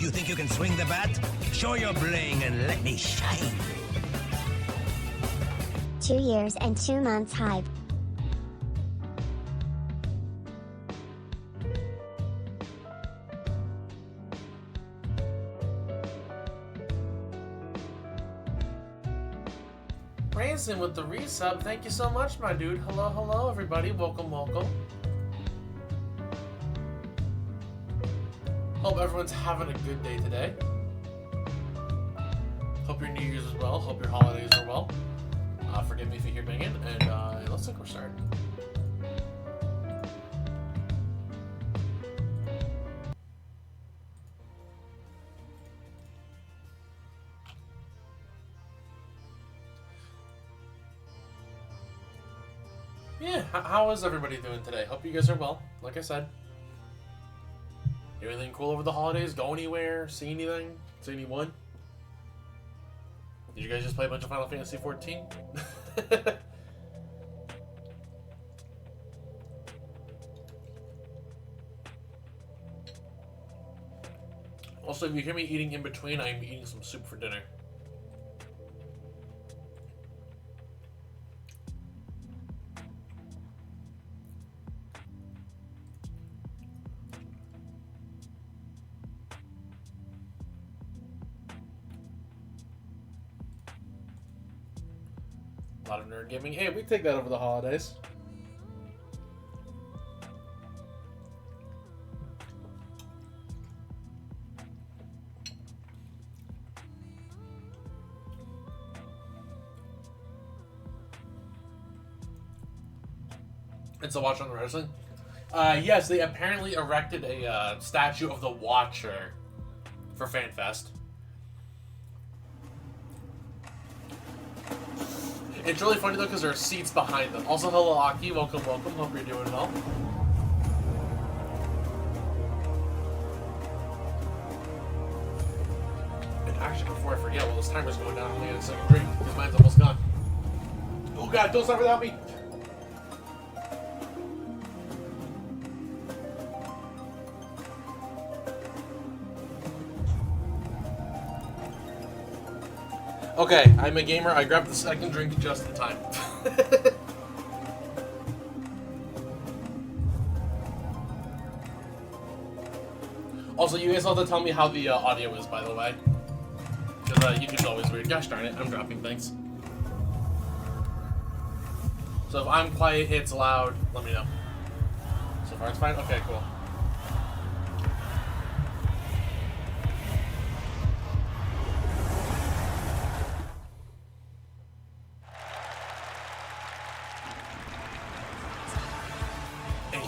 You think you can swing the bat? Show your bling and let me shine. 2 years and 2 months hype. Branson with the resub, thank you so much, my dude. Hello, hello, everybody. Welcome, welcome. Hope everyone's having a good day today. Hope your New Year's is well. Hope your holidays are well. Forgive me if you hear banging, and let's think we're starting. Yeah, how is everybody doing today? Hope you guys are well. Like I said, do anything cool over the holidays? Go anywhere? See anything? See anyone? Did you guys just play a bunch of Final Fantasy 14? Also, if you hear me eating in between, I am eating some soup for dinner. A lot of nerd gaming. Hey, we take that over the holidays. It's a watch on the wrestling. Yes, they apparently erected a statue of the Watcher for FanFest. It's really funny though because there are seats behind them. Also, hello Aki, welcome, welcome. Hope you're doing well. And actually, before I forget, while this timer's going down, I'm gonna get a second drink because mine's almost gone. Oh god, don't start without me. Okay, I'm a gamer. I grabbed the second drink just in time. Also, you guys have to tell me how the audio is, by the way. Because YouTube's always weird. Gosh darn it, I'm dropping things. So if I'm quiet, it's loud, let me know. So far it's fine? Okay, cool.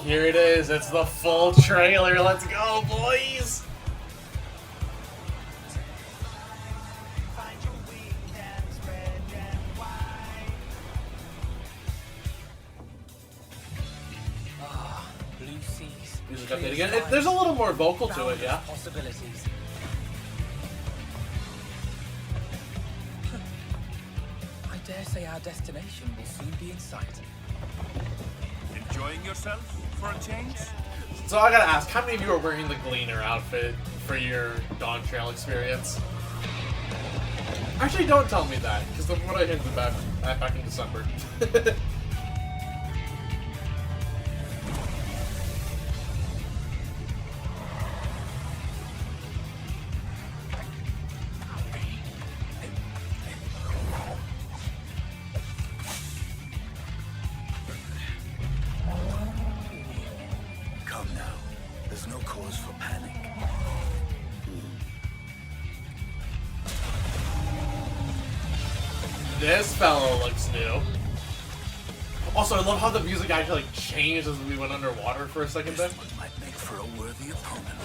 Here it is, it's the full trailer, let's go boys! Blue seas. Music update again. There's a little more vocal to it, yeah. Possibilities. I dare say our destination will soon be in sight. Enjoying yourself for a change? So I gotta ask, how many of you are wearing the Gleaner outfit for your Dawn Trail experience? Actually, don't tell me that, because that's what I hinted about back in December. This fellow looks new. Also, I love how the music actually like changed as we went underwater for a second bit. This one might make for a worthy opponent.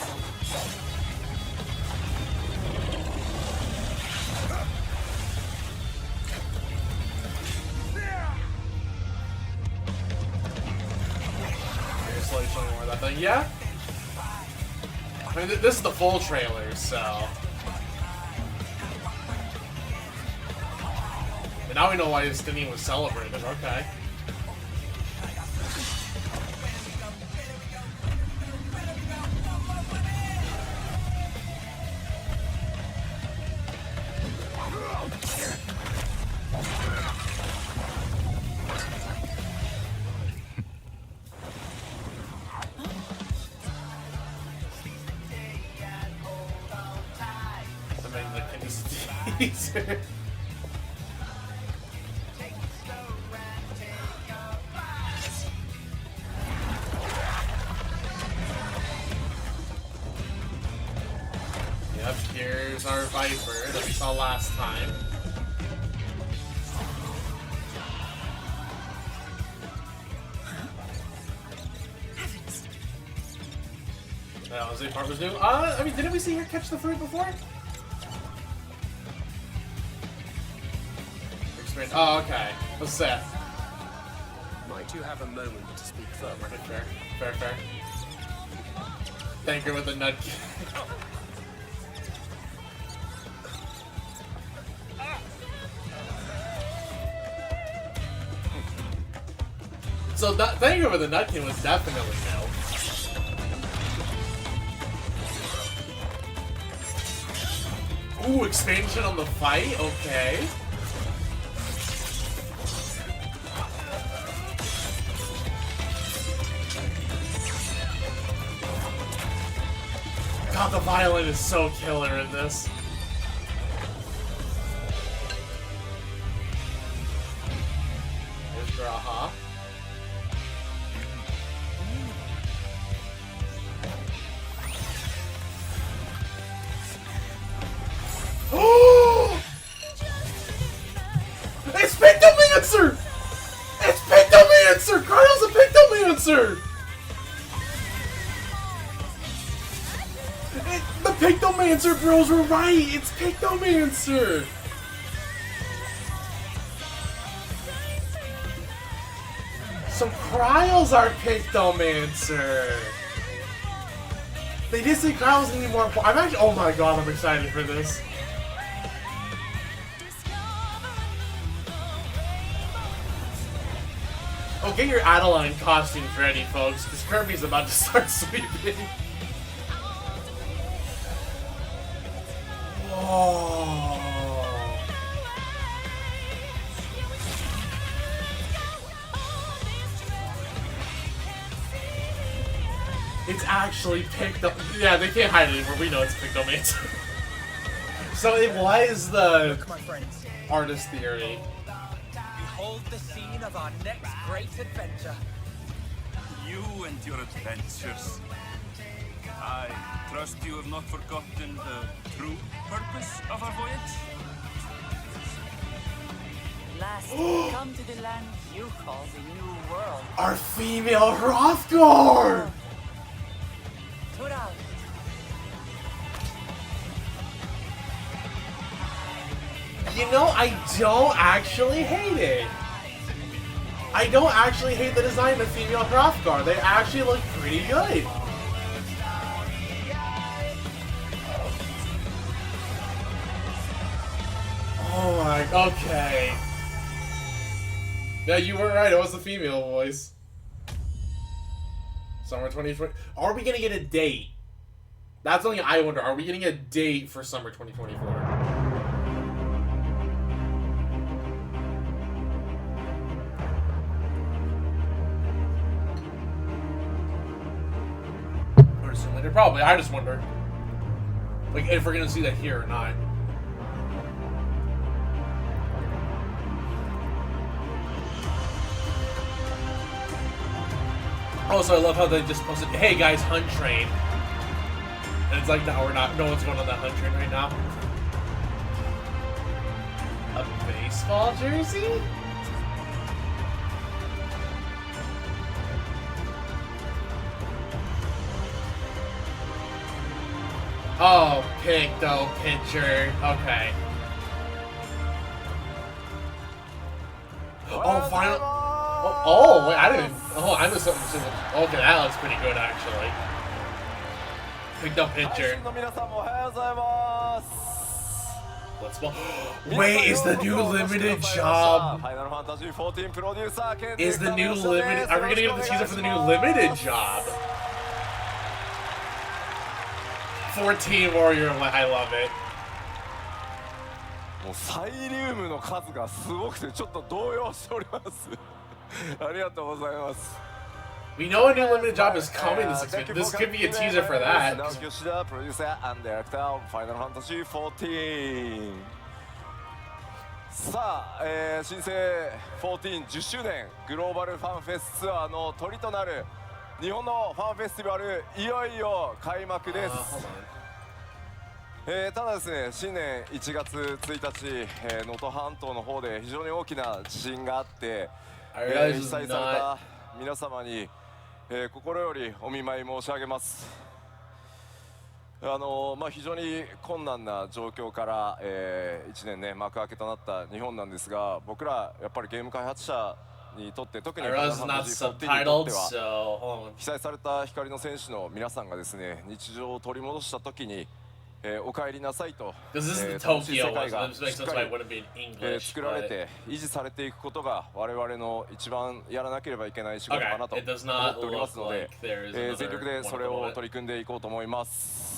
Here's slowly showing more of that thing. Yeah? I mean, this is the full trailer, so... And now we know why Justinian was celebrated, okay. teaser. Yep, here's our Viper that we saw last time. Oh, Zay part was new. I mean, didn't we see her catch the fruit before? Experience. Oh, okay. What's that? Might you have a moment to speak further? Fair, fair, fair. Thank her with a nut. So that thank her with a nutkin was definitely no. Ooh, expansion on the fight? Okay. God, the violin is so killer in this. There's Graha. It's Pictomancer! It's Pictomancer! Carl's a Pictomancer! The Pictomancer bros were right! It's Pictomancer! So Cryos are Pictomancer! They did say Cryos need more I'm actually- oh my god, I'm excited for this. Oh, get your Adeline costumes ready, folks, because Kirby's about to start sweeping. Whoa. It's actually picked up. Yeah, they can't hide it anymore. We know it's Pictomancer. So it was the Look, my friends. artist theory. Behold the scene of our next great adventure. You and your adventures. I trust you have not forgotten the true purpose of our voyage? Last, we come to the land you call the New World. Our female Hrothgar! Tura, You know, I don't actually hate it. I don't actually hate the design of the female Hrothgar. They actually look pretty good. Oh my, okay. Yeah, you were right. It was the female voice. Summer 2020. Are we gonna get a date? That's something I wonder. Are we getting a date for summer 2024? Or soon later, probably. I just wonder, like, if we're gonna see that here or not. Also, I love how they just posted, "Hey guys, hunt train," and it's like, no, we're not. No one's going on that hunt train right now. A baseball jersey? Oh, Picto pitcher. Okay. Oh, final. Oh, wait, I didn't. Oh, I missed something. Okay, that looks pretty good, actually. Picto pitcher. Let's go. Wait, is the new limited job? Is the new limited? Are we gonna get the teaser for the new limited job? 14 Warrior, I love it. もうサイリウムの数がすごくてちょっと動揺しております。ありがとうございます。 We know a new limited job is coming this expansion. This could be a teaser for that. 直木吉田プロデューサー&ディレクター Final Fantasy XIV さあ、新生14 10周年グローバルファンフェスツアーのトリとなる日本のファンフェスティバルいよいよ開幕です。ただですね、新年1月1日、能登半島の方で非常に大きな地震があって、被災された皆様に、心よりお見舞い申し上げます。非常に困難な状況から、1年ね幕開けとなった日本なんですが、僕らやっぱりゲーム開発者にとって特にファイナルファンタジー14にとっては被災された光の戦士の皆さんがですね日常を取り戻した時に、お帰りなさいと、楽しい世界がしっかり、作られて維持されていくことが我々の一番やらなければいけない仕事かなと思っておりますので、全力でそれを取り組んでいこうと思います。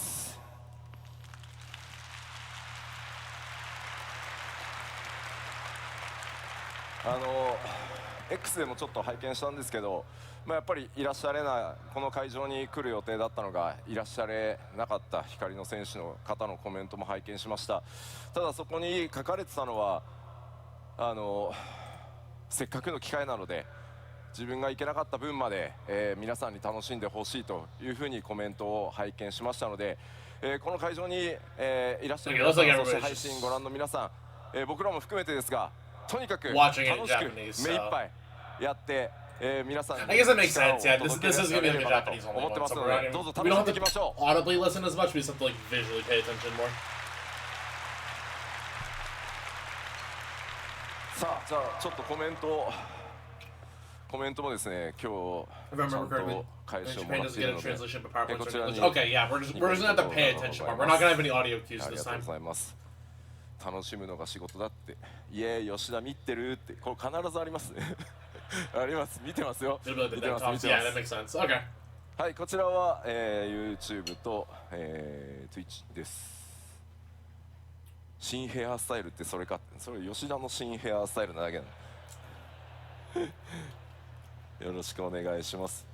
X でもちょっと拝見したんですけど、やっぱりいらっしゃれない、この会場に来る予定だったのがいらっしゃれなかった光の選手の方のコメントも拝見しました。ただそこに書かれてたのはせっかくの機会なので自分が行けなかった分まで、皆さんに楽しんでほしいというふうにコメントを拝見しましたので、この会場に、いらっしゃる皆さん、そして配信ご覧の皆さん、僕らも含めてですが、とにかく楽しく目いっぱいやって、皆さんに I guess that makes sense. Yeah, this is going to be like a ればと Japanese 思 only って one, ます so の we're not で、 gonna, どうぞ we 楽し don't んでい have きましょ to う。 audibly listen as much. We just have to like visually pay attention more. さあ、じゃあちょっとコメントもですね、今 If I 日ちゃ remember ん correctly, と返しをも Japan らっ doesn't てい get る a ので、 translation, but PowerPoint's こちら English. に Okay, yeah, we're just gonna have to pay attention more. We're not gonna have any audio cues あり this がとう time. ございます。楽しむのが仕事だって、いえ吉田見てるって、これ必ずありますね。あります、見てますよ。 It'll be like 見 the て dead ます、見 tops. て Yeah, ま that す。 makes sense. Okay. はい、こちらは、YouTube と、Twitch です。新ヘアスタイルってそれか、それ吉田の新ヘアスタイルなだけなの。よろしくお願いします。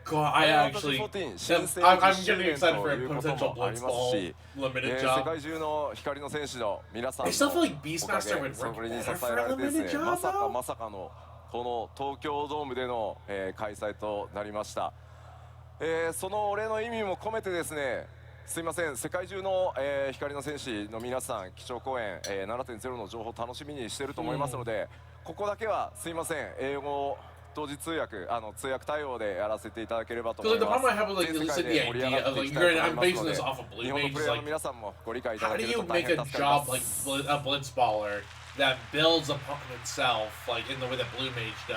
God, I actually, I'm getting excited for a potential Blitzball limited 世 job. 界中の光の選手の皆さん I の still feel like おか Beastmaster げ、 would そ work れに支 better え for ら a れてです limited ね、 job まさか though. まさかのこの東京ドームでの、開催となりました。そのお礼の意味も込めてですね、すいません、世界中の、光の戦士の皆さん、基調講演、7.0 の情報を楽しみにしていると思いますので、ここだけはすいません、英語同時通訳、通訳対応でやらせていただければと思い Because ま like, the す。 problem I have with like 全世 this 界 is で the 盛り上 idea がっ of てい like きたいと I'm 思い basing ますの this で、 off of Blue 日本の Mage. プレイ Is ヤー like, の皆さんもご理解いた how だ do ける you と大 make 変 a 助かりま job like す。 a Blitzballer that builds upon itself like in the way that Blue Mage does?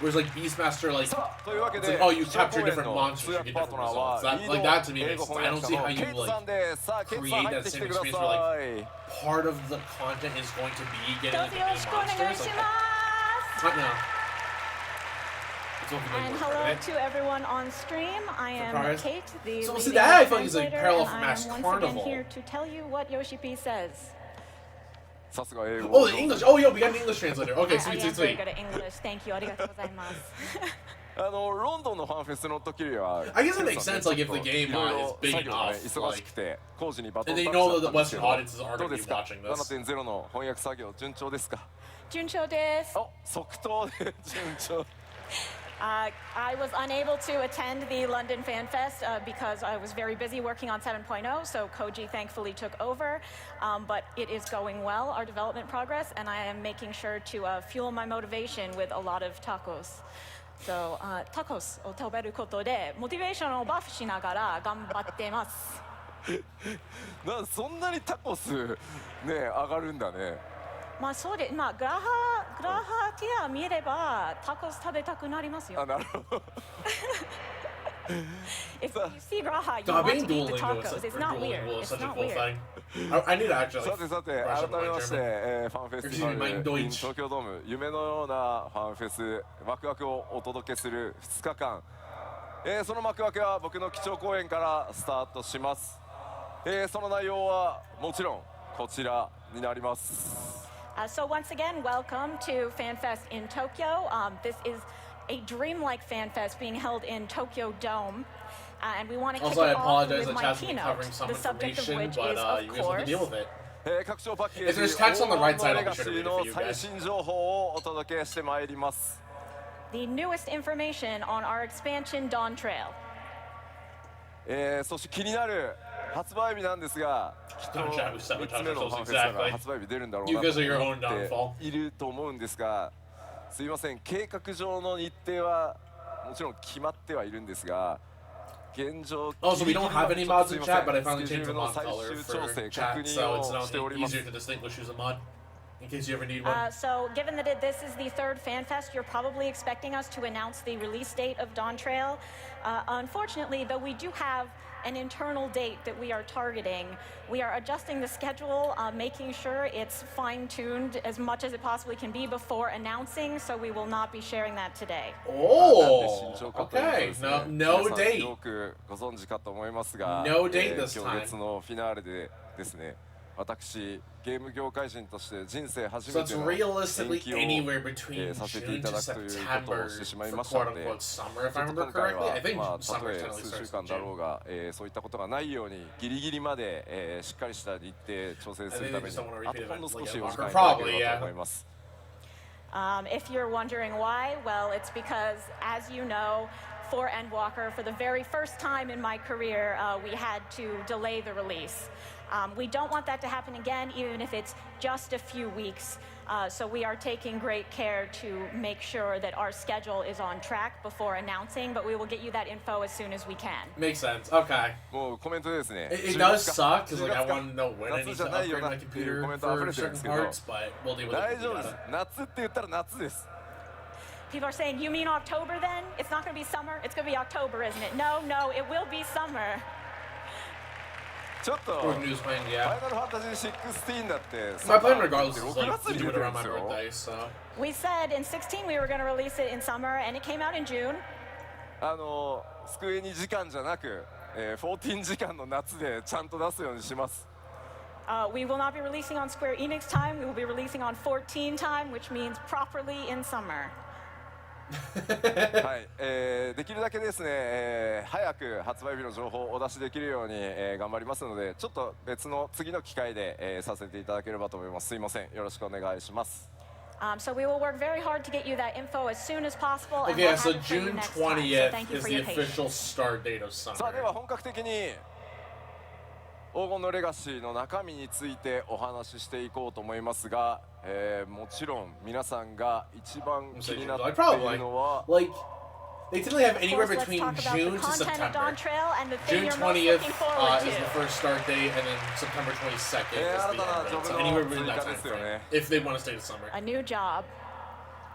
Whereas like Beastmaster, like, さあ、というわけ it's で、 like oh, you 基調講 capture 演 different の monsters, 通 you 訳 get パー different トナー results. は That リー like ド that to me 英 makes 語 sense. I 翻 don't 訳 see 者 how の you ケイツ like さんです。さあ、ケイツさん create 入っ that てき same てくだ experience さ where like い。 part of the content is going to be getting どう like ぞ the よ new ろしくお願い monsters. し Like, ます what now? It's what we And make hello right? to everyone on stream. I am Surprise. Kate, the So, lead see, that I English feel is, like, translator, parallel and from I am Mass once Carnival. again here to tell you what Yoshi P says. さすが英語。 Oh, the English. Oh, yeah, we got an English translator. Okay, I sweet, am sweet, very sweet. good at English. Thank you. ありがとうございます。ロンドンのファンフェスの時には、 I guess it makes sense, like, if the game いろいろ is big 作業がね enough, 忙しくて工事にバトン and タ they ッチ know だ that っ the たんですけ Western ど、 audiences aren't ど going う to で be すか watching this. 7.0 の翻訳作業順調ですか？順調です。お、即答で順調。 I was unable to attend the London Fan Fest because I was very busy working on 7.0, so Koji thankfully took over. But it is going well, our development progress, and I am making sure to fuel my motivation with a lot of tacos. So, tacos を食べることでモチベーションをバッフしながら頑張ってます。そんなにタコスね上がるんだね。まあそうで、まあグラハティア見ればタコス食べたくなりますよ。あ、なるほど。 If you see Graha, you God, want being to eat the Duolingo is tacos. such, It's not weird. Duolingo is It's such a not cool weird. thing. I need to actually さてさて brush up 改め my まして、 German. ファンフェスティバル Excuse me, mein in Deutsch. 東京ドーム夢のようなファンフェスワクワクをお届けする2日間、その幕開けは僕の基調講演からスタートします。その内容はもちろんこちらになります。So once again, welcome to FanFest in Tokyo. This is a dreamlike FanFest being held in Tokyo Dome. And we want to kick Also, I it off apologize with that my Chad's been keynote, covering some the subject of information, which but is, of you guys have to deal course, with it. 各種パッケー If ジ there's text on the right 黄 side, 金 I'll の be レ sure ガ to シ read ー it for の you 最 guys. 新情報をお届けしてまいります the newest information on our expansion Dawn Trail. そして気になる発売日なんですがきっと Don't chat, we 3 sabotage つ目の ourselves ファンフェスだから exactly. 発売日出るんだろう You な guys are your と own 思 downfall. っていると思うんですがすいません計画上の日程はもちろん決まってはいるんですが現状 Also, we don't have any mods in chat, but I スケ finally ジュー changed ル the の mod 最 color 終 for 調整 chat, 確 so 認 it's をしてお now ります easier to distinguish who's a mod, in case you ever need one. So, given that this is the third Fan Fest, you're probably expecting us to announce the release date of Dawn Trail. Unfortunately, though, we do have an internal date that we are targeting. We are adjusting the schedule, making sure it's fine-tuned as much as it possibly can be before announcing, so we will not be sharing that today. Oh, 慎重かということ okay. ですね No 皆 no さん date. よくご存知かと思いますが No date this 今 time. 月のフィナーレでですね私ゲーム業界人として人生初 So め it's ての realistically 延期を anywhere between させてい June た to だくということを September してしまい for ましたの quote で unquote summer, if ち I ょっと remember 今回 correctly. I は think まあた summer とえ generally 数 starts 週 in 間だろ June. うがそういったことがないようにギリギリまでしっかりした日程調整するために I think they just don't wanna あ repeat とほんの it 少 like し a お時間 marker. いただけ Probably, れば yeah. と思います If you're wondering why, well, it's because, as you know, for Endwalker, for the very first time in my career, we had to delay the release. We don't want that to happen again, even if it's just a few weeks. So we are taking great care to make sure that our schedule is on track before announcing, but we will get you that info as soon as we can. Makes sense. Okay. もうコメントでですね It 10 does 月か suck because like I 10 want to know when I 夏 need じ to ゃないよ upgrade な my っていう computer コメント溢 for れてるんです certain けど parts, but we'll deal with it. 大 when 丈 we 夫 got です it. 夏って言ったら夏です People are saying, you mean October then? It's not going to be summer? It's going to be October, isn't it? No, no, it will be summer. ちょっと Or news plan, ファ yeah. イナルファンタジー16だって My plan regardless is 6 like 月 to に do 出 it てるん around で my すよ birthday, so. We said in 16 we were going to release it in summer, and it came out in June. スクエニ時間じゃなく、14時間の夏でちゃんと出すようにします We will not be releasing on Square Enix time. We will be releasing on 14 time, which means properly in summer. はい、できるだけですね、早く発売日の情報をお出しできるように、頑張りますのでちょっと別の次の機会で、させていただければと思いますすいませんよろしくお願いします So we will work very hard to get you that info as soon as possible. And Okay, we'll yeah, so have it for you June next time. So 20th thank you is for the your patience. official start date of さあでは summer. 本格的に黄金のレガシーの中身についてお話ししていこうと思いますが、もちろん皆さんが一番気になってい Like probably るのは like they typically have Of anywhere course, let's between talk about June the to content of Dawn September. Trail and the thing June you're most 20th looking forward is the to. first start date, and then September 22nd is the 新たな end ジョ date. ブ So の anywhere 追 between that 加 time ですよ frame, ね if they want to stay to summer. A new job.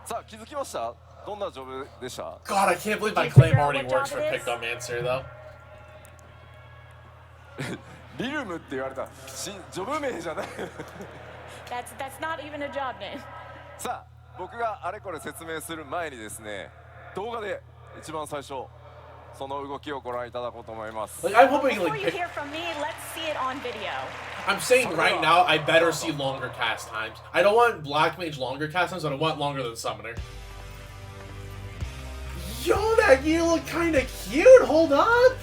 さあ気づきましたどんなジョブでした God, I can't believe my Did you claim figure out already what works job for it is? Pictomancer, though. リルムって言われたジョブ名じゃない That's not even a job name. さあ僕があれこれ説明する前にですね動画で一番最初その動きをご覧いただこうと思います Like, I'm hoping Before like you hear from me, let's see it on video. I'm saying right now, I better see longer cast times. I don't want Black Mage longer cast times, but I want longer than Summoner. Yo, that you look kind of cute. Hold up.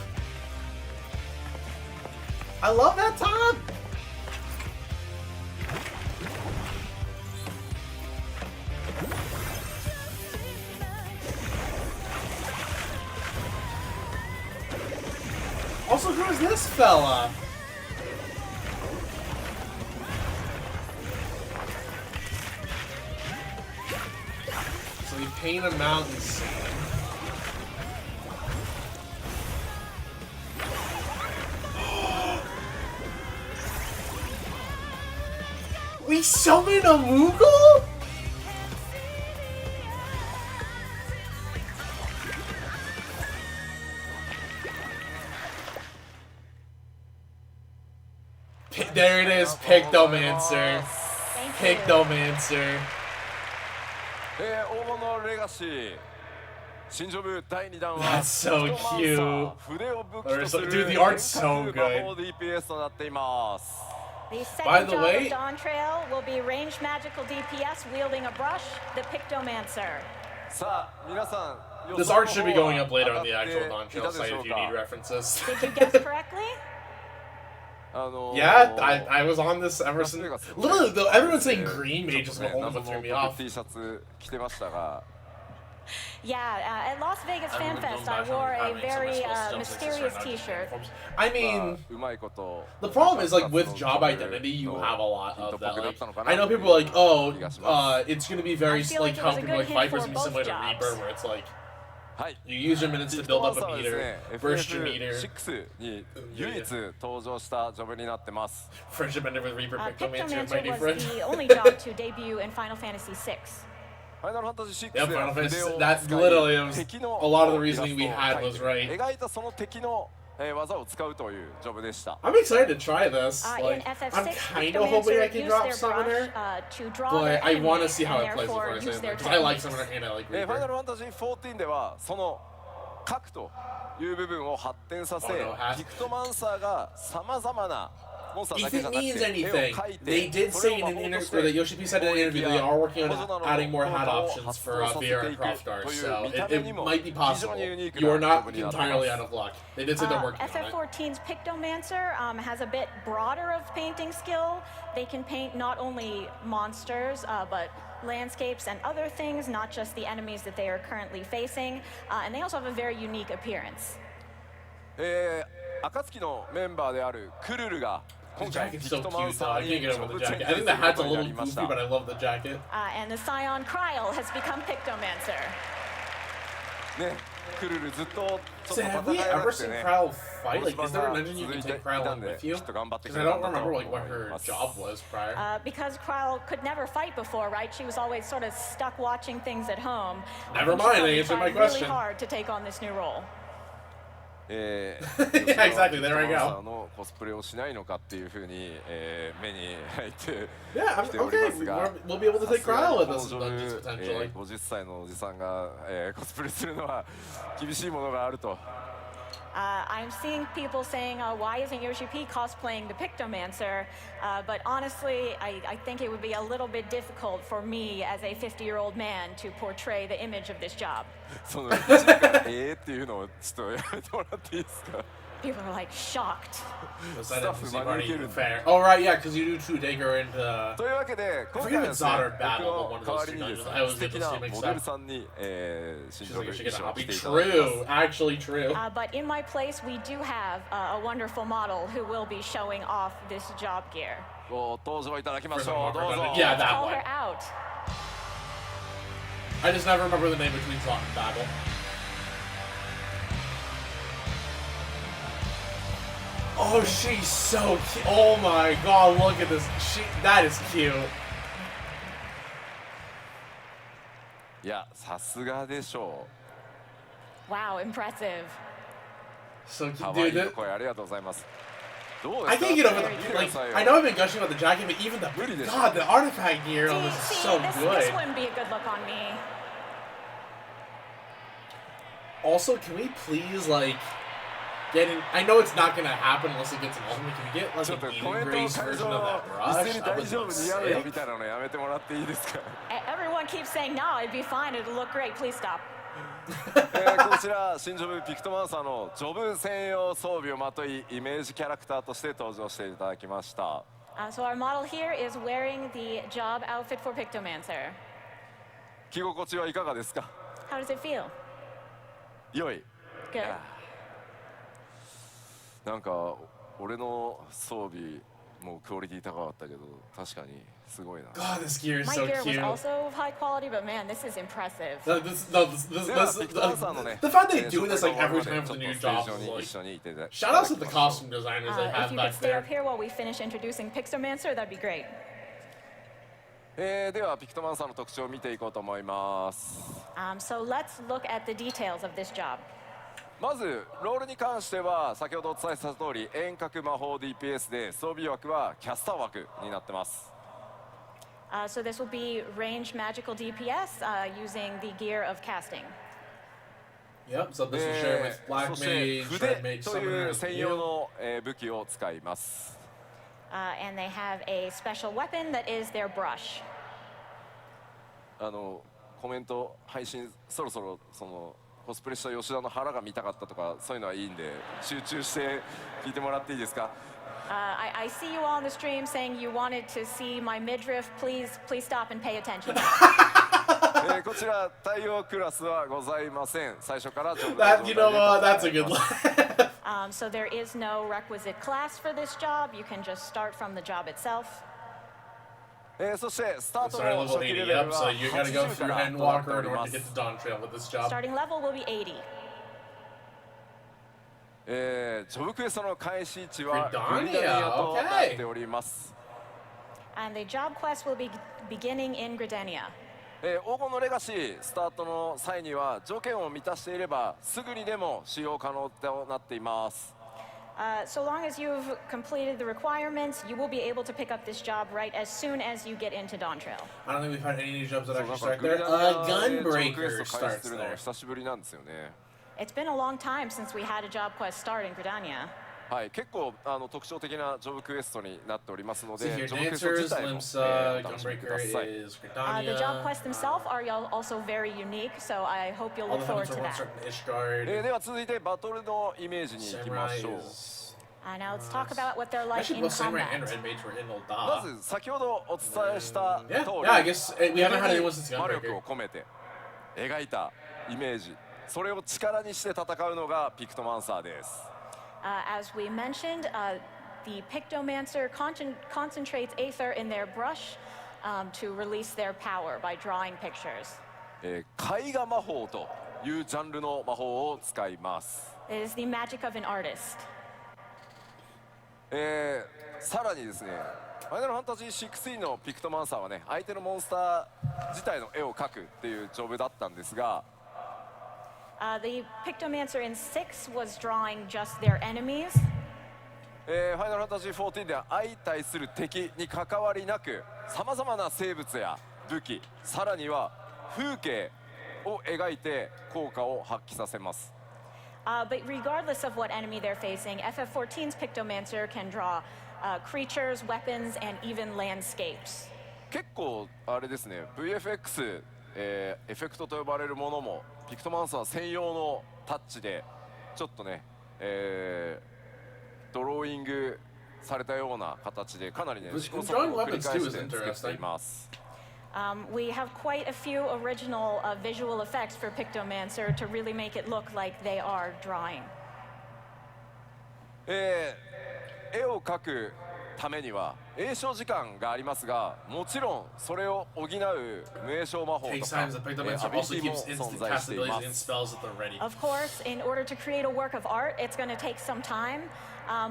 I love that top. Also, who is this fella? So we paint a mountain scene. We summon a Moogle? There it is, Pictomancer. Thank you. Pictomancer. 黄金のレガシー新ジョブ第2弾は That's so ピクトマンサー cute. 筆を武器とする Dude, the art's so 変 good. 革魔法 DPS となっています The By second the job way- of Dawn Trail will be ranged magical DPS wielding a brush, the Pictomancer. さあ皆さん This art should be going up later on the actual non-chill site if you need references. Did you guess correctly? Yeah, I was on this ever since. Literally, though, everyone's saying green mage is the only one threw me off. Yeah, at Las Vegas Fan Fest, I wore a very mysterious T-shirt. I mean, the problem is, like, with job identity, you have a lot of that. Like, I know people are like, oh, it's going to be very, like, how people like Viper's going to be similar to Reaper, where it's like, you use your minutes to build up a meter, burst your meter. Friendship ended with Reaper Pictomancer, my new friend. was the only job to debut in Final Fantasy VI. Yeah, Final Fantasy, that literally was a lot of the reasoning we had was right. I'm excited to try this. Like, I'm kind of hoping I can drop Summoner, but I want to see how it plays before I say it, because I like Summoner and I like Reaper. という部分を発展させ、ピクトマンサーがさまざまな If it means anything, they did say in an interview that Yoshi P said in an interview that they are working on adding more hat options for VR and Croftar, so it might be possible. You are not entirely out of luck. They did say they're working on it. FF14's Pictomancer has a bit broader of painting skill. They can paint not only monsters, but landscapes and other things, not just the enemies that they are currently facing. And they also have a very unique appearance. 暁のメンバーであるクルルが The jacket's so cute though, I can't get over the jacket. I think the hat's a little goofy, but I love the jacket. And the Scion Kryl has become Pictomancer. ね、クルルずっと So have we ever seen Kryl fight? Like, is there an engine you can take Kryl on with you? Because I don't remember like what her job was prior. Because Kryl could never fight before, right? She was always sort of stuck watching things at home. Never mind, I answered my question. Really hard to take on this new role. Yeah, exactly. There I go. のコスプレをしないのかっていう風に目に入って Yeah, I'm okay. We'll be able to take Kryl with us potentially. 50歳のおじさんがコスプレするのは厳しいものがあると。I'm seeing people saying, why isn't Yoshi P cosplaying the Pictomancer? But honestly, I think it would be a little bit difficult for me as a 50-year-old man to portray the image of this job. そのっていうのをちょっとやめてもらっていいですか People are like shocked. Fair. Oh right, yeah, because you do two Dagger and というわけで今回はですね僕の代わりにですね素敵なモデルさんに新装備衣装を着ていただきます True, actually true. But in my place, we do have a wonderful model who will be showing off this job gear. ご登場いただきましょうどうぞ Yeah, that Call one. her out. I just never remember the name between Slot and Babel. Oh, she's so cute. Oh my god, look at this. That is cute. いやさすがでしょ Wow, impressive. So う cute. 可愛い Dude, お声ありがとうございますどう I ですか can't get over the, like, I know I've been gushing about the jacket, but even the, god, the artifact gear on this is so this good. wouldn't be a good look on me. Also, can we please, like, get in, I know it's not gonna happen unless it gets an ultimate, can we get, like, ちょっと an コメン Eden トの Grace 会 version 場 of that 一 brush? 斉に That 大 would 丈 look 夫似合うよ sick. みたいなのやめてもらっていいですか Everyone keeps saying, no, it'd be fine, it'll look great, please stop. こちら新ジョブピクトマンサーのジョブ専用装備をまといイメージキャラクターとして登場していただきました So our model here is wearing the job outfit for Pictomancer. 着心地はいかがですか How does it feel? 良い Good. なんか俺の装備もクオリティ高かったけど確かにすごいな God, this gear is My so gear was cute. also of high quality, but man, this is impressive. The fact they do this like every time for the new jobs is like, shout outs to the costume designers they If have you could back stay up there. here while we finish introducing Pictomancer, that'd be great. ではピクトマンサーの特徴を見ていこうと思います So let's look at the details of this job. まずロールに関しては先ほどお伝えした通り遠隔魔法 DPS で装備枠はキャスター枠になってます So this will be range magical DPS using the gear of casting. Yep, so this will share with Black そして Mage, 筆 Red Mage, という Summoner, 専用の武器を使います And they have a special weapon that is their brush. コメント配信そろそろそのコスプレした吉田の腹が見たかったとかそういうのはいいんで集中して聞いてもらっていいですか。I see you all on the stream saying you wanted to see my midriff. Please stop and pay attention. こちら対応クラスはございません。最初からジョブ You know what? That's a good line. So there is no requisite class for this job. You can just start from the job itself. そしてスタート Sorry, の level 初期レ 80ベル up, は so you gotta go 80 through から Endwalker となってお in り order ま to す get the Dawn Trail with this job. Starting level will be 80. ジョブクエストの開始地はグ Gridania, リダニアとなっております。 And the job quest will be beginning in Gridania. 黄金のレガシースタートの際には条件を満たしていればすぐにでも使用可能となっています。So long as you've completed the requirements, you will be able to pick up this job right as soon as you get into Dawn Trail. I don't think we've had any new jobs that そう actually なん start か there. グリダニアでジョブクエ Gunbreaker スト開始 starts するのは there. 久しぶりなんですよね。 It's been a long time since we had a job quest start in Gridania. はい、結構特徴的なジョブクエストになっておりますの See で、 here, ジョブクエスト Dancers, 自体も、 Limsa, お楽しみくだ Gunbreaker さい。 is The job Gridania. quests themselves are also very unique, so I hope you'll All look the forward heavens to are one that. starting Ishgard. では続いてバトルのイメージに行きま Samurai しょう。 is... Now let's talk about what they're like Actually, in both Samurai and combat. Red Mage were in ま Olda. ず先ほどお伝えした通 Yeah, り、 yeah, I guess we haven't had anyone since 魔力 Gunbreaker. を込めて描いたイメージ、それを力にして戦うのがピクトマンサーです。 As we mentioned, the Pictomancer concentrates Aether in their brush to release their power by drawing pictures. 絵画魔法というジャンルの魔法を使います。 It is the magic of an artist. さらにですね、ファイナルファンタジー16のピクトマンサーはね、相手のモンスター自体の絵を描くっていうジョブだったんですが、 The Pictomancer in 6 was drawing just their enemies. ファイナルファンタジー14では相対する敵に関わりなく、さまざまな生物や武器、さらには風景を描いて効果を発揮させます。 But regardless of what enemy they're facing, FF14's Pictomancer can draw creatures, weapons, and even landscapes. 結構あれですね、VFX、エフェクトと呼ばれるものもピクトマンサー専用のタッチでちょっとね、ドローイングされたような形でかなりね試行錯誤を繰り返して作っています。 We have quite a few original visual effects for Pictomancer to really make it look like they are drawing. 絵を描くためには詠唱時間がありますが、もちろんそれを補う無詠唱魔法と Takes か time. The Pictomancer アビリ also ティも keeps 存 instant 在してい cast ま abilities and す。 spells at the ready. Of course, in order to create a work of art, it's going to take some time.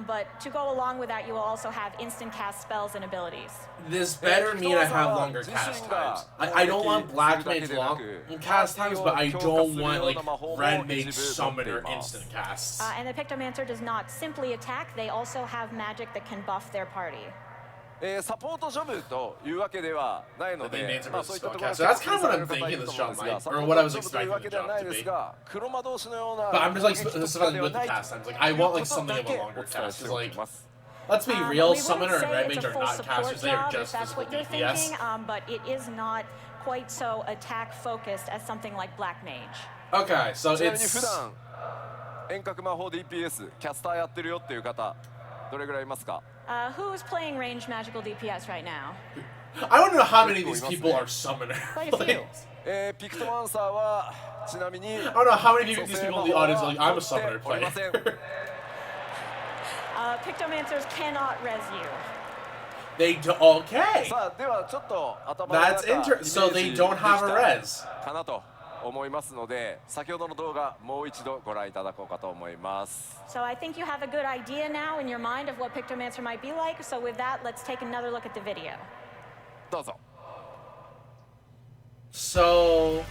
But to go along with that, you will also have instant cast spells and abilities. This better mean I have longer cast times. I don't want Black Mage long cast times, but I don't want like Red Mage Summoner instant casts. And the Pictomancer does not simply attack, they also have magic that can buff their party. サポートジョブというわけではないの But they で made、some まあそういったところ spellcasts. So that's kind of what I'm thinking this job might, サ or ポ what I ート was ジョブとい expecting うわ the けでは job ない to です be. が、黒魔同士のような But I'm just like 攻撃とか specifically では with the ないと cast times. Like い I う want こ like と something だ of a け longer お伝え cast. し Cause ておき like ます。 let's be We real, wouldn't Summoner and say Red it's Mage a are full not support casters. They are job, if just that's physical what you're DPS. thinking, but it is not quite so attack focused as something like Black Mage. Okay, so ちなみに普 it's 段遠隔魔法 DPS キャスターやってるよっていう方どれぐらいいますか？ Who's playing ranged magical DPS right now? I want to know how many of these people are Summoner. Quite a few. Like, ピクトマンサーはちなみに I don't know how many of 蘇 these 生 people 魔 in the 法 audience are は like, I'm a 持って Summoner おりません。 player. Pictomancers cannot res you. They do okay. さあではちょっと頭の That's 中イメ inter- ー so ジ they でき don't have た a res. かなと思いますので、先ほどの動画もう一度ご覧いただこうかと思います。 So I think you have a good idea now in your mind of what Pictomancer might be like. So with that, let's take another look at the video. どうぞ。 So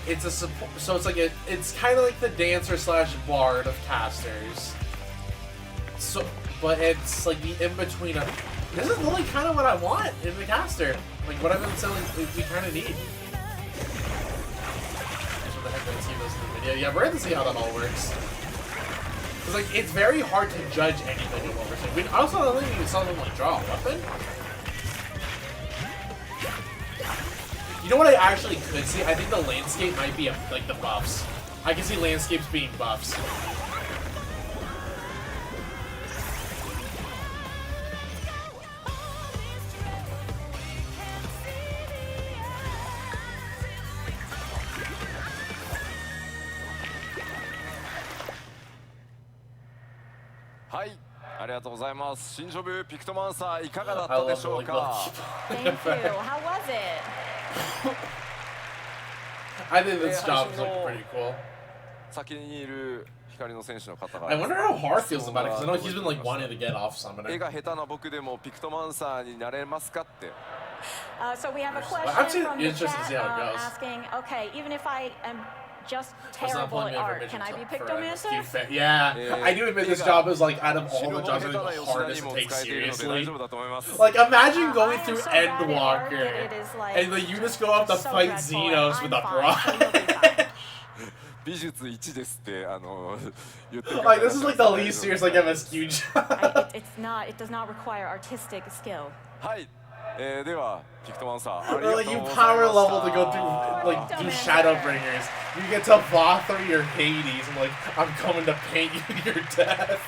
it's a support. So it's like it's kind of like the dancer slash bard of casters. So, but it's like the in between of. This is really kind of what I want in the caster. Like what I've been saying, we kind of need. That's what the heck I see this in the video. Yeah, we're gonna see how that all works. Cause like it's very hard to judge anything in what we're saying. We also don't think we saw them like draw a weapon. You know what I actually could see? I think the landscape might be like the buffs. I can see landscapes being buffs. Hi. ありがとうございます。新ジョブピクトマンサーいかがだったでしょうか。Thank you. How was it? I think this job is like pretty cool. 先にいる光の選手の方が。I wonder how Har feels about it because I know he's been like wanting to get off summoner. 絵が下手な僕でもピクトマンサーになれますかって。So we have a question from the chat asking, okay, even if I am just terrible at art, can I be Pictomancer? Yeah, I do admit this job is like out of all the jobs, I think the hardest to take seriously. Like imagine going through Endwalker and like you just go up to fight Xenos with a broad. 美術1ですって言ってる。Like this is like the least serious like MSQ job. It's not. It does not require artistic skill. はい。ではピクトマンさん。Like you power level to go through like do Shadowbringers. You get to Vothra your Hades and like I'm coming to paint you to your death.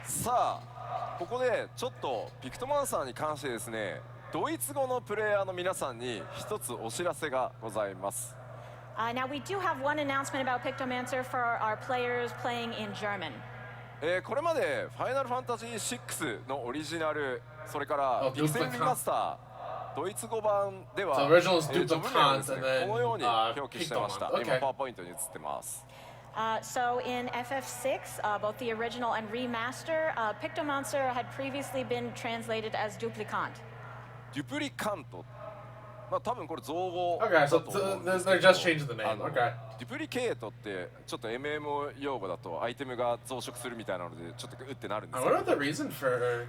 さあここでちょっとピクトマンサーに関してですね、ドイツ語のプレイヤーの皆さんに一つお知らせがございます。Now we do have one announcement about Pictomancer for our players playing in German. これまでファイナルファンタジー6のオリジナル、それから育成リマスター、ドイツ語版では、ジョブ名をですね、このように表記してました。今パワーポイントに映ってます。So in FF6, both the original and remaster, Pictomancer had previously been translated as Duplicant. デュプリカント。まあ多分これ造語。Okay, so they're just changing the name. Okay. デュプリケートってちょっと MMO 用語だとアイテムが増殖するみたいなのでちょっとうってなるんですけど。I wonder the reason for.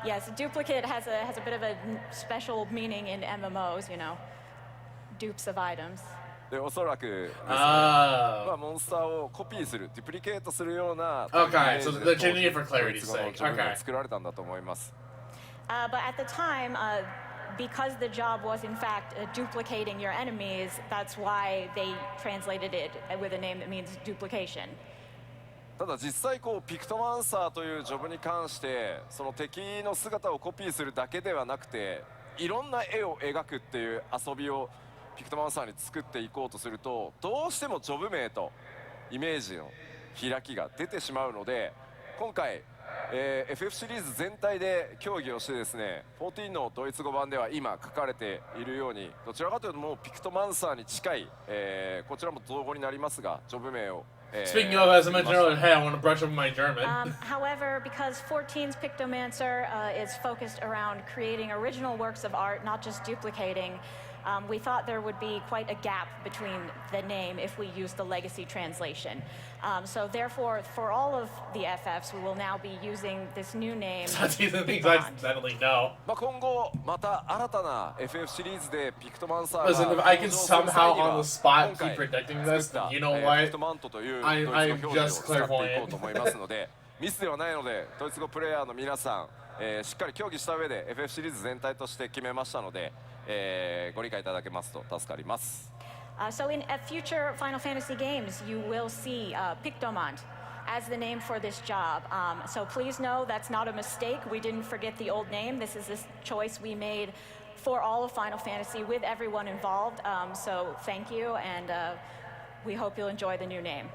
Yes, duplicate has a bit of a special meaning in MMOs. You know, dupes of items. でおそらくですね、まあモンスターをコピーする、デュプリケートするような。Okay, so they're changing it for clarity's sake. Okay. 作られたんだと思います。But at the time, because the job was in fact duplicating your enemies, that's why they translated it with a name that means duplication. ただ実際こうピクトマンサーというジョブに関してその敵の姿をコピーするだけではなくていろんな絵を描くっていう遊びをピクトマンサーに作っていこうとするとどうしてもジョブ名とイメージの開きが出てしまうので今回FF シリーズ全体で協議をしてですね14のドイツ語版では今書かれているようにどちらかというともうピクトマンサーに近い、こちらも造語になりますがジョブ名を、Speaking of, as I mentioned earlier, hey, I want to brush up my German. However, because 14's Pictomancer is focused around creating original works of art, not just duplicating, we thought there would be quite a gap between the name if we use the legacy translation. So therefore, for all of the FFs, we will now be using this new name. That's the things I accidentally know. 今後また新たな FF シリーズでピクトマンサーが Listen, if I can somehow on the spot keep predicting this, then you know what? ピクトマントというドイツ語表示を使っていこうと思いますので、ミスではないのでドイツ語プレイヤーの皆さん、しっかり協議した上で FF シリーズ全体として決めましたので、ご理解いただけますと助かります。So in future Final Fantasy games, you will see Pictomant as the name for this job. So please know that's not a mistake. We didn't forget the old name. This is this choice we made for all of Final Fantasy with everyone involved. So thank you, and we hope you'll enjoy the new name.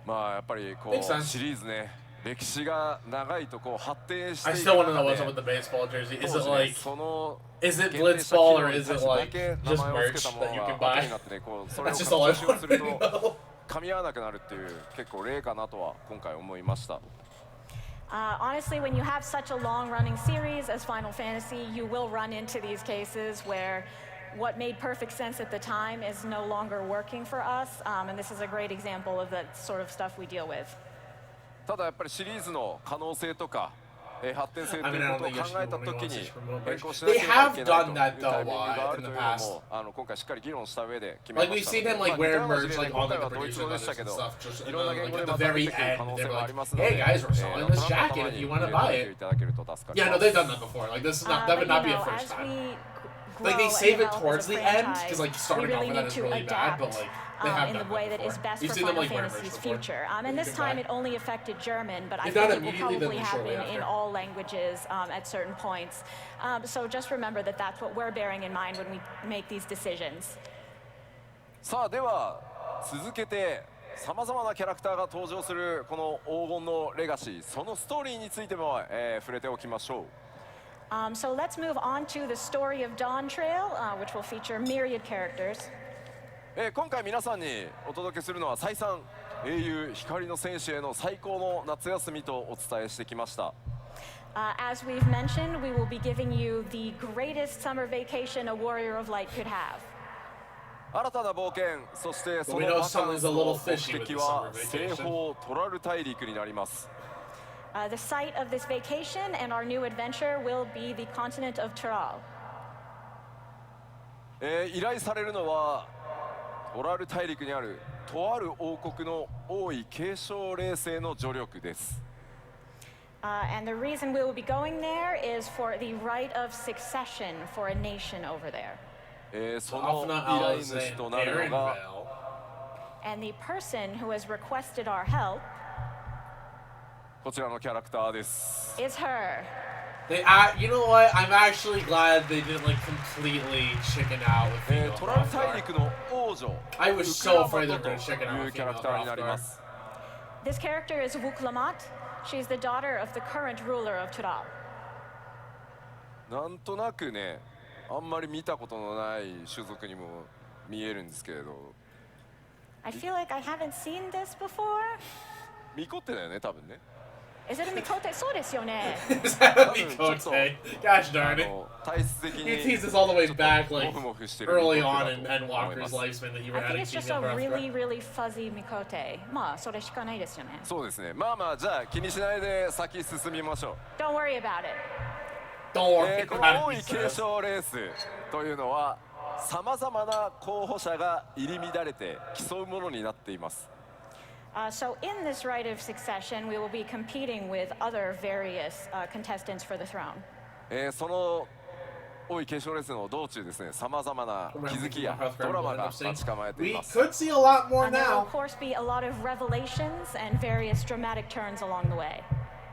まあやっぱりこうシリーズね、歴史が長いとこう発展していく I still want to know what's up with the baseball jersey. Is it like, is it Blitzball or is it like just merch that you can buy? That's just all I want to know. 噛み合わなくなるっていう結構例かなとは今回思いました。Honestly, when you have such a long-running series as Final Fantasy, you will run into these cases where what made perfect sense at the time is no longer working for us, and this is a great example of the sort of stuff we deal with. ただやっぱりシリーズの可能性とか発展性ということを考えたときに変更しなければいけないというタイミングがあるというのも今回しっかり議論した上で決めましたので、今回はドイツ語でしたけど、いろんな言語でまた出てくる可能性もありますので、Hey guys, we're selling this jacket if you want to buy it. いただけると助かります。Yeah, no, they've done that before. Like this is not, that would not be a first time. As we grow like they and save it develop towards as a the end franchise, because like we starting off really with that need is to really bad, adapt but like they have in done the way that that is before. best You've for seen them Final like merge Fantasy's before. future. that And you this can time buy. it only affected German, but I If not think it will immediately, then probably shortly happen in after. all languages at certain points. So just remember that that's what we're bearing in mind when we make these decisions. さあでは続けてさまざまなキャラクターが登場するこの黄金のレガシー、そのストーリーについても、触れておきましょう。So let's move on to the story of Dawn Trail, which will feature myriad characters. 今回皆さんにお届けするのは再三英雄光の戦士への最高の夏休みとお伝えしてきました。As we've mentioned, we will be giving you the greatest summer vacation a warrior of light could have. 新たな冒険、そしてその We know バカンス something's a の little 目 fishy with 的 the は summer 西 vacation. 方トラル大陸になります。The site of this vacation and our new adventure will be the continent of Tural. 依頼されるのはトラル大陸にあるとある王国の王位継承霊星の助力です。And the reason we will be going there is for the right of succession for a nation over there. その依頼主となるのが And the person who has requested our help こちらのキャラクターです。 is her. You know what? I'm actually glad they didn't like completely chicken out with female トラル大 Hrothgar. 陸の王女 I was ウ so ク afraid ラ they マ were ト going to chicken と out いう with キャラ female クターになりま Hrothgar. す。 This character is Wuklamat. She's the daughter of the current ruler of Tural. なんとなくね、あんまり見たことのない種族にも見えるんですけれど、 I feel like I haven't seen this before. ミコってだよね、多分ね。 Is it a Mikote? そうですよね。 Is that a Mikote? Gosh darn it. 体質的 He に teases all the way back, モ like フモフしてる early ミコ on だ in と Ed 思いま Walker's す。 lifespan that you were I think adding it's just female a really, Hrothgar. really fuzzy Mikote. まあ、それしかないですよね。そうですね。まあまあじゃあ気にしないで先進みましょう。 Don't worry about it. Don't worry こ about の王 it. 位 he 継 says. 承レースというのはさまざまな候補者が入り乱れて競うものになっています。 So in this right of succession, we will be competing with other various contestants for the throne. その王位継承レースの道中ですね、さまざまな気づきやドラマが待ち構えてい We ます。 could see a lot more And there will, now. of course, be a lot of revelations and various dramatic turns along the way.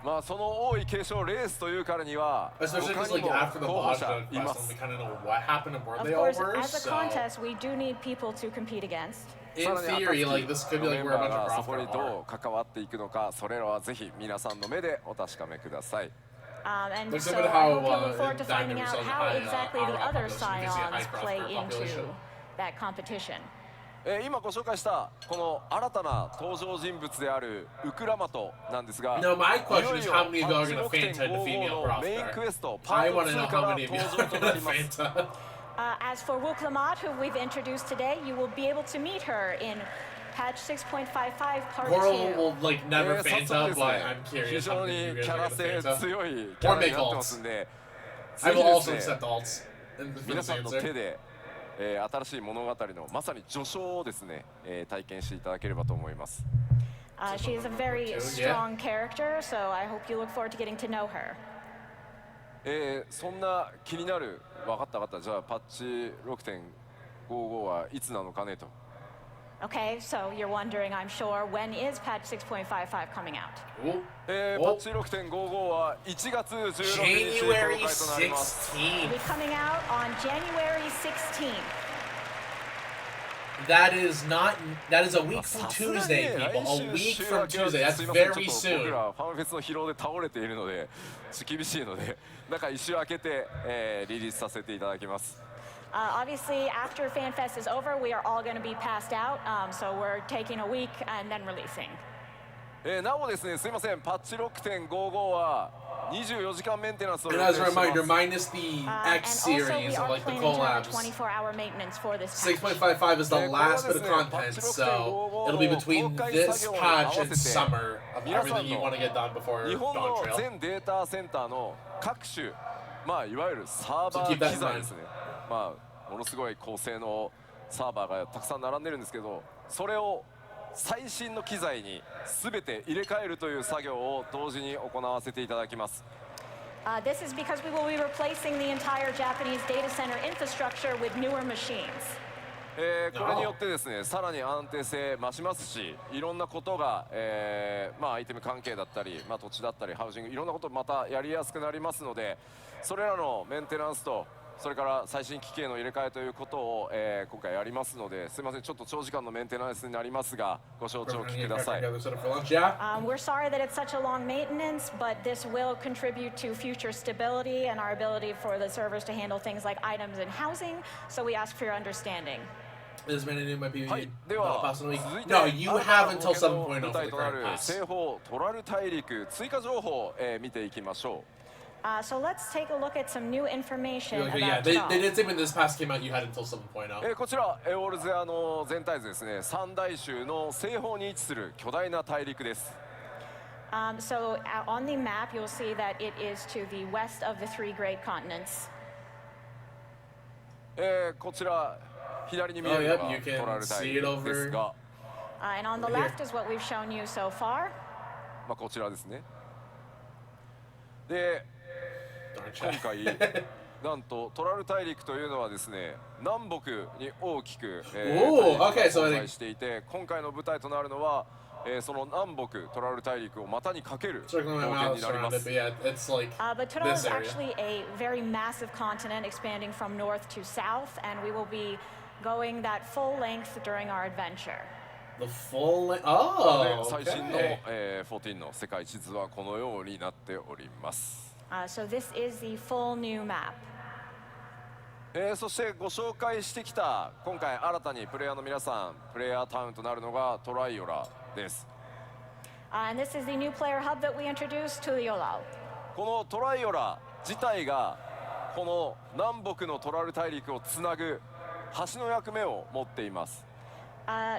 まあその王位継承レースというからには Especially 他 because に like も after the 候補 Bajra 者いま quest, す we。kind of know what happened and where Of they all course, were. as a So contest, we do need people to compete against. in さらに theory, like this could be メ like ン where a バー bunch が of そこに Hrothgar どう関わっていくのか、それらはぜひ皆さんの目でお確かめください。 And Looks so a bit I how, hope you'll look forward to Diamond finding out Resolve how high, exactly the our other population, you can see a high scions play Hrothgar population. into that competition. 今ご紹介したこの新たな登場人物であるウクラマトなんですが、 No, my い question よ is いよ how many of you パ are ッチ going to faint to the 6.55 female のメインクエ Hrothgar? ストパ I ー want ト to know 2か how ら many of 登 you 場 are とな going り to ます。 faint. As for Wuklamat, who we've introduced today, you will be able to meet her in patch 6.55 part Coral 2. will like never 早 faint 速 up, です but ね I'm 非 curious how 常 many に of you キ guys ャ are ラ going to 性 faint up. 強いキャラになってますんで、 I ぜ will ひ also ですね accept alts. And for 皆 this さんの手 answer. で、新しい物語のまさに序章をですね、体験していただければと思います。 She is a very strong character, so I hope you look forward to getting to know her. そんな気になる、分かった分かった、じゃあパッチ 6.55 はいつなのかねと。 Okay, so you're wondering, I'm sure, when is patch 6.55 coming out? Ooh. パッチ 6.55 は1月16日公 January 開となります。 16th. It'll be coming out on January 16th. That is a week さ from すがに Tuesday, ね people. 来 A 週 week 週 from 明けは Tuesday. す That's いません、 very ちょっと僕 soon. らファンフェスの疲労で倒れているので厳しいので、だから1週明けて、リリースさせていただきます。 Obviously, after FanFest is over, we are all going to be passed out, so we're taking a week and then releasing. なおですね、すいません、パッチ 6.55 は24時間メンテナンスを And 予定 as して a い reminder, ます。 minus the And X also, we series are of like the planning to have a collabs. 24-hour maintenance for this patch. 6.55 is the Yeah, last bit of well, content, listen, so it'll be between this patch and summer of 皆さんの everything you want to get done before 日本 Dawn の Trail. 全データセンターの各種、まあいわゆるサーバ So ー keep that 機 in 材 mind. ですね。まあものすごい高性能サーバーがたくさん並んでるんですけど、それを最新の機材に全て入れ替えるという作業を同時に行わせていただきます。This is because we will be replacing the entire Japanese data center infrastructure with newer machines. これによってですね、さらに安定性増しますし、いろんなことが、アイテム関係だったり、土地だったり、ハウジング、いろんなことまたやりやすくなりますので、それらのメンテナンスと、それから最新機器への入れ替えということを、今回やりますので、すみません、ちょっと長時間のメンテナンスになりますが、ご承知おきください。We're sorry that it's such a long maintenance, but this will contribute to future stability and our ability for the servers to handle things like items and housing, so we ask for your understanding. This minute might be はい、では No, you have until 7.0 舞 for 台 the とな current る pass. 西方トラル大陸追加情報、見ていきましょう。So let's take a look at some new information Yeah, about they Tall. did say when this pass came out, you had until 7.0. こちら、オールゼアの全体図ですね、三大洲の西方に位置する巨大な大陸です。So on the map, you'll see that it is to the west of the three great continents. こちら、左に見えるのがトラル大陸ですが、And on the left is what we've shown you so far. こちらですね。で、今回なんとトラル大陸というのはですね、南北に大きく存在していて、今回の舞台となるのは、その南北トラル大陸を股にかける冒険になります。But Tall is actually a very massive continent expanding from north to south, and we will be going that full length during our adventure. The full length. Oh, 最新の、okay. 14の世界地図はこのようになっております。So this is the full new map. そしてご紹介してきた今回新たにプレイヤーの皆さんプレイヤータウンとなるのがトライオラです。And this is the new player hub that we introduced to the Olal. このトライオラ自体がこの南北のトラル大陸をつなぐ橋の役目を持っています。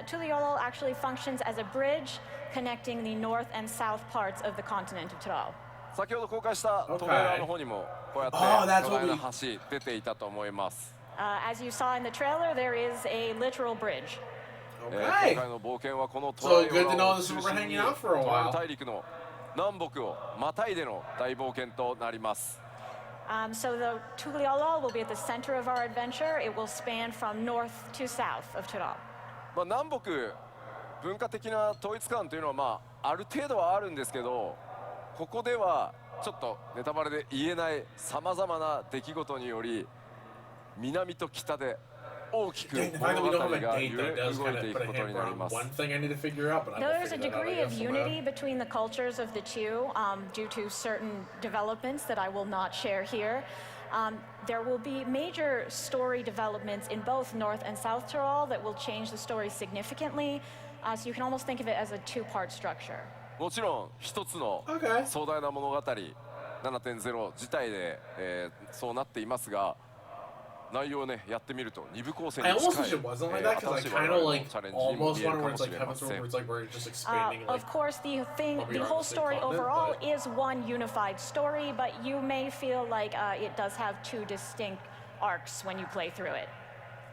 Tuliolol actually functions as a bridge connecting the north and south parts of the continent of Tall. 先ほど公開したトレーラーの方にもこうやって巨大な橋出ていたと思います。As you saw in the trailer, there is a literal bridge. 今回の冒険はこのトライオラを中心にトラル大陸の南北をまたいでの大冒険となります。So the Tuliolol will be at the center of our adventure. It will span from north to south of Tall. 南北文化的な統一感というのはある程度はあるんですけど、ここではちょっとネタバレで言えないさまざまな出来事により南と北で大きく物語が動いていくことになります。There's a degree of unity between the cultures of the two due to certain developments that I will not share here. There will be major story developments in both North and South Tyrol that will change the story significantly. So you can almost think of it as a two-part structure. もちろん一つの壮大な物語 7.0 自体で、そうなっていますが、内容をねやってみると二部構成に近い新しい我々のチャレンジにも見えるかもしれません。Of course, the whole story overall is one unified story, but you may feel like it does have two distinct arcs when you play through it.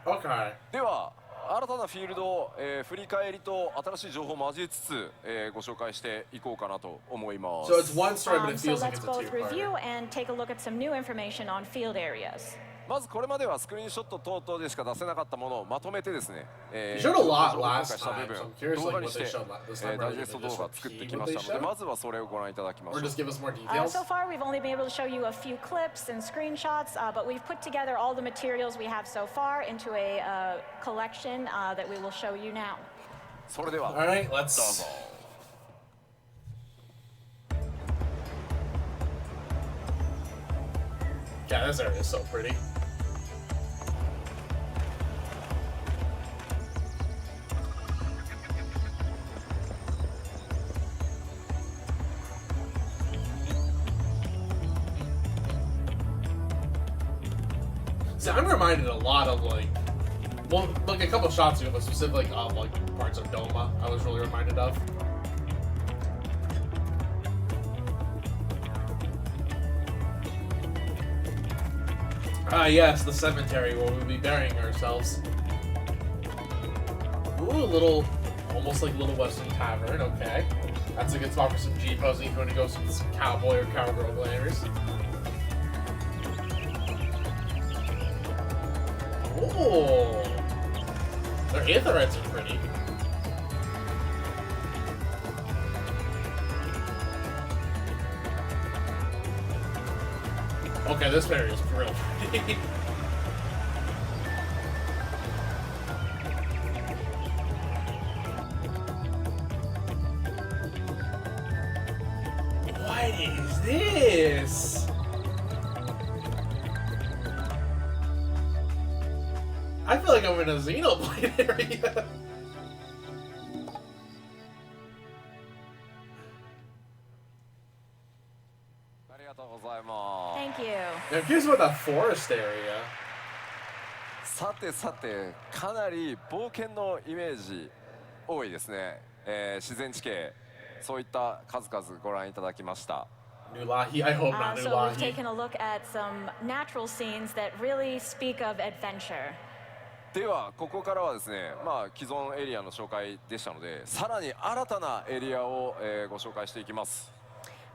Okay. では新たなフィールドを、振り返りと新しい情報を交えつつ、ご紹介していこうかなと思います。So it's one story, but it So feels like let's it's a both review two-parter. and take a look at some new information on field areas. まずこれまではスクリーンショット等々でしか出せなかったものをまとめてですね、You showed a lot 情報を公開 last した部 time, 分 so I'm curious 動画 like に what し they て showed this time. ダイジェスト動画を作ってきましたので、まずはそれをご覧いただきましょ Or う。 just give us more details. So far, we've only been able to show you a few clips and screenshots, but we've put together all the materials we have so far into a collection that we will show you now. それでは All right, どう let's. ぞ。Yeah, this area is so pretty. See, I'm reminded a lot of like a couple shots ago, but specifically of like parts of Doma. I was really reminded of. Yes, the cemetery where we'll be burying ourselves. Ooh, almost like Little Western Tavern. Okay, that's a good spot for some G posing if you want to go some cowboy or cowgirl glamours. Oh, their aetherytes are pretty. Okay, this area is real pretty. What is this? I feel like I'm in a Xenoblade area. Thank you. Now here's about the forest area. さてさて、かなり冒険のイメージ多いですね。自然地形、そういった数々ご覧いただきました。Nulahi, I hope not So we've Nulahi. taken a look at some natural scenes that really speak of adventure. ではここからはですね、既存エリアの紹介でしたので、さらに新たなエリアを、ご紹介していきます。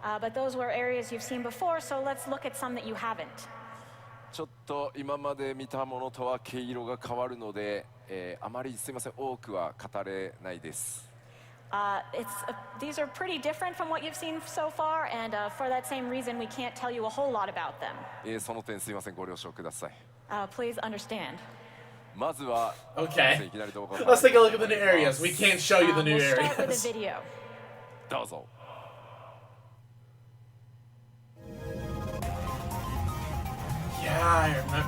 But those were areas you've seen before, so let's look at some that you haven't. ちょっと今まで見たものとは毛色が変わるので、あまりすみません、多くは語れないです。These are pretty different from what you've seen so far, and for that same reason, we can't tell you a whole lot about them. その点すみません、ご了承ください。Please understand. まずは、Okay. いきなり動画 Let's take a look at the new areas. We can't show you the new We'll start with a areas. video. どうぞ。Yeah, I remember.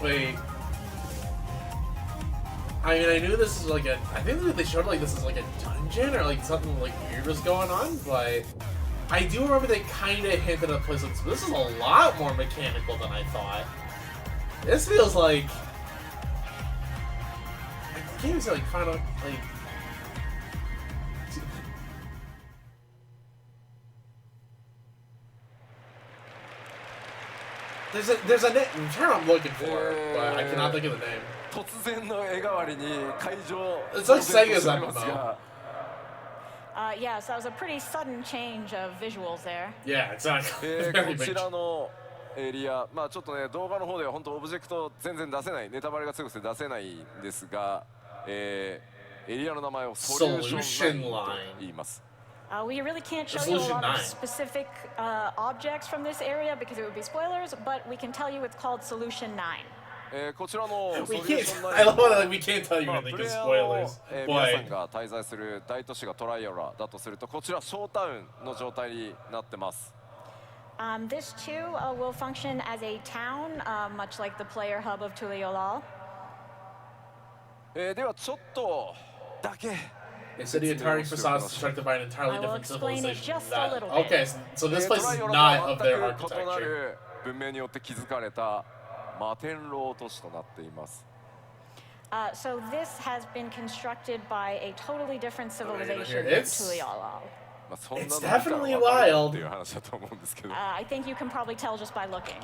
Wait. I mean, I knew this was like a. I think they showed like this is like a dungeon or like something like weird was going on, but I do remember they kind of hinted at a place like this is a lot more mechanical than I thought. This feels like. I can't even say like Final like. There's a term I'm looking for, but I cannot think of the name. 突然の絵代わりに会場 It's like Sega's MMO. Yeah, so that was a pretty sudden change of visuals there. Yeah, exactly. こちらのエリア、ちょっとね動画の方では本当オブジェクト全然出せない、ネタバレが強くて出せないんですが、エリアの名前をソリューションラインと言います。We really can't show you a lot of specific objects from this area because it would be spoilers, but we can tell you it's called Solution 9. こちらのソリューション I love that we can't tell you anything because spoilers. 皆さんが滞在する大都市がトライアラだとすると、こちらショータウンの状態になってます。This too will function as a town, much like the player hub of Tuliolal. ではちょっとだけ。They said the entire facade is constructed by an entirely I will different explain it civilization. just a little bit. Okay, so this place is not of their architecture. 文明によって築かれた摩天楼都市となっています。So this has been constructed by a totally different civilization than Tuliolal. It's definitely wild. I think you can probably tell just by looking.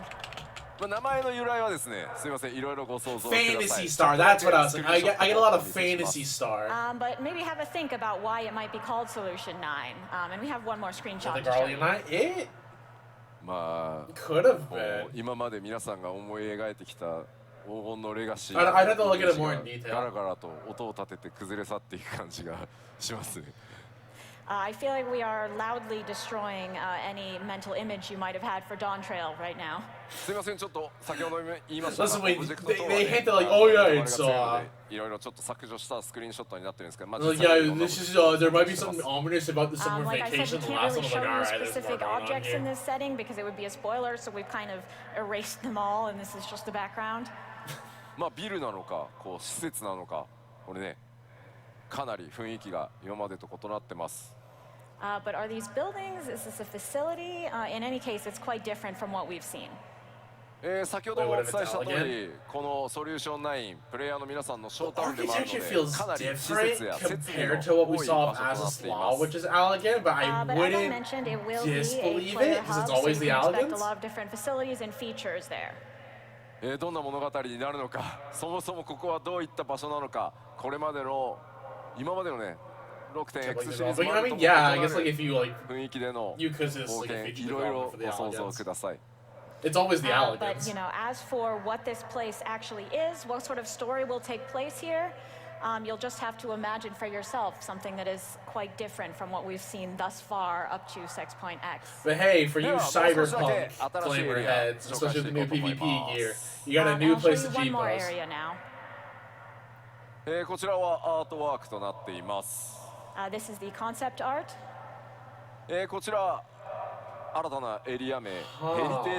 名前の由来はですね、すみません、いろいろご想像ください。Fantasy Star, that's what I was saying. I get a lot of Fantasy Star. But maybe have a think about why it might be called Solution 9. And we have one more screenshot The to show you. Guardian Knight? It could have been. 今まで皆さんが思い描いてきた黄金のレガシー I'd have to look at it more in detail. ガラガラと音を立てて崩れ去っていく感じがしますね。I feel like we are loudly destroying any mental image you might have had for Dawn Trail right now. すみません、ちょっと先ほど言いましたが、 Listen, オ wait, ブジェクトとはね they hinted like, oh yeah, it's いろいろちょっと削除したスクリーンショットになってるんですけど、yeah, this is there might be something ominous about the summer Like I said, vacation. we The can't last really one was show like, you alright, there's more specific going on objects in here. this setting because it would be a spoiler, so we've kind of erased them all, and this is just the background. ビルなのか、こう施設なのか、これね、かなり雰囲気が今までと異なってます。But are these buildings? Is this a facility? In any case, it's quite different from what we've seen. 先ほどもお伝えした通り、このソリューション9、プレイヤーの皆さんのショータウンでもあるので、かなり施設や設備の compared to what we 多い saw 場所とな as っていま Slaw, す。 which is elegant, but I But as I wouldn't mentioned, it will be a disbelieve player it because hub, it's so always you the can expect a elegance. lot of different facilities and features there. どんな物語になるのか、そもそもここはどういった場所なのか、これまでの今までのね、6.X シリーズもあると思う yeah, I guess like if you like 雰囲気での you could just 冒 like 険、 if you いろいろ for the ご想像 elegance. ください。It's always the elegance. But, you know, as for what this place actually is, what sort of story will take place here, you'll just have to imagine for yourself something that is quite different from what we've seen thus far up to 6.x. But hey, for you cyberpunk flamer heads, especially the new PvP gear, you got a new place to one cheat more those. area now. こちらはアートワークとなっています。This is the concept art. こちら新たなエリア名、ヘリテ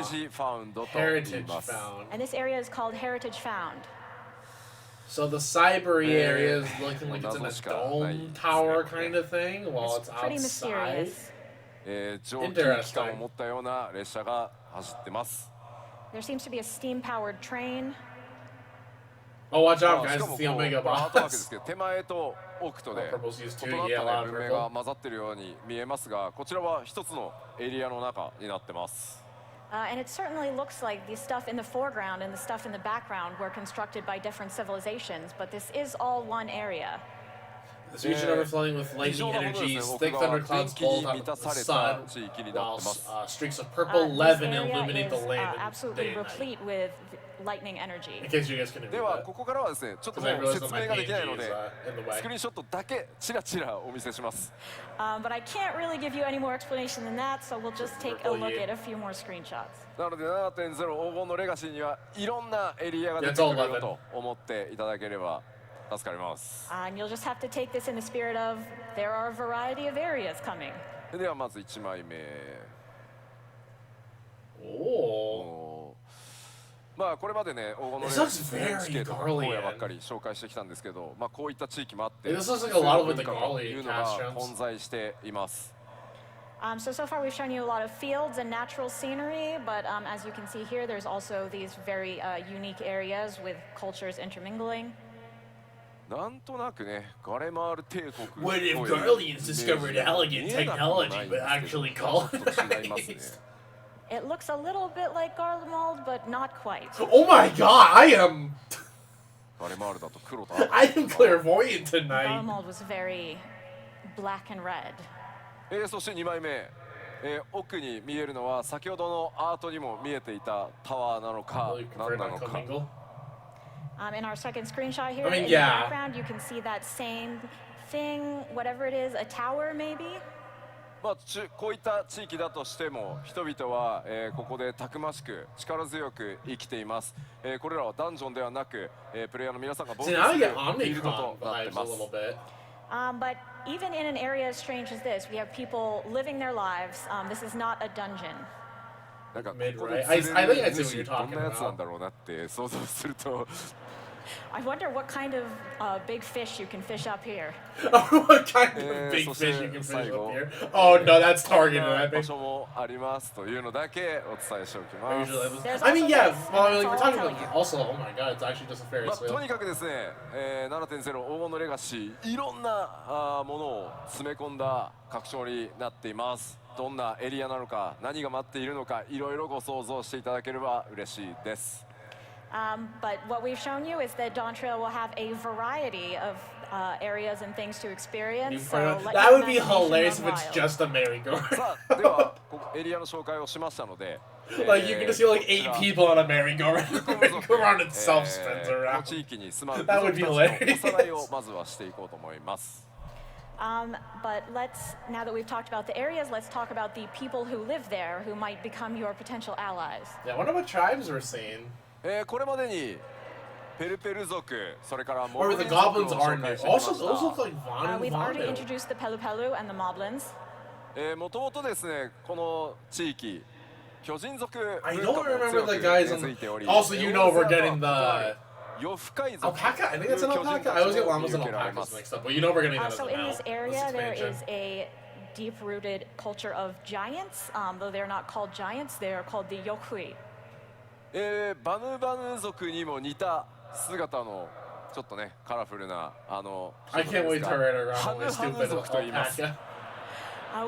ージファウンドと言います。And this area is called Heritage Found. So the cybery area is looking like it's in a dome tower kind of thing, while it's pretty outside. mysterious. 蒸気機関を持ったような列車が走ってます。There seems to be a steam-powered train. Oh, watch out, guys! It's the Omega アートワークです boss. けど手前と奥とで Purple's used 異 too. なっ Yeah, た loud ね文明が purple. 混ざってるように見えますが、こちらは一つのエリアの中になってます。And it certainly looks like the stuff in the foreground and the stuff in the background were constructed by different civilizations, but this is all one area. This region overflowing with lightning energies, thick thunderclouds bolt out of the sun, while streaks of purple leaven illuminate the land in absolutely day and night. replete with lightning energy. In case you guys couldn't で read は that. ここからはですね、ちょっとも Because I う realized 説 that my 明ができない PNG の is で in the way. スクリーンショットだけチラチラお見せします。But I can't really give you any more explanation than that, so we'll just take a look at a few more screenshots. なので 7.0 黄金のレガシーにはいろんなエリアが出てくるよと思っていただければ助かります。And you'll just have to take this in the spirit of there are a variety of areas coming. ではまず1枚目。Oh. まあこれまでね黄金のレガシー地形とか荒野ばっかり紹介してきたんですけど、まあこういった地域もあって、そういう文化というのが混在しています。So far we've shown you a lot of fields and natural scenery, but as you can see here, there's also these very unique areas with cultures intermingling. なんとなくね、ガレマール帝国 What if Garleans discovered elegant technology but actually colonized? It looks a little bit like Garlemald, but not quite. Oh my god, I am ガレマールだと黒と I am clairvoyant tonight. Garlemald was very black and red. そして2枚目、奥に見えるのは先ほどのアートにも見えていたタワーなのか何なのか。In our second screenshot here, I mean, in the background, you can see that same thing, whatever it is, a tower maybe? まあこういった地域だとしても人々は、ここでたくましく力強く生きています。これらはダンジョンではなく、プレイヤーの皆さんが冒険するフィールドとなっています。But even in an area as strange as this, we have people living their lives. This is not a dungeon. なんかここ I で think 釣 I れ see る what 主 you're どん talking なやつなん about. だろうなって想像すると I wonder what kind of big fish you can fish up here. What kind of big fish you can fish up here? Oh no, that's targeted. I 場 think. 所もありますというのだけお伝えしておきます。 I mean, yeah. Well, like we're talking about also. Oh my god, it's actually just a Ferris と wheel. にかくですね、7.0 黄金のレガシーいろんなものを詰め込んだ拡張になっています。どんなエリアなのか何が待っているのかいろいろご想像していただければ嬉しいです。But what we've shown you is that Dawn Trail will have a variety of areas and things to experience. So That would be hilarious if it's just a merry-go-round. さあではここエリアの紹介をしましたので、Like you're gonna see like 8 people on a merry-go-round. Merry-go-round itself spins この around. 地域に住まう That 部 would 族 be たちのおさらいを hilarious. まずはしていこうと思います。But now that we've talked about the areas, let's talk about the people who live there who might become your potential allies. Yeah, I wonder what tribes we're seeing. これまでにペルペル族、それからモ Or ル the ディ族を goblins 紹 are 介 new. してきま Also, し those look た。 like Vanu We've already Vanu. introduced the Pelu Pelu and the Moblins. もともとですね、この地域、巨人族 I 文 don't 化も remember 強く the 根 guys 付いており、 Also, you know we're getting the 夜深い族 alpaca. I think it's an という巨人 alpaca. た I always ち get も llamas 見 and 受けられま alpacas す。 mixed up, but you know we're getting that as So a in now. this area, there is a deep-rooted culture of giants. Though they're not called giants, they are called the Yokhui. バヌバヌ族にも似た姿のちょっとねカラフルなI can't wait to ride around ハ with ヌハヌ stupid 族と言います。 alpaca.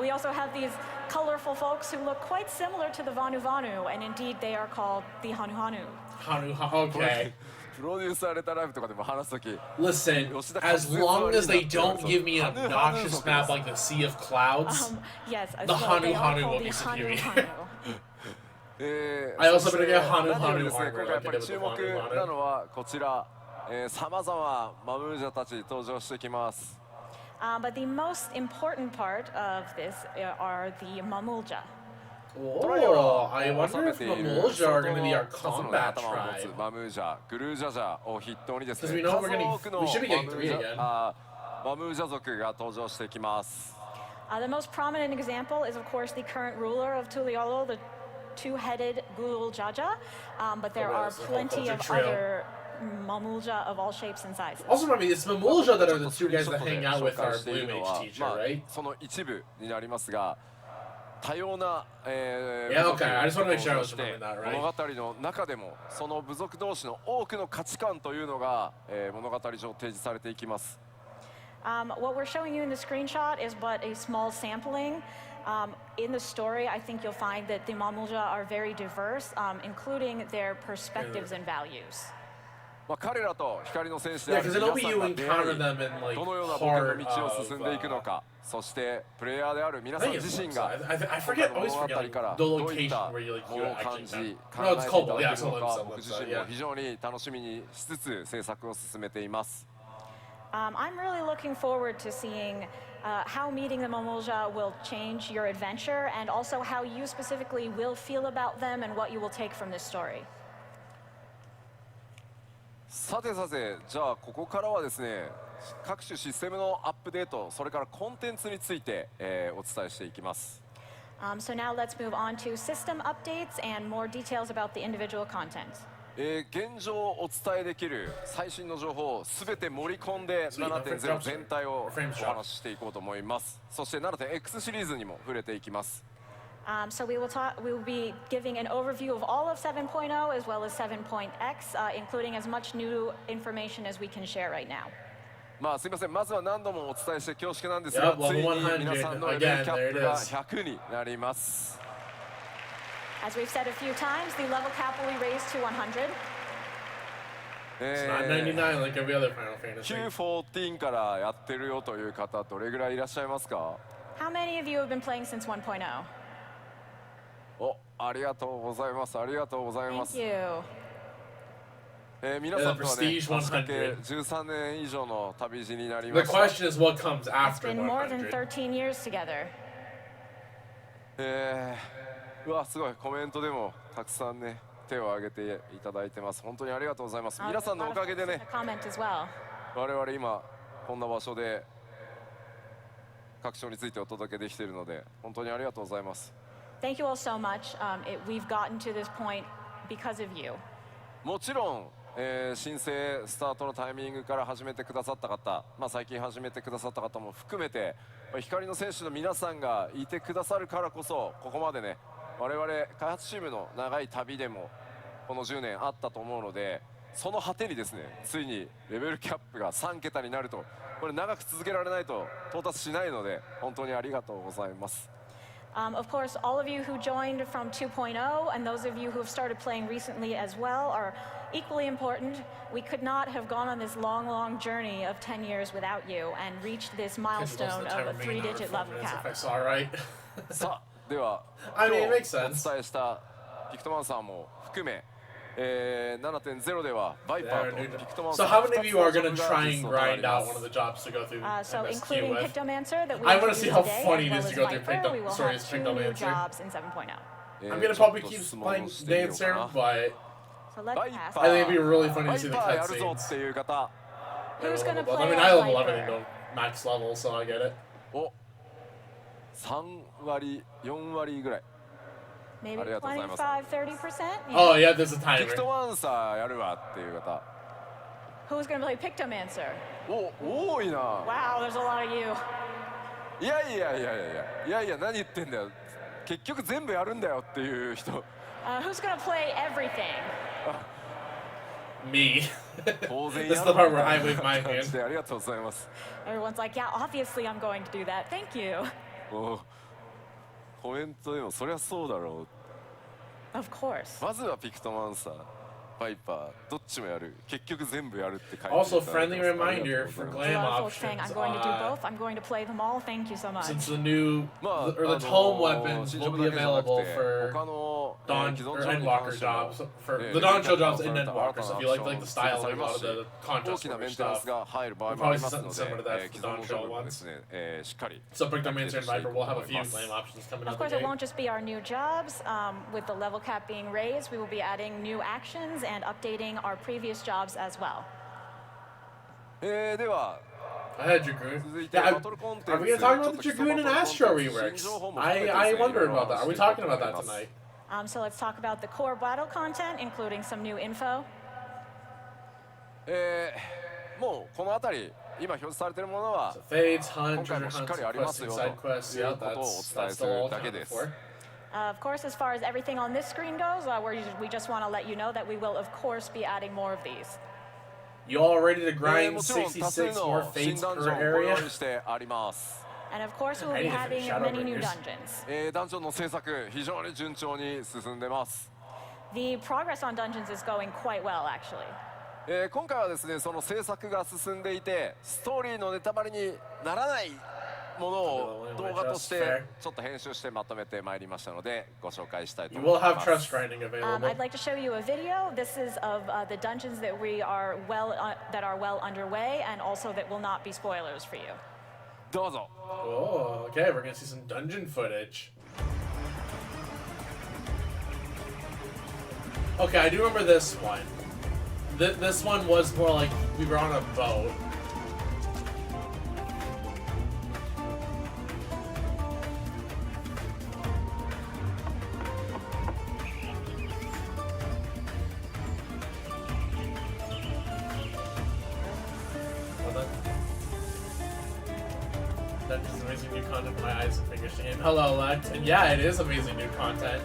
We also have these colorful folks who look quite similar to the Vanu Vanu, and indeed they are called the Hanu Hanu. Okay. プロデュースされたライブとかでも話すとき Listen, as long as they don't give me an obnoxious map like the Sea of Clouds, Yes, the so they Hanu are Hanu called will the be Hanu superior. Hanu. I also been get Hanu 何より Hanu ですね、 armor 今回やっ like ぱ I り did 注 with 目 Hanu な Hanu. のはこちら、さまざまマムージャたち登場してきます。But the most important part of this are the Mamulja. Oh, I wonder if Mamulja are going to be our 2つの、ね、 combat 頭を持 tribe. つマムージャ、グルージャジャを筆頭にです Because ね、 we know 数 we're getting, 多くの we マ should ム be getting ー three ジ again. ャ、マムージャ族が登場してきます。The most prominent example is, of course, the current ruler of Tuliolo, the two-headed Gulul Jaja. But there are plenty of other Mamulja of all shapes and sizes. Also, remember, it's Mamulja that are the two guys that hang out with our Blue Mage teacher, right? その一部になりますが、多様な、Yeah, okay. I just want to make sure I was 部族 remembering that, 物 right? 語の中でもその部族同士の多くの価値観というのが、物語上提示されていきます。What we're showing you in the screenshot is but a small sampling. In the story, I think you'll find that the Mamulja are very diverse, including their perspectives and values. まあ彼らと光の戦士であ Yeah, る because 皆 I know さ you んが出 encounter 会い them in, like, どのような僕 part の道を of, 進んでいくのか、そしてプレイヤーである皆 I さん think it's 自身 one が side. I forget, 物 always 語 forget から the どういっ location た where you, like, も you のを actually 感じ met. 考 No, え it's ていた Cobalt. だ Yeah, けるの Cobalt か Sun, 僕自 that's 身 yeah. も非常に楽しみにしつつ制作を進めています。I'm really looking forward to seeing how meeting the Mamulja will change your adventure and also how you specifically will feel about them and what you will take from this story. さてさて、じゃあここからはですね、各種システムのアップデート、それからコンテンツについて、お伝えしていきます。So now let's move on to system updates and more details about the individual content. 現状お伝えできる最新の情報をすべて盛り込んで 7.0 全体をお話ししていこうと思います。そして 7.x シリーズにも触れていきます。So we will be giving an overview of all of 7.0 as well as 7.x, including as much new information as we can share right now. まあすみません、まずは何度もお伝えして恐縮なんですが、 Yep, ついに level 100皆さんのレベルキャップが100になります。As we've said a few times, the level cap will be raised to 100. It's not 99 like every other Final Fantasy. Q14 からやってるよという方、どれぐらいいらっしゃいますか？ How many of you have been playing since 1.0? お、ありがとうございます。ありがとうございます。 Thank you. 皆さんとはね、 Prestige 足掛け100 13年以上の旅路になり The ました。 question is what comes It's after been more than 100. 13 years together. うわ、すごい、コメントでもたくさんね、手を挙げていただいてます。本当にありがとうございます。皆さんのおかげでね、 Comment as well. 我々今こんな場所で各章についてお届けできているので、本当にありがとうございます。Thank you all so much. We've gotten to this point because of you. もちろん、申請スタートのタイミングから始めてくださった方、まあ、最近始めてくださった方も含めて、光の選手の皆さんがいてくださるからこそ、ここまでね、我々開発チームの長い旅でもこの10年あったと思うので、その果てにですね、ついにレベルキャップが3桁になると、これ長く続けられないと到達しないので、本当にありがとうございます。Of course, all of you who joined from 2.0 and those of you who have started playing recently as well are equally important. We could not have gone on this long, long journey of 10 years without you and reached this milestone of a 3-digit level cap. If I saw right. さあ、では I 今 mean, 日 it makes お sense. 伝えしたピクトマンサーも含め、7.0 ではバイパーとピクトマンサ So ー how many of you are going to try 実 and 装とな grind りま out す one of the jobs to go through So MSQ including with? Pictomancer that we I wanna see introduced how today, funny it as is well to as go through Viper, we will sorry, have it's 2 new Pictomancer. jobs in 7.0. I'm going to probably keep playing Dancer, but So let's バイ pass. パ I think it'd be really funny バ to イ see the パーやるぞ cutscenes. っていう方、 Who's gonna I play mean, as I level Viper? everything to max level, so I get it. お、3割、4割ぐらい。 Maybe ありがとうございます。 25-30%? Oh, yeah, there's a ピク timer. トマンサーやるわっていう方。 Who's going to play Pictomancer? お、多いな。 Wow, there's a lot of you. いやいやいやいやいやいや、何言ってんだよ。結局全部やるんだよっていう人。 Who's going to play everything? Me. 当然 This や is る the part where I wave my 感 hand. じでありがとうございます。 Everyone's like, yeah, obviously I'm going to do that. Thank you. お、コメントでもそりゃそうだろう。 Of course. まずはピクトマンサー、バイパー、どっちもやる。結局全部やるって書いていただいてます Also, friendly ありが reminder とう for ござい A ま glam lot of folks saying options. I'm going to do both. I'm going to play them all. Thank you so much. Since the new, す。まあ、 or the tome weapons 新 will 色 be だけじゃなくて available for 他の、Dawn or Endwalker jobs for the Dawn Show jobs in Endwalker. So if you like the style of a lot of the contest stuff, you'll probably see something similar to that for the Dawn Show ones. So Brickdomancer and Viper will have a few flame options coming out. Of course, it won't just be our new jobs. With the level cap being raised, we will be adding new actions and updating our previous jobs as well. では I had Dragoon. Yeah, are we going to talk about the Dragoon and Astro reworks? I wonder about that. Are we talking about that tonight? So let's talk about the core battle content, including some new info. もうこの辺り今表示されているものは Fades, 今回もしっかりありますよということをお伝えするだけです。 Of course, as far as everything on this screen goes, we just want to let you know that we will, of course, be adding more of these. You all ready to grind 66 more Fates per area? And of course, we'll be having many new dungeons. ダンジョンの制作非常に順調に進んでます。 The progress on dungeons is going quite well, actually. 今回はですね、その制作が進んでいて、ストーリーのネタバレにならないものを動画としてちょっと編集してまとめてまいりましたのでご紹介したいと思います。You will have trust grinding available. I'd like to show you a video. This is of the dungeons that are well underway, and also that will not be spoilers for you. どうぞ。 Oh, okay, we're gonna see some dungeon footage. Okay, I do remember this one. This one was more like we were on a boat. That is amazing new content for my eyes and fingers to aim. Hello, Lex. And yeah, it is amazing new content.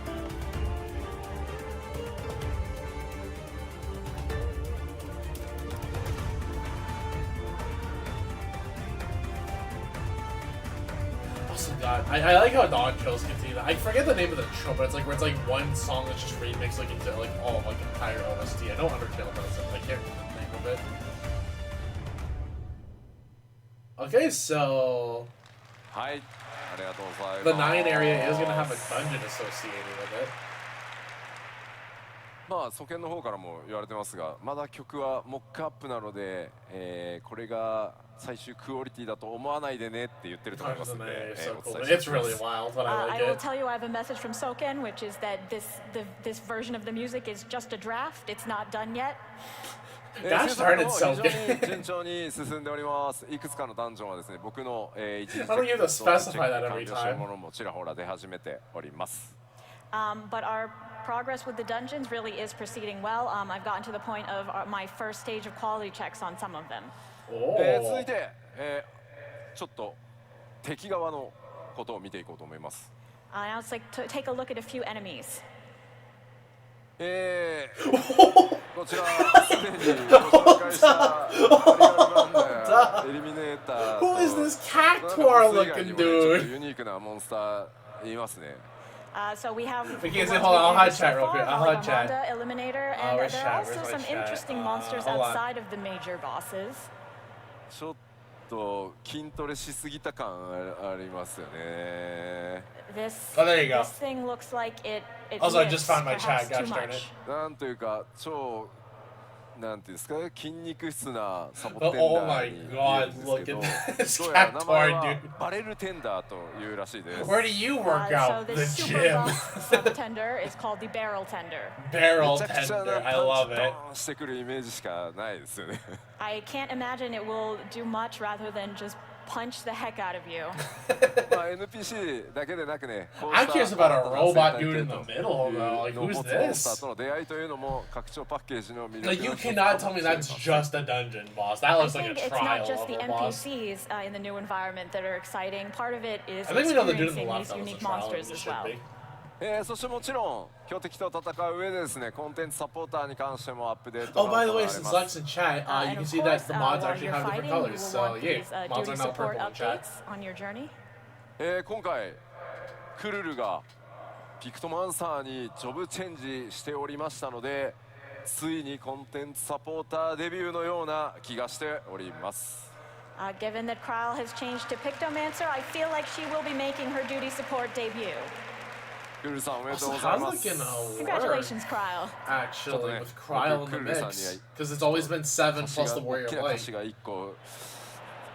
God, I like how Dawn shows continue. I forget the name of the show, but it's like where it's like one song that's just remixed like into like all like entire OST. I know Undertale does it, but I can't remember the name of it. Okay, so the 9 area is gonna have a dungeon associated with it. まあ祖権の方からも言われてますが、まだ曲はモックアップなので、これが最終クオリティだと思わないでねって言ってると思いますので、It's really wild, but I like I will it. tell you I have a message from Soken, which is that this version of the music is just a draft. It's not done yet. Gosh darn it, Soken. 順調に進んでおります。いくつかのダンジョンはですね、僕の一時 I don't have to specify that every 完了している time. ものもちらほら出始めております。But our progress with the dungeons really is proceeding well. I've gotten to the point of my first stage of quality checks on some of them. 続いて、ちょっと敵側のことを見ていこうと思います。Now it's like to take a look at a few enemies. こちらすでにご紹介したエリミネーター Who is this cactuar looking dude? ユニークなモンスターいますね。So we have. Okay, so hold on, I'll hide chat real quick. I'll hide chat. Eliminator, and where's there are chat? also Where's my some chat? interesting monsters hold on. outside of the major bosses. ちょっと筋トレしすぎた感ありますよね。This Oh, there you go. this thing looks like it Also, I missed just found my perhaps chat. too Gosh darn much. it. なんというか超なんていうんですか筋肉質なサボテン Oh ダー my に見える god, んです look けど、 at this どうやら名前 cactuar は dude. バレルテンダーというらしいです。 Where do you work So out? The this super gym. buff double tender is called the barrel tender. Barrel めちゃくちゃ tender. な I パ love ンチ it. ドーンしてくるイメージしかないですよね。I can't imagine it will do much rather than just punch the heck out of you. まあ NPC だけでなくね、 I'm curious about a robot dude in the middle, though. Like, who's モンスタ this? ーとの出会いというのも拡張パッケージの魅力 Like, you cannot tell me that's just a dungeon boss. That I looks like a think it's trial not just the level boss. NPCs in the new environment that are exciting. Part of it is I think we know the dude in the experiencing left these that was a unique trial level. monsters It as should well. be. そしてもちろん強敵と戦う上でですね、コンテンツサポーターに関してもアップデート Oh, が by the 行わ way, れ since ます Lex in chat, you And can of see course, that the mods while actually you're have different fighting, you colors. will So, want yeah, these mods are duty now support purple in chat. updates on your journey. 今回クルルがピクトマンサーにジョブチェンジしておりましたので、ついにコンテンツサポーターデビューのような気がしております。Given that Kryle has changed to Pictomancer, I feel like she will be making her duty support debut. クールさんおめでとう Also, ござい how's ま it す。 gonna work? Congratulations, Kryle. Actually, with Kryle in the mix, because it's always been 7 plus the Warrior of Light. が1個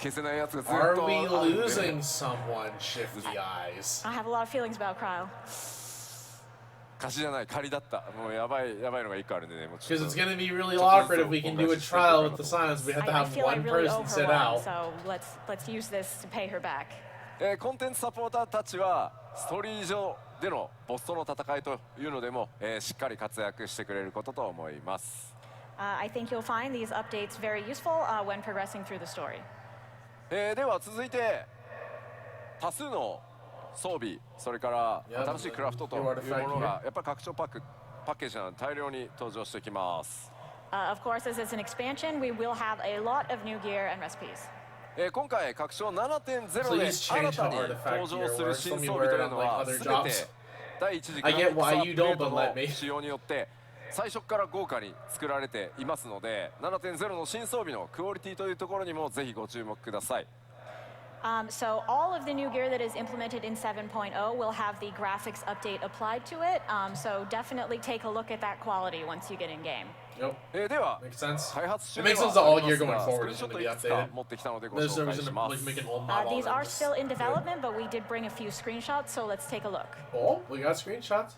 消せないやつがずっと Are あ we るんで losing someone, Shifty Eyes? I have a lot of feelings about Kryle. 貸しじゃない借りだったもうやばいのが1個あるんでねもうちょ Because っ it's と gonna be really awkward if we can do a trial with the silence. We have to I have feel I one really owe person her sit one, out. so let's use this to pay her back. コンテンツサポーターたちはストーリー上でのボスとの戦いというのでも、しっかり活躍してくれることと思います。I think you'll find these updates very useful when progressing through the story. では続いて多数の装備それから新しいクラフトというものがやっぱり拡張パッケージなので大量に登場してきます。Of course, as it's an expansion, we will have a lot of new gear and recipes. 今回拡張 7.0 で新たに登場する新装備というのは全て第一次グラフィックスアップデートの仕様によって最初から豪華に作られていますので 7.0 の新装備のクオリティというところにもぜひご注目ください。So all of the new gear that is implemented in 7.0 will have the graphics update applied to it. So definitely take a look at that quality once you get in game. Yep. では Makes sense. 開発中 It で makes sense は that あ all りま gear す going がスク forward リーン is ショッ going ト to い be くつか updated. 持ってきたのでご There's 紹 no 介 reason し to ま like す。 make an old model. These and are just still in do it. development, but we did bring a few screenshots, so let's take a look. Oh, we got screenshots.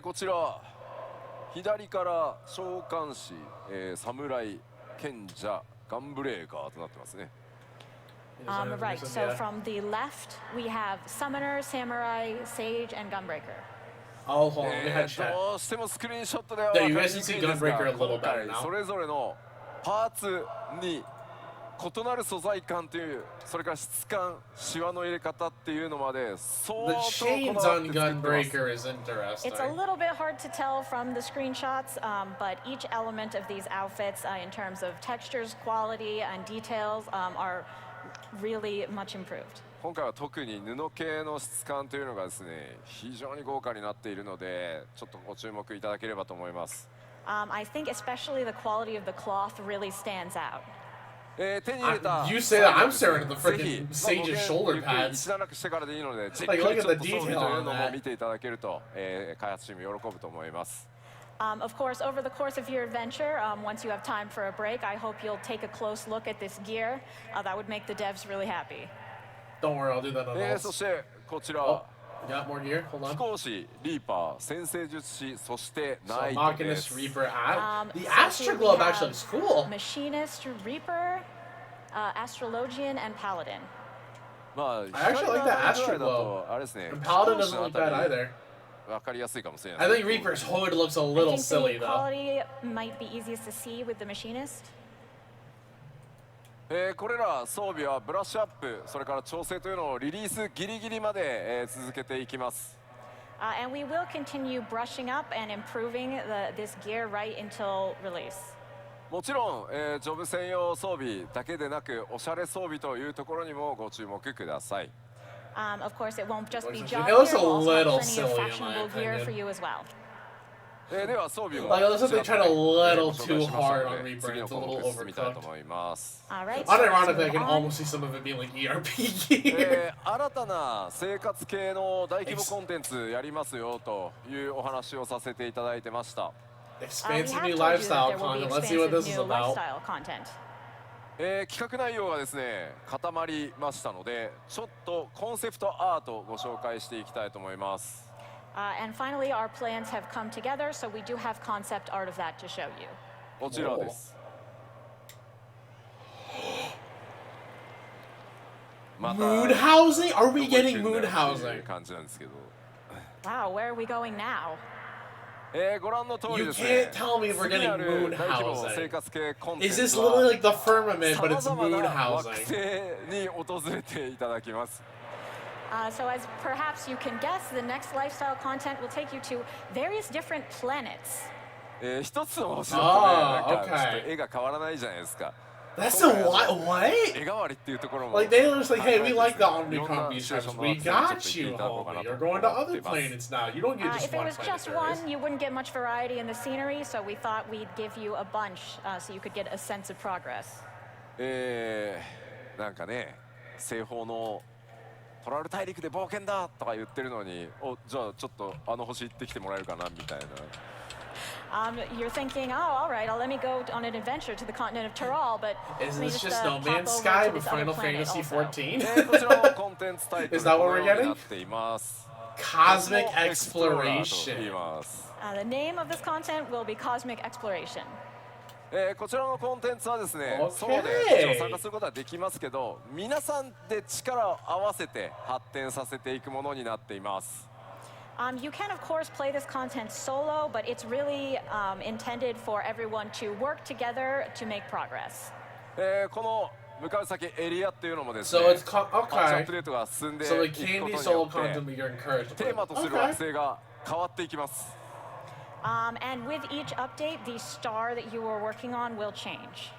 こちら左から召喚士、侍、賢者、ガンブレーカーとなってますね。Right, so from the left, we have Summoner, Samurai, Sage, and Gunbreaker. Oh, hold on, let me head check. どうしてもスクリーンショットでは There, 分 you かり guys に can くい see んですが Gunbreaker a little 今 better 回 now. それぞれのパーツに異なる素材感というそれから質感シワの入れ方っていうのまで相 The 当こ chains だわっ on て作ってます。 Gunbreaker is interesting. It's a little bit hard to tell from the screenshots, but each element of these outfits, in terms of textures, quality, and details, are really much improved. 今回は特に布系の質感というのがですね非常に豪華になっているのでちょっとご注目いただければと思います。I think especially the quality of the cloth really stands out. 手に入れた You say that, I'm staring at the ぜひ freaking Sage's shoulder 一 pads. 段落してからでいいのでじっく Like, り look ち at ょっと the 装備と detail いう on のも that. 見ていただけると、開発チーム喜ぶと思います。Of course, over the course of your adventure, once you have time for a break, I hope you'll take a close look at this gear. That would make the devs really happy. Don't worry, I'll do that on そ all. してこちら、 Oh, got more gear? Hold 飛 on. 行士、リーパー、先生術師、そしてナ So, イトで Machinist す。 Reaper ad. The So Astra here we Globe have actually looks cool. Machinist, Reaper, Astrologian, and Paladin. まあ、 I actually like that 光 Astra ぐらいだとあれですね。 And 飛 Paladin 行士 doesn't のあ look た bad り either. わかりやすいかもしれな I い think です。 Reaper's hood looks a I little think silly the though. quality might be easiest to see with the Machinist. これら装備はブラッシュアップ、それから調整というのをリリースギリギリまで、続けていきます。And we will continue brushing up and improving this gear right until release. もちろん、ジョブ専用装備だけでなくおしゃれ装備というところにもご注目ください。Of course, it won't just be It job looks gear. a We'll also have little plenty of silly in my fashionable gear for opinion. you as well. では装備も Like, it looks like they tried a little ご紹 too 介しました hard の on で Reaper. 次の It's a 項目 little 進みたいと overcooked. 思います。 All right. So let's Unironically, I move can on. almost see some of it being like ERP gear. 新たな生活系の大規模コンテンツやりますよというお話をさせていただいてました。We Expansive have new told you that lifestyle there will be content. Let's see what expansive this is new about. lifestyle content. 企画内容がですね固まりましたのでちょっとコンセプトアートをご紹介していきたいと思います。And finally, our plans have come together, so we do have concept art of that to show you. こちらです。また Mood housing? Are we どこ行って getting んだよ mood っていう housing? 感じなんですけど。 Wow, where are we going now? ご覧の通り You ですね。 can't tell me we're 次 getting なる mood 大規模 housing. 生活系コンテン Is ツ this は literally like the firmament, but it's さまざま mood な惑 housing? 星に訪れていただきます。 So as perhaps you can guess, the next lifestyle content will take you to various different planets. 一つの星だとね、なんか okay. ちょっと絵が変わらないじゃないですか。 That's a what? What? 絵代わりっていうところも Like they were just like, hey, we like the いろんな Omnicron シチュエーショ beast ンの we 集まって got ちょっ you, と聞いていただこうかな homie. と You're going to 思っ other ています。 planets now. You don't get just If it one was planet. just one, you wouldn't get much variety in the scenery, so we thought we'd give you a bunch so you could get a sense of progress. なんかね、西方のトラル大陸で冒険だとか言ってるのに、お、じゃあちょっとあの星行ってきてもらえるかなみたいな。You're thinking, oh, all right, let me go on an adventure to the continent of Tyrol, but is let me this just just No pop Man's over Sky to with this other Final planet Fantasy also. 14? こちらのコンテンツタイトル Is that what we're このように getting? なっています。 Cosmic コスモエクスプローラーと Exploration. 言います。The name of this content will be Cosmic Exploration. こちらのコンテンツはですね、 Okay. ソロでもちろん参加することはできますけど、皆さんで力を合わせて発展させていくものになっています。You can, of course, play this content solo, but it's really intended for everyone to work together to make progress. この向かう先エリアっていうのもです So ね、 it's パッチアッ okay. プデートが進んでい So く it こと can に be よ solo って content, but you're encouraged to テ play. ーマとする Okay. 惑星が変わっていきます。And with each update, the star that you are working on will change.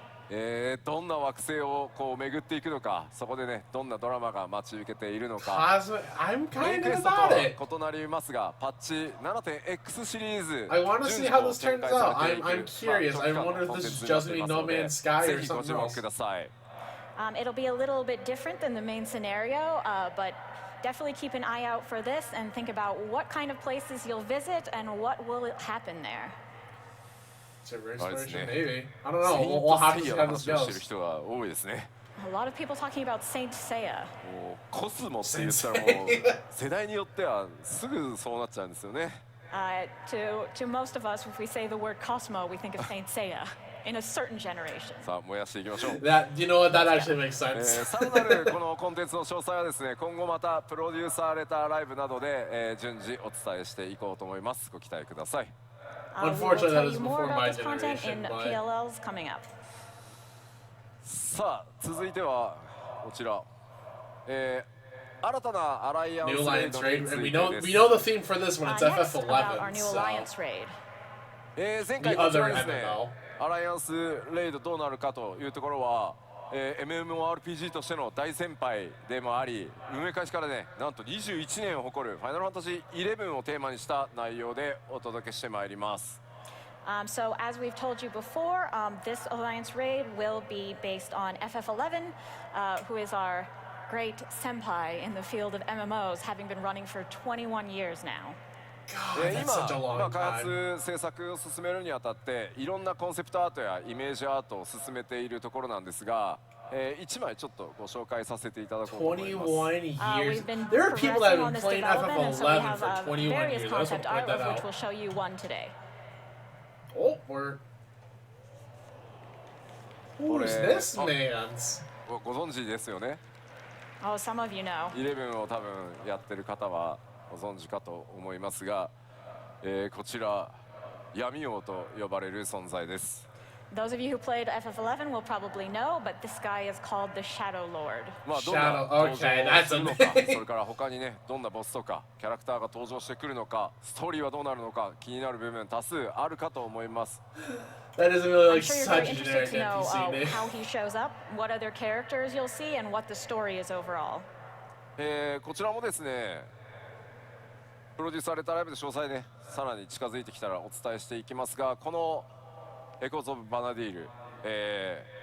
どんな惑星をこう巡っていくのか、そこでね、どんなドラマが待ち受けているのか。 Cosmic. I'm メイン kind クエ of ストと about は it. 異なりますが、パッチ 7.X シリーズ I want to 順 see 次 how こう this 展 turns 開さ out. れていく I'm curious. まあ I 長期間 wonder の if コンテ this ン is ツになっ just てい gonna be ます No ので、 Man's Sky ぜ or ひご注 something 目 else. ください。It'll be a little bit different than the main scenario, but definitely keep an eye out for this and think about what kind of places you'll visit and what will happen there. It's a Oh, it's exploration, neat. maybe. I don't セ know. イン We'll ト have セ to イ see ヤ how の this 話をしてる goes. 人が多いですね。A lot of people talking about Saint Seiya. もうコスモって言ったらもう世代によってはすぐそうなっちゃうんですよね。To most of us, if we say the word Cosmo, we think of Saint Seiya in a certain generation. さあ燃やしていきましょう。 That you know what? That actually makes sense. さらなるこのコンテンツの詳細はですね、今後またプロデューサーレターライブなどで、順次お伝えしていこうと思います。ご期待ください。We will Unfortunately, that tell is you more before my about this content in generation, but PLLs coming up. さあ続いてはこちら、新たなアライアン New スレイ Alliance ドに raid, つ and い we て know です。 we know the theme for this one. It's Next, about our FF11. new So Alliance raid. 前 the 回こちら other ですね、 MMO. アライアンスレイドどうなるかというところは、MMORPG としての大先輩でもあり、運営開始からね、なんと21年を誇るファイナルファンタジー11をテーマにした内容でお届けしてまいります。So as we've told you before, this Alliance raid will be based on FF11, who is our great senpai in the field of MMOs, having been running for 21 years now. God, that's such a 今 long 開 time. 発制作を進めるにあたっていろんなコンセプトアートやイメージアートを進めているところなんですが、1枚ちょっとご紹介させていただこうと思います。 21 years. We've been There are people that progressing have on been this playing development, and so we FF11 have for 21 various years. I just want concept to point art, that of which out. we'll show you one today. Oh, we're. Who's this man's? ご存知ですよね。 Oh, some of you know. 11を多分やってる方はご存知かと思いますが、こちら闇王と呼ばれる存在です。 Those of you who played FF11 will probably know, but this guy is called the Shadow Lord. まあどんな Shadow- 登場 okay, を that's するの a か、 name. それから他にねどんなボスとかキャラクターが登場してくるのか、ストーリーはどうなるのか気になる部分多数あるかと思います。 That isn't really I'm like sure you're such very a interested generic to know NPC name. how he shows up, what other characters you'll see, and what the story is overall. こちらもですね、プロデューサーレターライブで詳細ねさらに近づいてきたらお伝えしていきますが、このエコーズ・オブ・バナディール、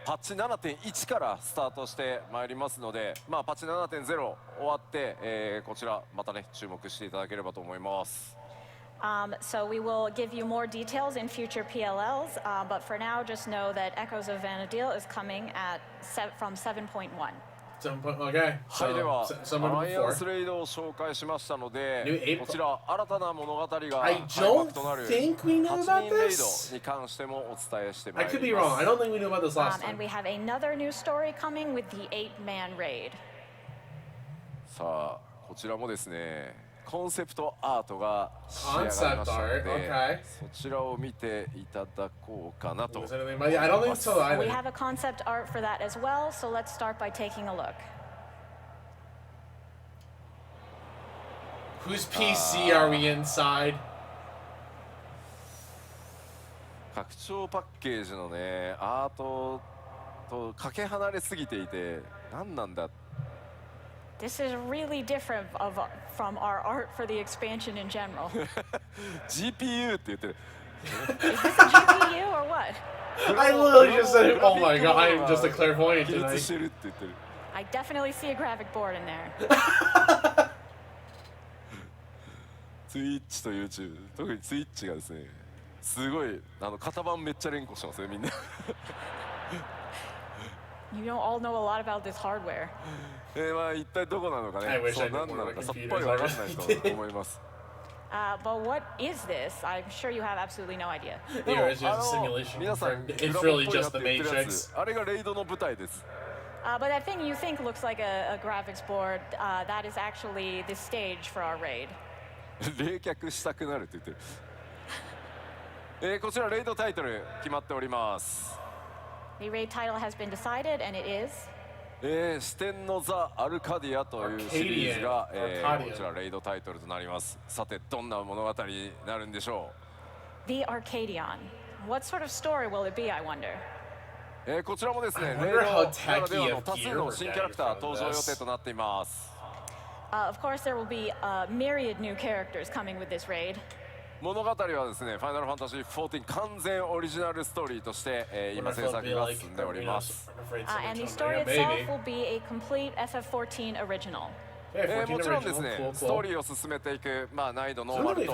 パッチ 7.1 からスタートしてまいりますので、まあ、パッチ 7.0 終わって、こちらまたね注目していただければと思います。So we will give you more details in future PLLs, but for now, just know that Echoes of Vanadil is coming from 7.1. Okay. はい、で So, は someone アライアンス before. レイドを紹介しましたの New で、 April. こちら新たな物語が I 開 don't 幕となる think we know 8 about 人レイ this. ドに関してもお伝えしてま I い could be りま wrong. I す。 don't think we knew about this last And time. we have another new story coming with the 8-man raid. さあこちらもですねコンセプトアートが仕上がりましたの Concept art, で、 okay. そちらを見ていただこうかなと Was anything about it? I don't think so We either. have a concept art for that as well, so let's start by taking a look. Whose PC are we inside? 拡張パッケージのねアートとかけ離れすぎていて何なんだ。 This is really different from our art for the expansion in general. GPU って言ってる。 Is this a GPU or what? I literally just said, oh my god, I am just a clairvoyant 起立 tonight. してるって言ってる。I definitely see a graphic board in there. ツイッチと YouTube、 特にツイッチがですね、すごい型番めっちゃ連呼してますねみんな。You don't all know a lot about this hardware. まあ一体どこなのかね、そう何なのかさっぱりわかんないと思います。But what is this? I'm sure you have absolutely no idea. でも It's just a simulation. 皆さん It's really just the グラボっぽいなって言ってるや Matrix. つ、あれがレイドの舞台です。But that thing you think looks like a graphics board, that is actually the stage for our raid. 冷却したくなるって言ってる。こちらレイドタイトル決まっております。The raid title has been decided, and it is 四天のザ・アルカディアというシリーズが、こちらレイドタイトルとなります。さてどんな物語になるんでしょThe Arcadion. What sort of story will it be, I wonder? う。こちらもですね、 I レイド wonder な how らでは tacky の of 多数 gear の we're 新キャラクタ getting ー from 登場予定 this. となっています。Of course, there will be a myriad new characters coming with this raid. 物語はですね、ファイナルファンタジー14完全オリジナルストーリーとして、今制作が進んでおります。And the story itself will be a complete FF14 original. もちろんですね、ストーリーを進めていく、まあ、難易度ノーマルと、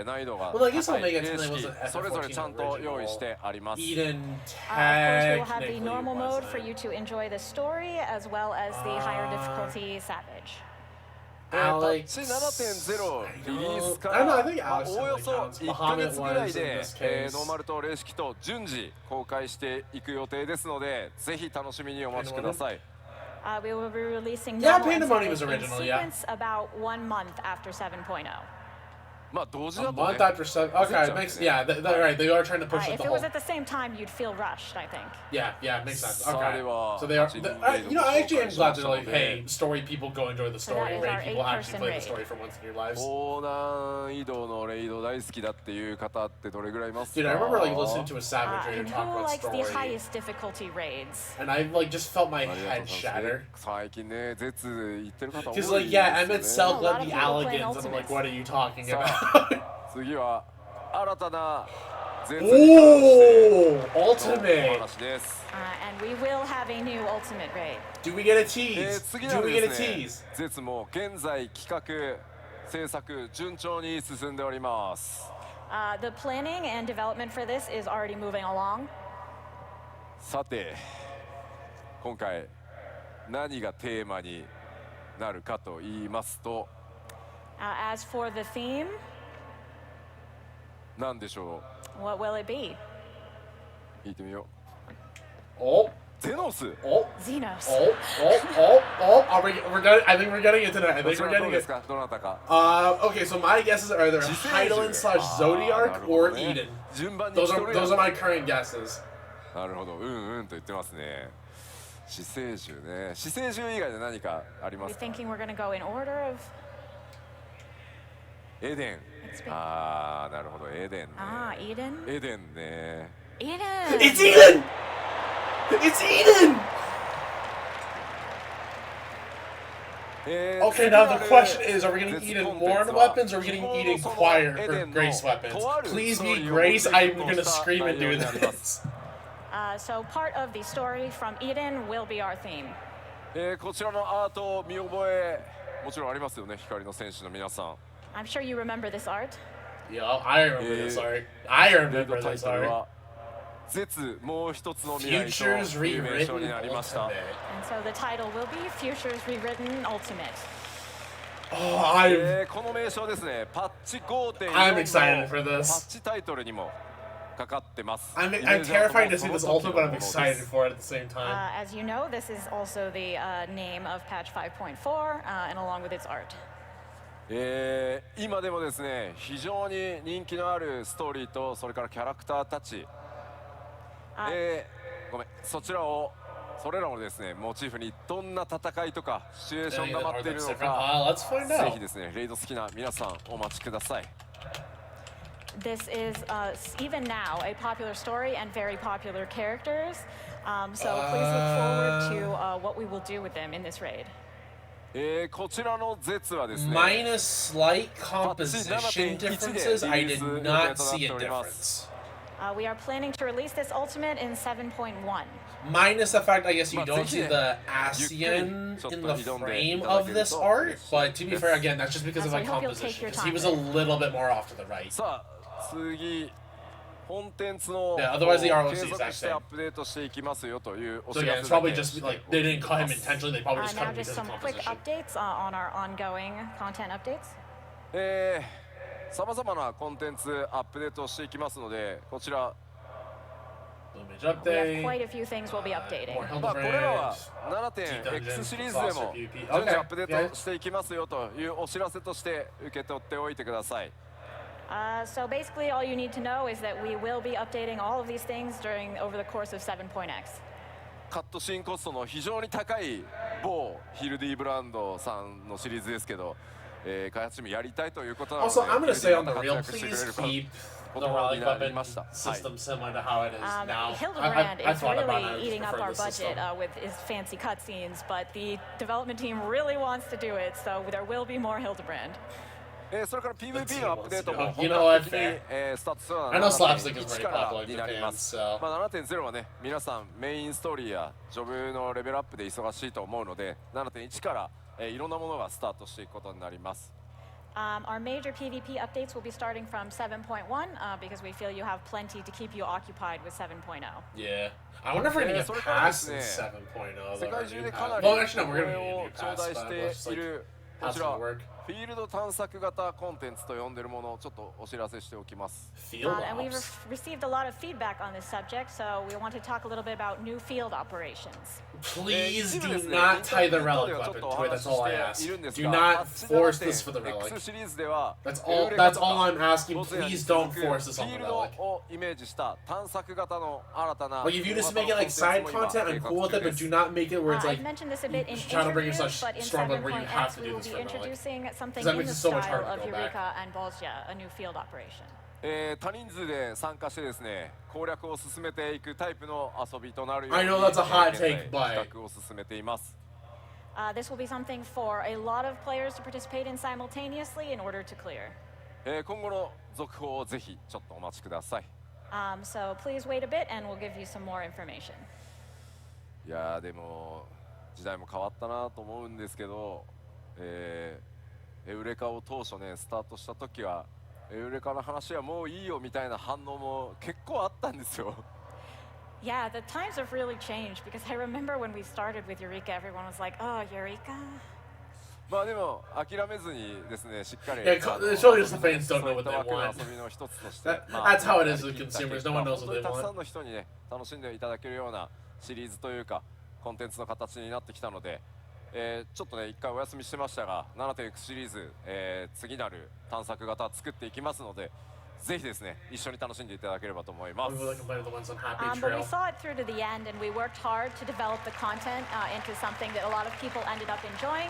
難易度が高い形式、それぞれちゃんと用意してあります。Of course, we will have the normal mode for you to enjoy the story, as well as the higher difficulty Savage. パッチ 7.0 リリースからおおよそ1ヶ月ぐらいでノーマルと霊式と順次公開していく予定ですので、ぜひ楽しみにお待ちください。We will be releasing Pandemonium was in original, yeah. sequence about 1 month after 7.0. まあ同時だ A と month ね。 after 7. Okay, it makes right. They are trying to push it If the it whole. was at the same time, you'd feel rushed, I think. Yeah, it makes sense. さあ Okay. では So they are. 8人 You know, I actually am glad they're like, レイド hey, story people go enjoy the story. that is Raid our people actually eight-person play the raid. story for once in your lives. 高難易度のレイド大好きだっていう方ってどれぐらいいますか？ Dude, I remember like listening to a Savage Raider And talk who about likes the story, highest difficulty raids? and I like just felt my ありがとう head ございます shatter. 最近ね、絶言ってる方多いです Because よ like, ね。 yeah, Emmett Selk A lot led of the people playing Alligans, and I'm like, Ultimates. what are you talking さ about? あ次は新たな絶 Ooh, お Ultimate. 話です。 And we will have a new ultimate raid. Do we get a tease? 次な Do ん we で get a すね tease?、絶も現在企画制作順調に進んでおります。The planning and development for this is already moving along. さて今回何がテーマになるかと言いますと、 As for the theme, 何でしょ what will it be? う、聞いてみよ Oh, う。ゼノス。 oh, Xenos. oh. We're getting. I think we're getting it tonight. I ど think ち we're らどう getting です it. か、どなたか。 Okay, so my guesses are either 自生 Heidelin 樹 / な Zodiac るほ or どね Eden. 順番に Those 一 are 人 those や are my current guesses. なるほど、うんと言ってますね。死生樹ね。死生樹以外で何かありま We're すか？ thinking we're going to go in order of. エデン。 It's ああ、なるほど、エデンね。 Eden. エデンね。 Eden. It's Eden. It's Eden. Okay, now the question is: are we getting Eden Worn weapons, or are we getting Eden Choir or Grace weapons? Please be Grace. I'm gonna scream and do this. So part of the story from Eden will be our theme. こちらのアート見覚えもちろんありますよね、光の戦士の皆さん。 I'm sure you remember this art. Yo, I remember this art. I レイ remember ドタイ this トル art. は絶もう一つの未来 Futures という名称 rewritten になりました。 Ultimate. And so the title will be Futures Rewritten Ultimate. Oh, この名称ですね、パッチ 5.4 I'm の excited for パ this. ッチタイトルにもかかってます。 I'm イメージアート terrified も to そ see の this 時の ultimate, も but の I'm です excited for it at the same time. As you know, this is also the name of patch 5.4 and along with its art. 今でもですね、非常に人気のあるストーリーとそれからキャラクターたち、ごめん、そちらをそれらをですねモチーフにどんな戦いとかシチュエーションが待っているのか、 Let's find ぜ out. ひですねレイド好きな皆さんお待ちください。 This is even now a popular story and very popular characters. So please look forward to what we will do with them in this raid. こちらの絶はですね、 Minus slight composition differences, I did not see a difference. We are planning to release this ultimate in 7.1. Minus the fact, I guess, you don't see the ASEAN in the frame of this art, but to be fair, again, that's just because of my composition, because he was a little bit more off to the right. Yeah, otherwise the art looks the exact same. So yeah, it's probably just like they didn't cut him intentionally, they probably just cut him because of composition. Now just some quick updates on our ongoing content updates. さまざまなコンテンツアップデートしていきますので、こちら We have quite a few things we'll be updating. まあこれらは 7.X シリーズでも順次アップデートしていきますよというお知らせとして受け取っておいてください。So basically, all you need to know is that we will be updating all of these things over the course of 7.x. カットシーンコストの非常に高い某ヒルディブランドさんのシリーズですけど、開発チームやりたいということなので、 Also, I'm going to say on the real, please keep the relic weapon system similar to how it is now. Hildebrand I is thought about really it. eating up our budget with his fancy cutscenes, but the development team really wants to do it, so there will be more Hildebrand. それから PVP のアップデートも You know what? 本格的にスタートするのは I know slapstick is 7.1 very から popular in になります。 Japan, so まあ 7.0 はね、皆さんメインストーリーやジョブのレベルアップで忙しいと思うので、7.1 からいろんなものがスタートしていくことになります。Our major PvP updates will be starting from 7.1 because we feel you have plenty to keep you occupied with 7.0. Yeah. I wonder if we're going to get past 7.0. 世界中でかなり Well, actually, no, お we're 声 going to を need 頂 a new 戴 pass, し but て let's just い like るこ how's ち it ら gonna work? フィールド探索型コンテンツと呼んでるものをちょっとお知らせしておきます。 Field And we've ops. received a lot of feedback on this subject, so we want to talk a little bit about new field operations. Please do not tie the relic weapon to it. That's all I ask. Do not force this for the relic. X シリーズでは That's all I'm asking. Please don't force this フ on ィー the ルド relic. をイメージした探索型の新たな Like, if you just make it like side content, I'm cool with it, but do not make it where it's like I've mentioned this a bit in trying to bring interviews, yourself but in strong where you have 7.x to we do will this be for relic. introducing something that in makes the it so much style harder of to go back. Eureka and Bolsja, a new field operation. 多人数で参加してですね、攻略を進めていくタイプの遊びとなるよう I に know that's a hot 現在 take, but- 企画を進めています。This will be something for a lot of players to participate in simultaneously in order to clear. 今後の続報をぜひちょっとお待ちください。So please wait a bit and we'll give you some more information. いやーでも時代も変わったなと思うんですけど、エウレカを当初ねスタートした時はエウレカの話はもういいよみたいな反応も結構あったんですよ。Yeah, the times have really changed because I remember when we started with Eureka, everyone was like, oh, Eureka? まあでも諦めずにですねしっかり Yeah, surely just the fans don't know what they そういった枠 want. の遊びの一つとして That's how it is with やっていきたい consumers. No one knows 本 what 当 they にたくさ want. んの人にね楽しんでいただけるようなシリーズというかコンテンツの形になってきたので、ちょっとね一回お休みしてましたが 7.X シリーズ、次なる探索型作っていきますのでぜひですね一緒に楽しんでいただければと思います。 We were like one of the ones on Happy But we Trail. saw it through to the end and we worked hard to develop the content into something that a lot of people ended up enjoying.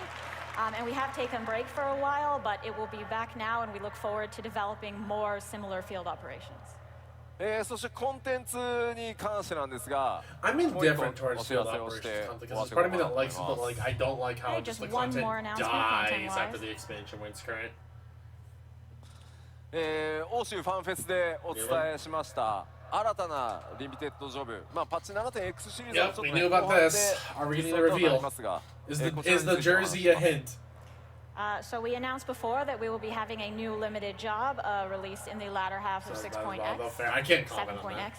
And we have taken a break for a while, but it will be back now and we look forward to developing more similar field operations. そしてコンテンツに関してなんですが I'm もう一個 indifferent お towards 知ら field せをして operations content 終わ because って there's part of こ me うか that と思い likes it, ま but す。 like I don't like how Hey, just just the one content more announcement dies content-wise. after the expansion when it's current. 欧州ファンフェスでお伝えしました新たなリミテッドジョブ、まあ、パッチ 7.X シリーズは Yep, ちょっ we とね knew 後 about 半で this. Are we 実 getting 装 the となり reveal? ますが Is こちら the についてお話 jersey し a ます。 hint? So we announced before that we will be having a new limited job released in the latter half of So that was all about X, fair. I can't comment on that.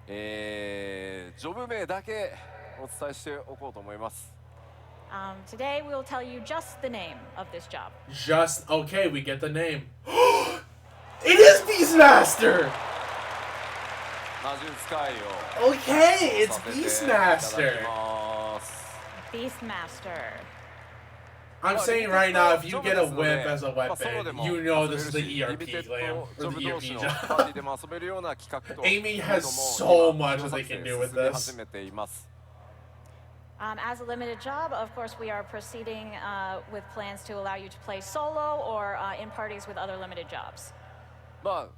7.x. ジョブ名だけお伝えしておこうと思います。Today we will tell you just the name of this job. Just okay, we get the name. It is Beastmaster. 魔術使いを Okay, it's させていただき Beastmaster. ます。 Beastmaster. I'm saying right now, if you get a whip as a weapon, you know this is the ERP glam or the ERP job. Amy has so much that they can do with this. As a limited job, of course, we are proceeding with plans to allow you to play solo or in parties with other limited jobs. ま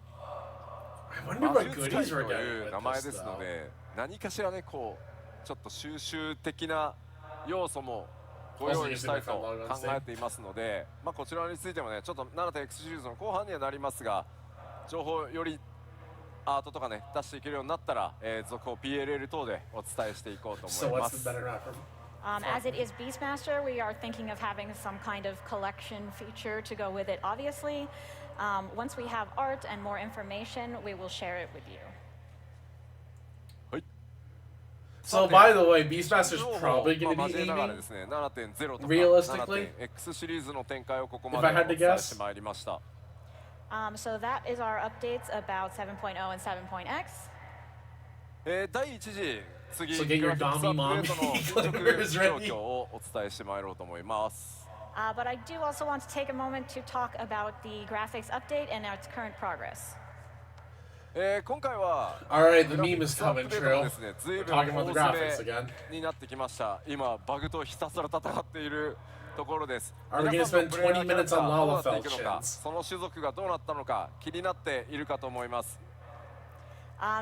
I あ wonder 魔 what 術 goodies 使い we're とい getting う名 with 前 this ですの though. で何かしらねこうちょっと収集的な要素もご用意したいと考えていますので、まあ、こちらについてもねちょっと 7.X シリーズの後半にはなりますが情報よりアートとかね出していけるようになったら、続報 PLL 等でお伝えしていこうと So 思いま what's the す。 better map? As it is Beastmaster, we are thinking of having some kind of collection feature to go with it, obviously. Once we have art and more information, we will share it with you. So by the way, Beastmaster's probably going to be aiming, 7.0 とか realistically, X シリーズの展開をここま if で I お had to 伝え guess. してまいりました。So that is our updates about 7.0 and 7.x. 第1次次 So get グ your ラフィックスア Dami ップデートの Mommy 進捗 clippers 状 ready. 況をお伝えしてまいろうと思います。But I do also want to take a moment to talk about the graphics update and its current progress. 今回は Alright, the グラフィッ meme ク is スアッ coming プデート true. がですね、随 We're 分 talking about 大 the 詰 graphics again. めになってきました。今バグとひたすら戦っているところです。 Are we 皆さんの gonna spend プレイヤー 20 minutes on キャラクターどうなってい Lalafell くのか、 shins? その種族がどうなったのか気になっているかと思います。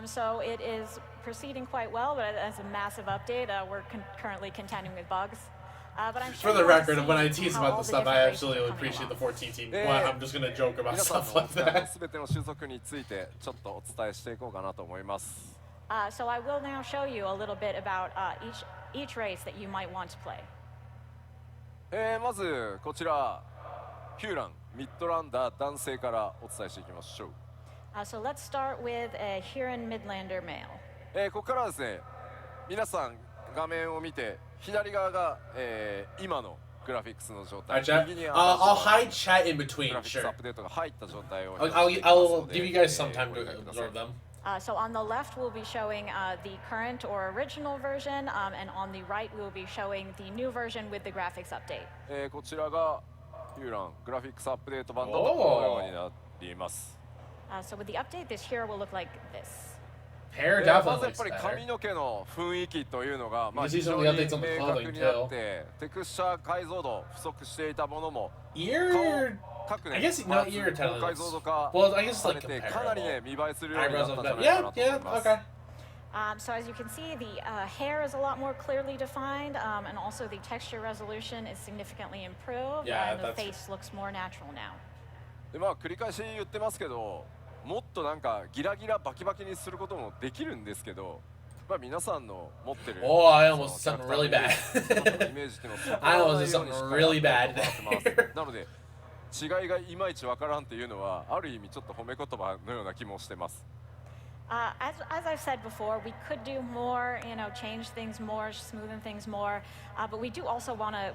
So it is proceeding quite well, but as a massive update, we're currently contending with bugs. But I'm For sure the you want to record, when I see tease how about all this the stuff, I different races absolutely are coming appreciate the along. 14 team. Well, I'm just gonna joke about 皆さん stuff の like お使いの that. すべての種族についてちょっとお伝えしていこうかなと思います。 So I will now show you a little bit about each race that you might want to play. まずこちらヒューランミッドランダー男性からお伝えしていきましょう。So let's start with a Huron Midlander male. ここからはですね、皆さん画面を見て左側が、今のグラフィックスの状 Hi, 態、 chat. 右に I'll hide chat in グ between, ラフィックスア sure. ップデートが入った状態を I'll give you guys some time to お願いください absorb them. So on the left, we'll be showing the current or original version, and on the right, we'll be showing the new version with the graphics update. こちらがヒューラングラフィックスアップデート版だとこのようになっています。 So with the update, this hero will look like this. Hair ま definitely ずやっ looks ぱり better. 髪の毛の雰囲気というのが、 You can see 非 some 常 of に the updates on the 明 clothing 確になっ too. て、テクスチャー解像度不足していたものも Ear. 各ね I guess パ not ーツ ear 高解像度 technically. 化 Well, I guess it's さ like れてかなりね comparable. 見栄えするようになっ Eyebrows たん look じゃ better. ないか Yeah, なと思い yeah, ます。 okay. So as you can see, the hair is a lot more clearly defined, and also the texture resolution is significantly improved, Yeah, and the that's- face looks more natural now. で繰り返し言ってますけど、もっとなんかギラギラバキバキにすることもできるんですけど、皆さんの持ってる Oh, I almost did その something really bad. キャラクターのイメージっていうのを損な I わ almost ない did ように something しっか really りやっ bad てもらってます。なので違いがいまいちわからんっていうのはある意味ちょっと褒め言葉のような気もしてます。As I've said before, we could do more, change things more, smoothen things more, but we do also want to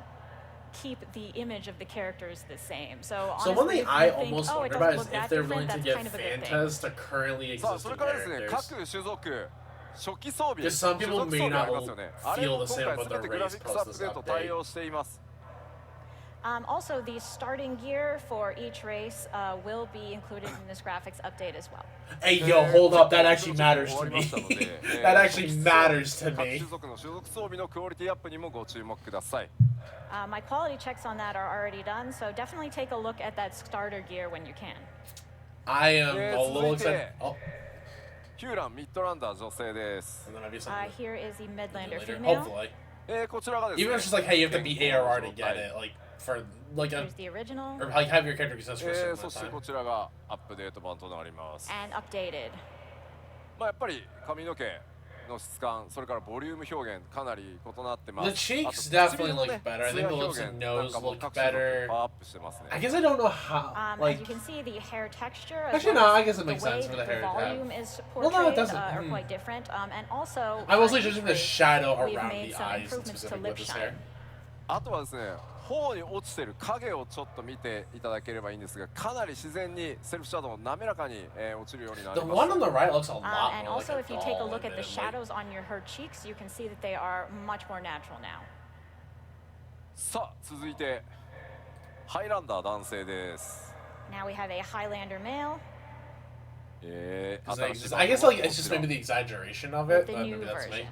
keep the image of the characters the same. So So one honestly, thing if I you think, almost oh, it wonder doesn't about is look if that they're different, willing to that's give kind of a good thing. Fantas to currently さあそ existing れからですね、 characters. 各種族初期装備、 Because some 種 people 族装 may 備あ not りますよね。あれ feel も the 今 same 回 about 全 their てグラ race フィックスアッ post プ this デート対 update. 応しています。 Also, the starting gear for each race will be included in this graphics update as well. Hey, yo, hold up. That actually matters to me. 終わりましたので That actually matters to 各 me. 種族の種族装備のクオリティアップにもご注目ください。 My quality checks on that are already done, so definitely take a look at that starter gear when you can. I am a little 続い excited. て Oh, ヒューランミッドランダー女性です。 and then I do something Here is the Midlander later. female. Hopefully. こちらがですね、 Even if it's just like, hey, you have to be ARR to get it. Like, for, like, a, Here's the original or like have your character access for a certain そして amount こ of time. ちらがアップデート版となります。 and updated. やっぱり髪の毛の質感、それからボリューム表現かなり異なってま The す。 cheeks あと唇 definitely の look ね better. I ツ think ヤ the 表 lips 現 and なん nose かも look 各種族 better. パワーアップしてますね。 I guess I don't know how, As like, you can see, the hair texture, as Actually, well no, I as guess it the makes way sense for the that hair to have. volume is Well, portrayed no, it doesn't. are quite different. And also, I mostly each just in the race, shadow we've around made the some eyes, improvements to specifically lip with this shine. hair. あとはですね、頬に落ちてる影をちょっと見ていただければいいんですが、かなり自然にセルフシャドウ滑らかに、落ちるようになり The ま one す。 on the right looks a lot And more like also, a if you take a doll, look at the admittedly. shadows on her cheeks, you can see that they are much more natural now. さあ続いてハイランダー男性です。 Now we have a Highlander male 'Cause 新しい I guess like it's just maybe the exaggeration of with it. the But new maybe that's version. me.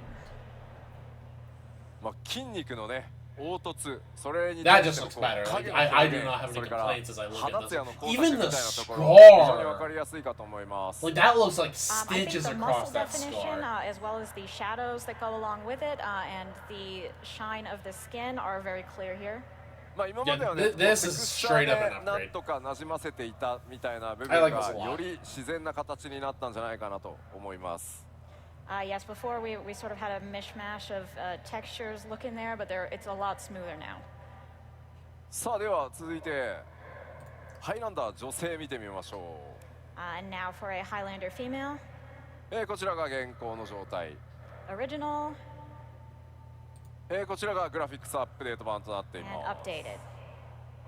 筋肉のね凹凸、それに That 対 just しての looks こう better. 影 Like, の I 表 do not 現、 have そ any れから complaints as I look 肌 at ツヤの this. 光沢 Even みたい the なところ scar. 非常にわかりやすいかと思います。 Like that looks like I think stitches the across muscle that definition, scar. as well as the shadows that go along with it, and the shine of the skin are very clear here. まあ今まではね、 Yeah, this テク is スチャ straight up ー an でなん upgrade. とか馴染ませていたみたいな部分 I が like this a lot. より自然な形になったんじゃないかなと思います。Yes, before we sort of had a mishmash of textures look in there, but it's a lot smoother now. さあでは続いてハイランダー女性見てみましょう。And now for a Highlander female. こちらが現行の状態。 Original こちらがグラフィックスアップデート版となってい and ます。 updated.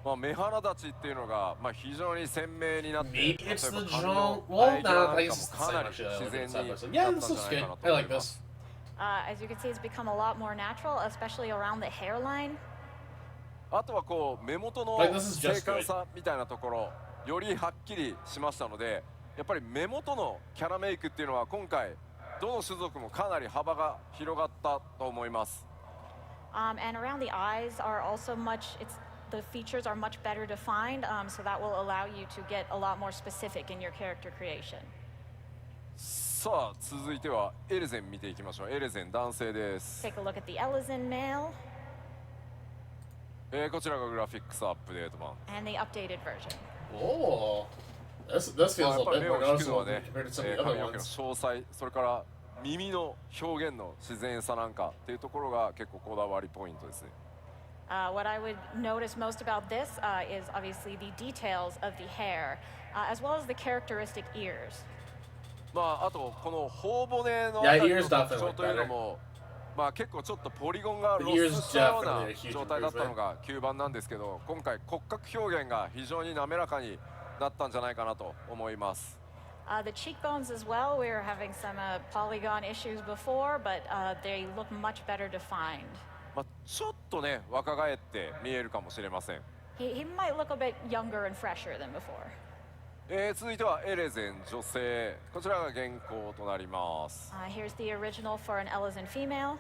まあ目鼻立ちっていうのがまあ非常に鮮明になって、 Maybe it's 例え the ば髪 John. の Well, 生え際なん nah, か I も guess it's か the な same り actually. 自然 It's に side な by った side. ん Yeah, じゃ this ない is か good. なと I 思い like ま this. す。 As you can see, it's become a lot more natural, especially around the hairline. あとはこう目元の Like, this is 精 just 悍 good. さみたいなところよりはっきりしましたので、やっぱり目元のキャラメイクっていうのは今回どの種族もかなり幅が広がったと思います。And around the eyes are also the features are much better defined, so that will allow you to get a lot more specific in your character creation. さあ続いてはエレゼン見ていきましょう。エレゼン男性です。 Take a look at the Elysian male こちらがグラフィックスアップデート版。 and the updated version. Oh, this ま feels あ a やっぱり bit 目 more を引くのは noticeable ね、 compared to some of the 髪 other の毛の ones. 詳細、それから耳の表現の自然さなんかっていうところが結構こだわりポイントですね。What I would notice most about this is obviously the details of the hair, as well as the characteristic ears. まああとこの頬骨の Yeah, あたりの ears 特 definitely 徴というのも、まあ結構ちょっとポリゴンが The 露 ears 出したよう definitely な a huge 状態だったのが9番なんですけど、今回骨格表現が非常に滑らかになったんじゃないかなと思います。The cheekbones as well, we were having some polygon issues before, but they look much better defined. まあちょっとね若返って見えるかもしれません。 He might look a bit younger and fresher than before. 続いてはエレゼン女性、こちらが現行となります。 Here's the original for an Elysian female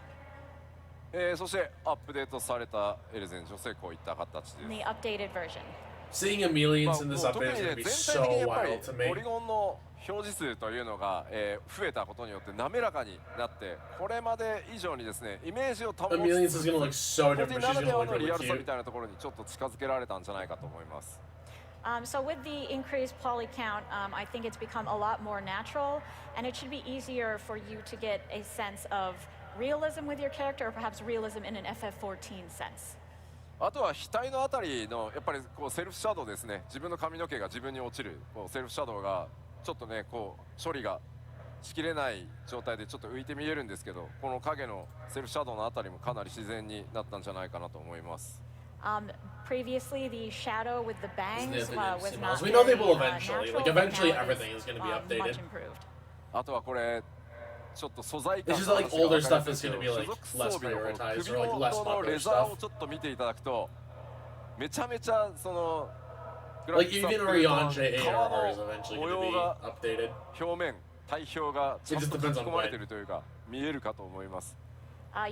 そしてアップデートされたエレゼン女性こういった形です。 and the updated version. Seeing まあ Emilians in もう this 特 update に is ね going to be 全 so 体的にやっぱり wild to me. ポリゴンの表示数というのが、増えたことによって滑らかになってこれまで以上にですねイメージを保つ Emilians is going to look so ポ different. テ She's なら going で to は look のリ really アルさみ cute. たいなところにちょっと近づけられたんじゃないかと思います。 So with the increased poly count, I think it's become a lot more natural, and it should be easier for you to get a sense of realism with your character, or perhaps realism in an FF14 sense. あとは額のあたりのやっぱりこうセルフシャドウですね。自分の髪の毛が自分に落ちるこうセルフシャドウがちょっとねこう処理がしきれない状態でちょっと浮いて見えるんですけど、この影のセルフシャドウのあたりもかなり自然になったんじゃないかなと思います。 Previously, the shadow with the bangs Isn't it was the not We know they very, will eventually. natural, Like, but eventually now everything it's, is going to be updated. much improved. あとはこれちょっと素材感 It's の just like 話が older 分かれ stuff てる is け going ど to be 所 like 属 less 装備のこの prioritized 首 or like 元 less の popular レザー stuff. をちょっと見ていただくとめちゃめちゃそのグラフ Like ィックス even アップデート Orion の JAR 皮 is の eventually 模 going to 様 be が updated. 表面体表がちゃん It と just 書 depends き on 込まれ when. ているというか見えるかと思います。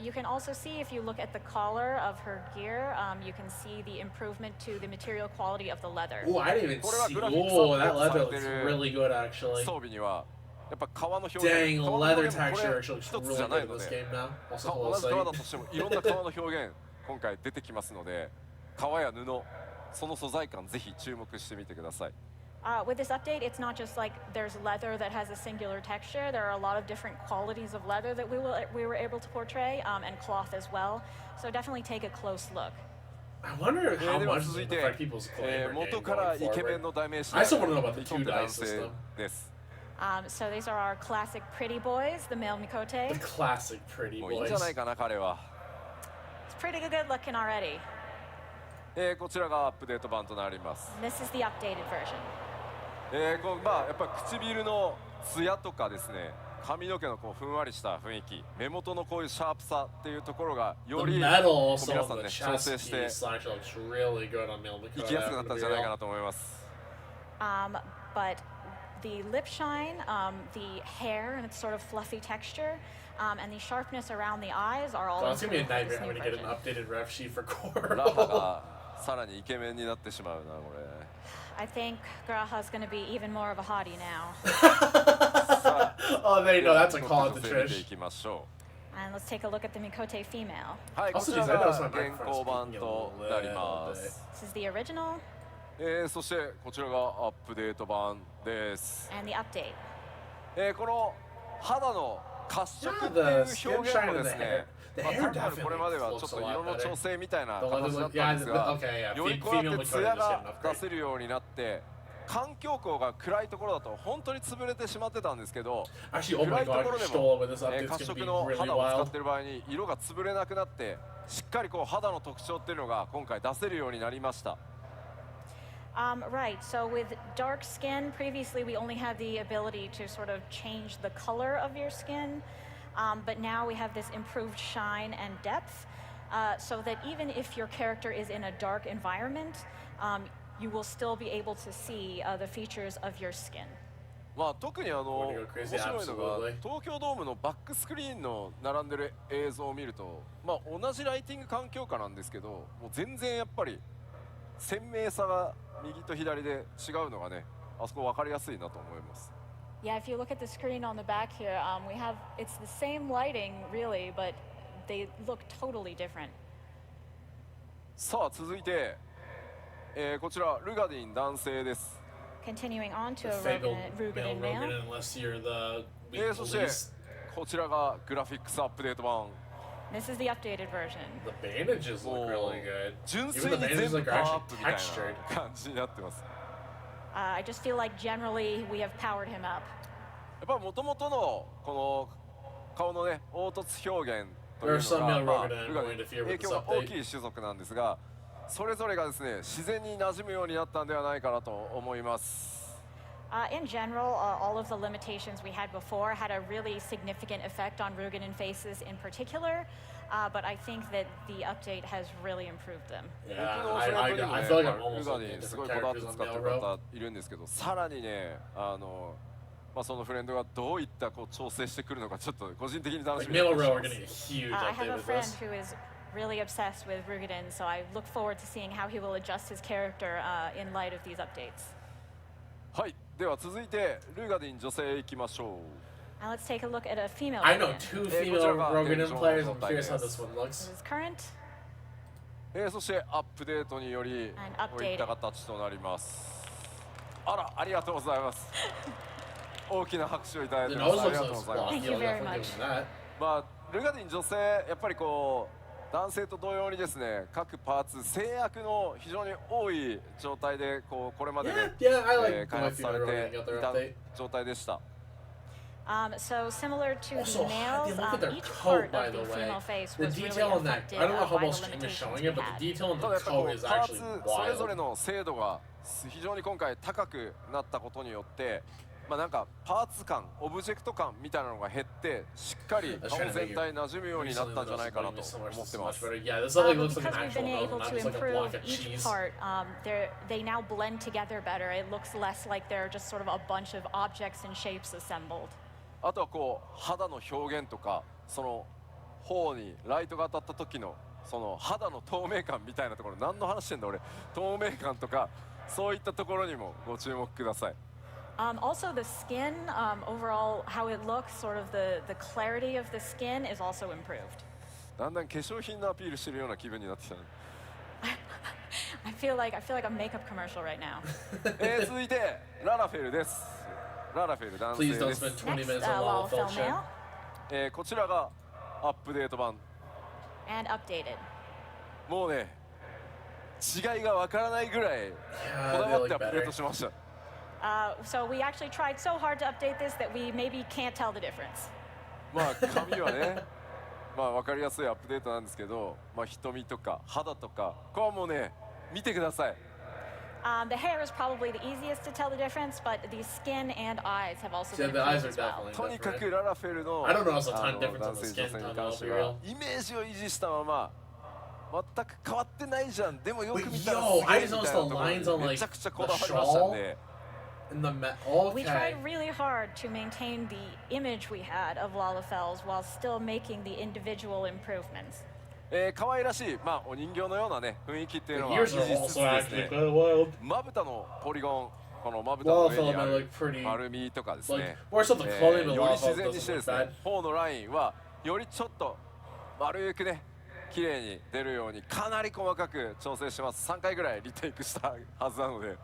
You can also see if you look at the collar of her gear, you can see the improvement to the material quality of the leather. Oh, I didn't even これは see. グラフィックスア Oh, ップデ that ートさ leather れて looks る really good actually. 装備にはやっぱ皮の表現 Dang, 皮の leather 表現も texture こ actually れ looks 一つ really じゃ good ない in の this で game now. Also, 同 will じ皮だ say. としてもいろんな皮の表現今回出てきますので皮や布その素材感ぜひ注目してみてください。With this update, it's not just like there's leather that has a singular texture. There are a lot of different qualities of leather that we were able to portray, and cloth as well. So definitely take a close look. I wonder how では much 続 this い will て affect people's glamour 元 game から going イケメン forward. の代名詞 I still wanna know about the にとって two-die 男性 system. です。 So these are our classic pretty boys, the male Mikote. The classic pretty もういいんじゃない boys. かな彼は。 It's pretty good looking already. こちらがアップデート版となります。 This is the updated version. こうまあやっぱ唇のツヤとかですね髪の毛のこうふんわりした雰囲気目元のこういうシャープさっていうところが The より metal こう also 皆 on さん the ね調 chest 整して piece actually looks really good on male 生 Dakota. きやすくなったんじゃないか I'm なと思います。 But the lip shine, the hair and its sort of fluffy texture, and the sharpness around the eyes are all Well, it's gonna be a improved with this nightmare new having to get an version. updated ref sheet for ラハ Core. がさらにイケメンになってしまうなこれ。 I think Graha's going to be even more of a hottie now. Oh, there you go. That's a もっ call と out to 女性見てい Trish. きましょ And let's take a look at the Mikote female. はい、こちらが現行版となります。 This is the original そしてこちらがアップデート版です。 and the update. この肌の褐色っていう表現もですね、単なるこれまではちょっと色の調整みたいな形だったんですが、よりこうやってツヤが出せるようになって、環境光が暗いところだと本当に潰れてしまってたんですけど、暗いところでも褐色の肌を使っている場合に色が潰れなくなって、しっかりこう肌の特徴っていうのが今回出せるようになりました。Right, so with dark skin, previously we only had the ability to sort of change the color of your skin, but now we have this improved shine and depth, so that even if your character is in a dark environment, you will still be able to see the features of your skin. まあ特に面白いのが東京ドームのバックスクリーンの並んでる映像を見ると、まあ同じライティング環境下なんですけど、もう全然やっぱり鮮明さが右と左で違うのがね、あそこ分かりやすいなと思います。Yeah, if you look at the screen on the back here, we have it's the same lighting really, but they look totally different. さあ続いて、こちらルガディン男性です。Continuing on to a Rugadin male. そしてこちらがグラフィックスアップデート版。This is the updated version. The bandages look really good. 純粋に全部パワーアップみたいな感じになってます。I just feel like generally we have powered him up. やっぱ元々のこの顔のね凹凸表現というのが、影響が大きい種族なんですが、それぞれがですね自然に馴染むようになったんではないかなと思います。In general, all of the limitations we had before had a really significant effect on Rugadin faces in particular, but I think that the update has really improved them. Yeah, I feel like I'm almost looking at すご different いこだわって characters 使 on ってる Mail 方いるんですけど、さらにねまあそのフレンドがどういったこう調整してくるのかちょっと個人的に楽しみにしてます。Mail Row are getting a huge I have update a with friend this. who is really obsessed with Rugadin, so I look forward to seeing how he will adjust his character in light of these updates. はい、では続いてルガディン女性行きましょう。Now let's take a look at a female. I know Rugadin. two female Rogan players. I'm curious how this one looks. This is current. そしてアップデートによりこういった形となります。あら、ありがとうございます。大きな拍手をいただいてます。ありがとうございます。Thank you very much. まあルガディン女性やっぱりこう男性と同様にですね、各パーツ制約の非常に多い状態でこれまでね、開発されていた状態でした。So similar to Also, the males, look at their each coat, part by of the the way. female face The was really detail on that, affected I don't know how by well the stream is limitations showing we it, but the had. detail on ただ the やっぱこ coat う is パー actually ツそれぞれ wild. の精度が非常に今回高くなったことによって、まあなんかパーツ感、オブジェクト感みたいなのが減ってしっかり顔全体馴染むようになったんじゃないかなと思ってます。 Yeah, this like looks like Because an we've been actual able nose, not to just like a improve block of each cheese. part, they now blend together better. It looks less like they're just sort of a bunch of objects and shapes assembled. あとはこう肌の表現とか、その頬にライトが当たった時のその肌の透明感みたいなところ、何の話してんだ俺、透明感とかそういったところにもご注目ください。Also, the skin, overall, how it looks, sort of the clarity of the skin is also improved. だんだん化粧品のアピールしてるような気分になってきたね。I feel like a makeup commercial right now. 続いてララフェルです。ララフェル男性 Please don't です。 spend 20 Next, minutes on Lalafell Lalafell male こちらがアップデート版。 and updated. もうね、違いがわからないぐらいこだわってアップデートしました。So we actually tried so hard to update this that we maybe can't tell the difference. まあ髪はね、まあ分かりやすいアップデートなんですけど、まあ瞳とか肌とか、これはもうね、見てください。The hair is probably the easiest to tell the difference, but the skin and eyes have also Yeah, been the eyes improved are as well. definitely とにかく different. ララフェルの I don't notice a ton 男 difference on 性 the 女 skin 性に tone, 関して I'll be は real. イメージを維持したまま全く変わってないじゃん。でもよく Wait, 見たら yo, す I げえ just みた noticed いな the ところ lines on にめ like ちゃくちゃこ the だわりましたん shawl で。 and the We okay. tried really hard to maintain the image we had of Lalafells while still making the individual improvements. 可愛らしい、まあお人形のようなね雰囲気っていう The のは維 ears 持 are しつつ also です actually ね。 kind of wild. まぶたのポリゴン、このまぶたの上にあ Lalafell る might look pretty 丸みとかです like ね。 more so the clothing, but より自 Lalafell 然に doesn't してで look すね bad. 頬のラインはよりちょっと丸くね綺麗に出るようにかなり細かく調整してます。3回ぐらいリテイクしたはずなので。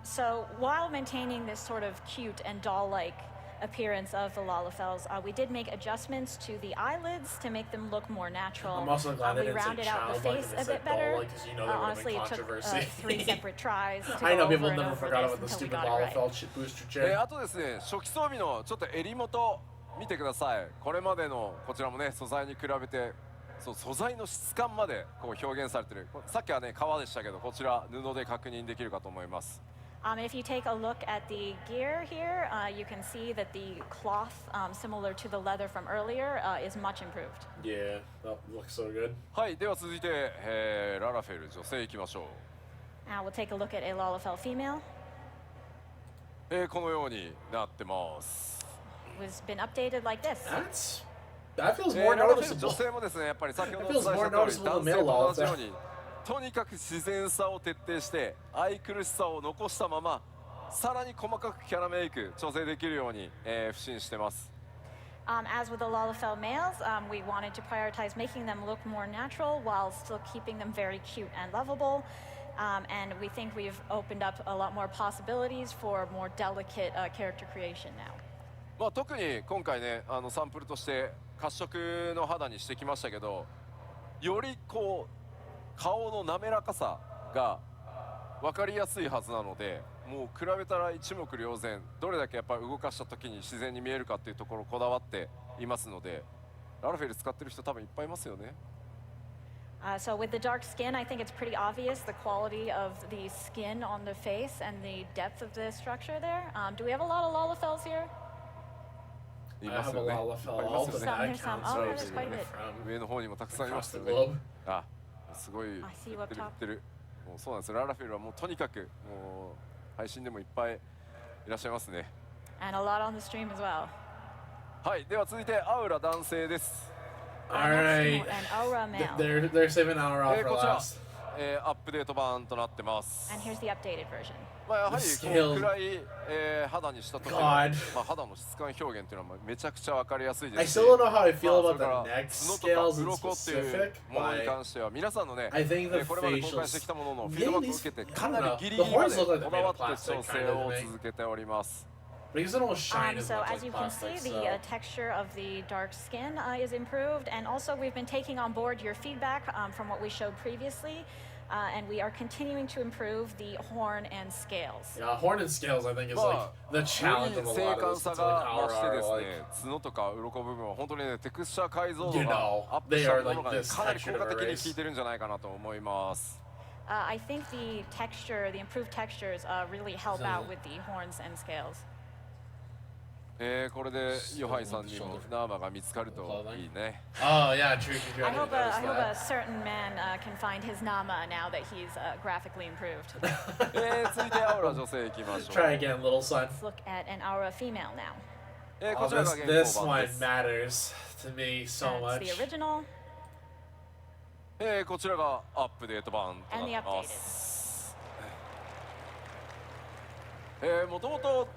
So while maintaining this sort of cute and doll-like appearance of the Lalafels, we did make adjustments to the eyelids to make them look more natural. I'm also glad we they didn't say rounded out the childlike face and a they bit said better. doll-like, 'cause you know there would've Honestly, been it took controversy. 3 separate tries to I know go people over and never over forgot this about the until we stupid got it right. Lalafell booster chair. あとですね、初期装備のちょっと襟元見てください。これまでのこちらもね、素材に比べてそう素材の質感までこう表現されてる。さっきはね革でしたけど、こちら布で確認できるかと思います。If you take a look at the gear here, you can see that the cloth, similar to the leather from earlier, is much improved. Yeah, that looks so good. はい、では続いて、ララフェル女性いきましょう。Now we'll take a look at a Lalafell female. このようになってます。Was been updated like this. That feels more ララフェル noticeable. 女性もですね、やっぱり先ほど That お feels 伝え more した通り、 noticeable 男 than 性 male と同じよう Lalafell. に、とにかく自然さを徹底して、愛くるしさを残したまま、さらに細かくキャラメイク調整できるように、不審してます。As with the Lalafell males, we wanted to prioritize making them look more natural while still keeping them very cute and lovable. And we think we've opened up a lot more possibilities for more delicate character creation now. まあ特に今回ね、サンプルとして褐色の肌にしてきましたけど、よりこう顔の滑らかさが分かりやすいはずなので、もう比べたら一目瞭然、どれだけやっぱり動かした時に自然に見えるかっていうところこだわっていますので、ララフェル使ってる人多分いっぱいいますよね。So with the dark skin, I think it's pretty obvious the quality of the skin on the face and the depth of the structure there. Do we have a lot of Lalafells here? いますよね。いっぱいいますよね。 There's some. Oh, there's quite a bit. 上の方にもたくさんいますよね。あ、すごい言ってる。もうそうなんですよ。ララフェルはもうとにかくもう配信でもいっぱいいらっしゃいますね。And a lot on the stream as well. はい、では続いてアウラ男性です。Alright. An aura male. They're saving Aura for こちら last. アップデート版となってます。 And here's the updated version. まあやはりこの暗い肌にした時の God. まあ肌の質感表現っていうのはめちゃくちゃわかりやすいで I すし、 still don't know how I feel まあ about それから the neck 角と scales か in 鱗っていう specific, ものに but 関しては皆さんのね、 I think the これまで公 facials 開してきたもののフィー yeah, ドバックを these 受けて I か don't なり know. ギリ The ギリま horns で look like こ they're だ made わ of って plastic 調 kind 整 of を to me. 続けております。 Because it don't shine as So much as you like can see, plastic, the so. texture of the dark skin is improved, and also we've been taking on board your feedback from what we showed previously, and we are continuing to improve the horn and scales. Yeah, horn and scales I think is like the challenge よ of り a 精 lot of 悍 this. さ It's が like 増してです RR, ね like,、角とか鱗部分は本当にねテクスチャー解像度 You が know, アップ they した are ものが like ね this かなり texture 効果 of 的 a に効いてるんじゃないかなと思います。 I think the texture, the improved textures, really help out with the horns and scales. これでヨハイさんにもナーマが見つかるといいね。 Oh yeah, true. I hope I I hope a that. certain man can find his Nama now that he's graphically improved. 続いてアウラ女性いきましょう。 Try again, little son. Let's look at an aura female now. こ Oh, ちらが this 現行 one 版です。 matters to me so That's the much. original こちらがアップデート版とな and the ってま updated. す。もともと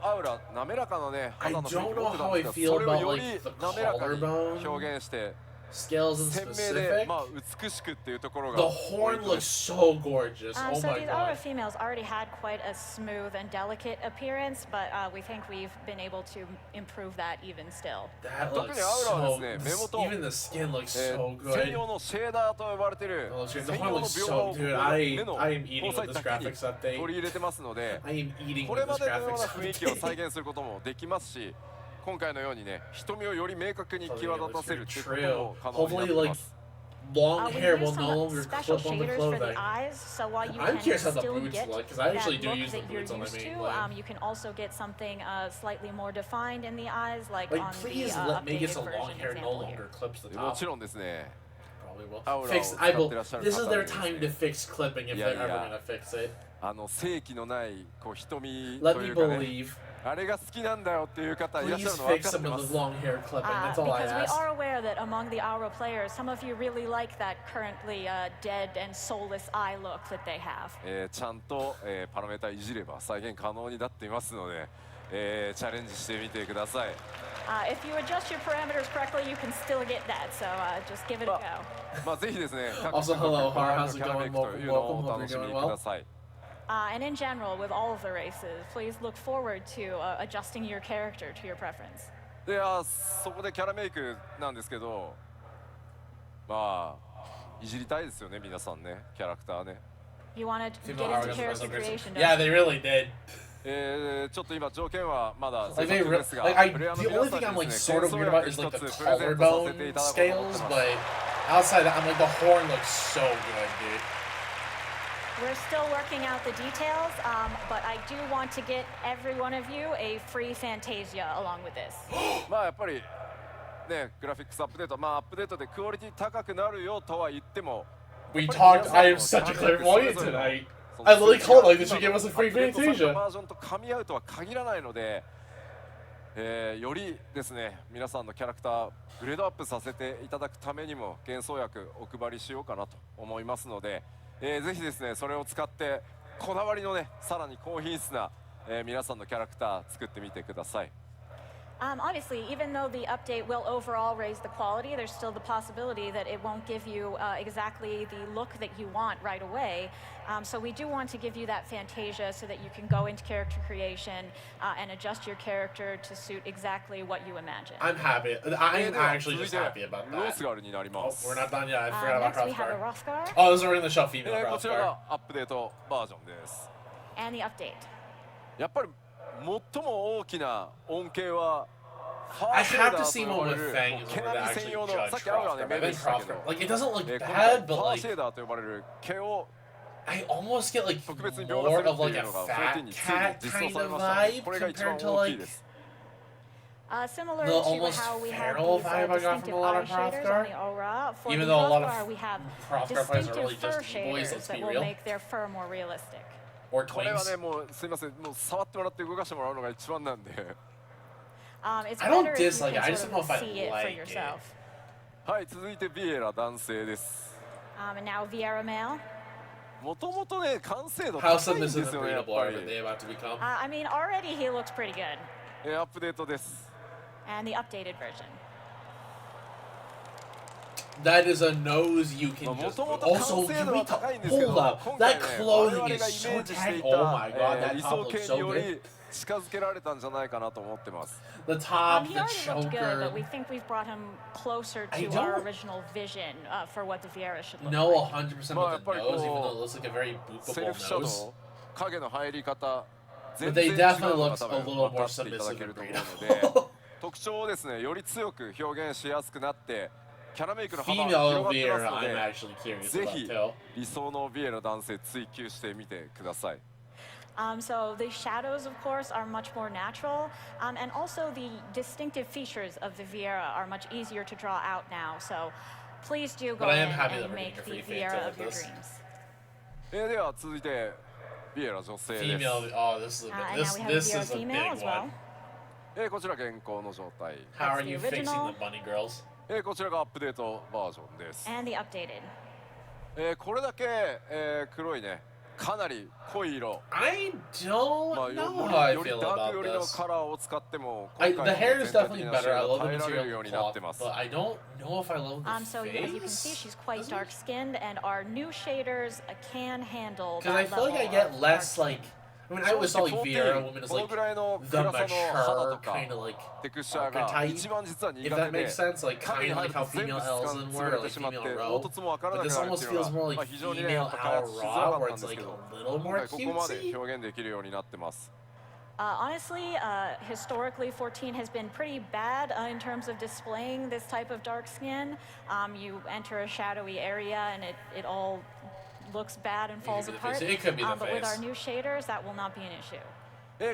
アウラ滑らかなね I 肌の don't 雰囲気 know 持ってた how ん I です feel が、それを about よ like り the 滑らかに collarbone 表現して scales in 鮮明で specific. まあ美しくっていうところが The horn looks so gorgeous. Oh So my these aura god. females already had quite a smooth and delicate appearance, but we think we've been able to improve that even still. That 特 looks にアウラは so ですね、目元 even the skin looks so 専 good. 用のシェーダーと呼ばれている Oh, shit, the 専 horn 用の looks 描画 so を dude. 目の I am eating 交 with 際 this だけに graphics update. 取り入れてますので I am eating こ with れま this でのような graphics 雰囲気を再 update. 現することもできますし、今回のようにね、瞳をより明確に So 際 yeah, 立た looks せる very ということも true. 可能にな Hopefully, ってま like す。 long We hair used will some no longer special clip on the shaders for the clothing. eyes, so while you I'm can curious how the still boots get look, 'cause I that actually do look use the that you're boots on my used main to, blade. you can also get something slightly more defined in the eyes, like Like, on please the let me get updated some long version hair no example longer here. clips the も top. ちろんですね。 Probably will. アウラを Fix. 使 I っ will. てらっしゃる This is 方 their にですね time to fix clipping if they're Yeah, ever yeah. gonna fix it. 正規のないこう瞳 Let と me いうかね、 believe. あれが好きなんだよっていう方いらっしゃ Please るの分 fix かって some ま of す the。long hair clipping. That's all I Because we ask. are aware that among the Aura players, some of you really like that currently dead and soulless eye look that they have. ちゃんと、パラメータいじれば再現可能になっていますので、チャレンジしてみてください。If you adjust your parameters correctly, you can still get that. So just give it a go. まあぜひですね、 Also, hello, Har, how's it キャラメイ going? クというのをお Welcome, 楽し hope み you're く doing だ well. さい。 And in general, with all of the races, please look forward to adjusting your character to your preference. で、そこでキャラメイクなんですけど、まあいじりたいですよね、皆さんね、キャラクターね。You want to get Female into orgasm character restoration. creation, don't Yeah, you? they really did. ちょっと今条件はまだ Like 制 they 作中 re- ですが、 like プレイヤーの the 皆 only さ thing ん I'm に like ですね、 sort of 戦争 weird 薬 about is 一 like つ the プレゼントさせてい collarbone ただこうと思って scales, ます。 but outside that, I'm like the horn looks so good, dude. We're still working out the details, but I do want to get every one of you a free Fantasia along with this. まあやっぱりね、グラフィックスアップデート、まあアップデートでクオリティ高くなるよとは言っても、 We talked. I am such a clairvoyant tonight. I literally called like, "Did you give us a free アップデートされた Fantasia?" バージョンと噛み合うとは限らないので、よりですね、皆さんのキャラクターグレードアップさせていただくためにも幻想薬お配りしようかなと思いますので、ぜひですね、それを使ってこだわりのね、さらに高品質な、皆さんのキャラクター作ってみてください。Obviously, even though the update will overall raise the quality, there's still the possibility that it won't give you exactly the look that you want right away. So we do want to give you that Fantasia so that you can go into character creation and adjust your character to suit exactly what you imagine. I'm happy. I'm actually just happy about ロー that. スガルになりま Oh, す。 we're not done yet. I forgot about Next, we have a Hrothgar. Hrothgar Oh, this is already in the show, female こちら Hrothgar. がアップデートバージョンです。 and the update. やっぱり最も大きな恩恵は I have to see one with fangs 毛 in 並 order み to 専用 actually の judge さっき青がね Hrothgar. 目 I で think したけど Hrothgar. Like, it doesn't look 今回 bad, パ but ワーシ like, ェーダーと呼ばれる毛を I almost get like 特別に描 more 画す of るって like いう a のが fat 14についに cat 実装 kind され of ましたので vibe これが一番 compared to 大きい like です。 Similar the to almost how we have feral these vibe I got distinctive from a lot eye of shaders on Hrothgar. the aura, for Even the though a lot of Hrothgar we have Hrothgar players are distinctive really fur just boys, shaders let's that be will real. make their fur more realistic. Or これは twins. ね、もうすいません、もう触ってもらって動かしてもらうのが一番なんで。 It's I don't better if you dislike it. I can just sort don't know of if I see it for like it. yourself. はい、続いてビエラ男性です。 And now Vieira male. もともとね、完成度 How 高い some んで is すよね、やっ breedable ぱ are り。 they about to become? I mean, already he looks pretty good. アップデートです。 And the updated version. That is a nose you can just. Also, can we hold up? That clothing is so tight. Oh my god, that 理 top 想 looks 形 so によ good. り近づけられたんじゃないかなと思ってます。 The top, He the already looked good, but we choker. think we've brought him closer I to our don't- original vision for what the Vieira should look No, like. 100% Well, with the yeah, nose, even but- though it looks like a very セルフシャ boopable ド nose. ウ、影の入り方、 But 全 they 然違う definitely のが look 多 a 分 little 分 more かっていただ submissive ける and と思うの breedable. で、特徴をですね、より強く表現しやすくなって、キャラメイクの幅が Female 広がってます Vieira, の I'm で、 actually curious ぜ about ひ too. 理想のビエラ男性追求してみてください。 So the shadows, of course, are much more natural, and also the distinctive features of the Vieira are much easier to draw out now. So please do go But I am in happy that and we're make getting a the free Vieira Fanta of your with this. dreams. では続いてビエラ女性です。 Female, oh, this is a, And this, now we have this Vieira is a big female as well. one. こちら現行の状態。 How are That's the you fixing original. the bunny girls? こちらがアップデートバージョンです。 And the updated. これだけ、黒いね、かなり濃い色。 I ま don't あ、よ know how I より feel ダー about ク寄りの this. カラーを使っても The 今回 hair の is 全体 definitely 的な better. シェ I ード love が the 耐えられ material るよう of に the なって cloth, ます。 but I don't know if I love the So face. as you can see, she's quite dark-skinned, and our new shaders can handle Because I that feel like I level get of less dark like. I mean, I always saw like Vieira women as この like ぐらいの the 暗さの肌 mature とか kind of like テクスチャーが archetype. 一番実は苦 If 手 that で makes sense, like 影 kind に of 入 like る how と全部 female elves 潰 were, れて like しまって female 凹 row. 凸もわから But なく this なるっ almost ていうの feels more が、まあ、 like 非常にね female やっぱ開発しづら Aura, かっ where たん it's です like けど a little 今 more 回ここまで cutesy. 表現できるようになってます。 Honestly, historically, 14 has been pretty bad in terms of displaying this type of dark skin. You enter a shadowy area and it all looks bad and falls be the apart. face. It could be the But with our face. new shaders, that will not be an issue.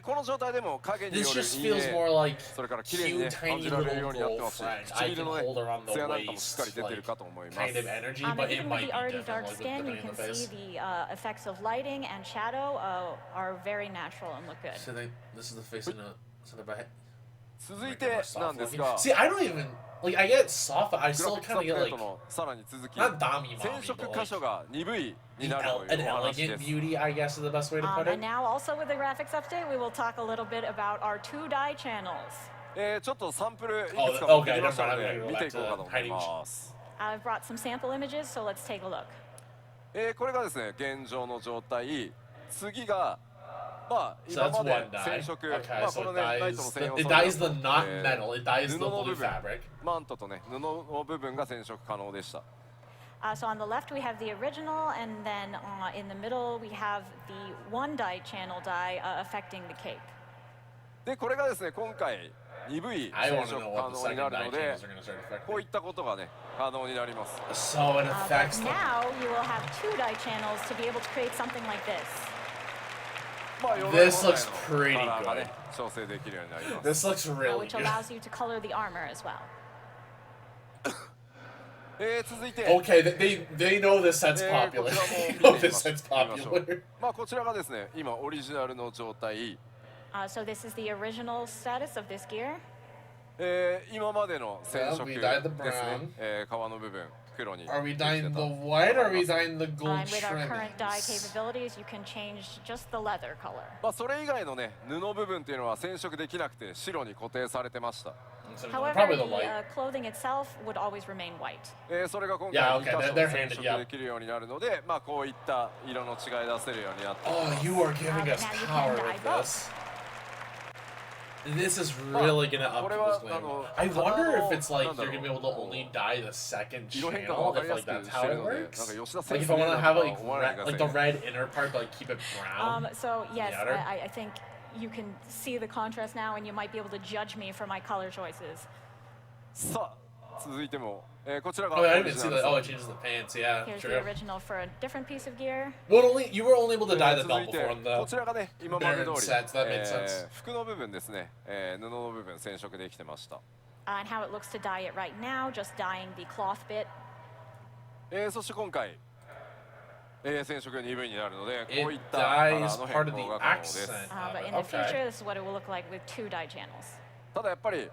この状態でも影によ This る just 陰 feels 影 more like それから綺麗に cute, ね感 tiny じられる little ようになってますし girlfriend. I 唇 can のね hold her on the 艶なんかもしっかり waist, 出てる like かと思います kind of energy, And but it even with might the be already different dark like with skin, the you in can the see face. the effects of lighting and shadow are very natural and look good. So this is the face in the back. 続いてなんですが See, I don't even like. I get soft, but I グラフ still ィックスア kind ッ of プ get デー like トのさらに続きnot Dami 染 mommy, 色 but 箇 like 所が鈍いに the なると an いうお話で elegant す。 beauty, I guess, is the best way to put And it. now also with the graphics update, we will talk a little bit about our 2 dye channels. ちょっとサンプルいくつか持ってきましたの okay, で never mind. 見ていこうかと思います。 I've brought some sample images, so let's take a look. これがですね現状の状態。次がまあ So 今 that's まで one dye. 染色、 Okay, まあ so この it ねライ dyes トの専用 it 素 dyes 材 the だ not metal. It dyes the 布の blue 部分 fabric. マントとね布の部分が染色可能でした。 So on the left we have the original, and then in the middle we have the one dye channel dye affecting the cape. でこれがですね今回鈍い I 染 want to 色 know 可 what the 能にな second る dye ので channels are going to start こうい affecting. ったことがね可能になります。 So it affects But them. now you will have two dye channels to be able to create something like this. まあ This looks pretty カラーが good. ね調整できるようになります。 This looks really Which good. allows you to color the armor as well. 続いて Okay, they know this set's こ popular. ちらも They 見 know てみ this ましょ set's う。見ましょう popular. まあこちらがですね今オリジナルの状態。 So this is the original status of this gear. 今までの染色 We で dyed the す brown. ね。皮の部分黒に。 Are we dyeing the white or are we dyeing the gold And with our current dye trimmings? capabilities, you can change just the leather color. まあそれ以外のね布部分っていうのは染色できなくて白に固定されてました。 So However, probably the the white. clothing itself would always remain white. それが今 Yeah, 回 okay, 2箇所 they're 染 handed, 色 yeah. できるようになるので、まあこういった色の違い出せるようになって Oh, you are giving but us now you can power dye with both. this. This is really gonna up people's game. I wonder if it's like you're gonna be able to only dye the second 色変化が channel, 分か if りや like すく that's し how てる it ので、なん works. か吉田 Like 先 if I 生 want to だ have と like 思わないでく like だ the さい。 red inner part, but like keep it brown. So yes, The outer? I think you can see the contrast now, and you might be able to judge me for my color choices. さあ続いても、こちらが Oh, I オリ didn't ジ see ナル that. Oh, です it changes the pants. Yeah, Here's the true. original for a different piece of gear. Well, you were only able to dye the 続 belt いて before on こ the ちらがね今まで通 Baron り、 sets. That makes sense. 服の部分ですね、布の部分染色できてました。 And how it looks to dye it right now, just dyeing the cloth bit. そして今回、染色が鈍いになるので、こ It ういったカラ dyes ーの part 変 of 更 the が可能です。 accent. But of in it. the future, Okay. this is what it will look like with two dye channels. ただやっぱり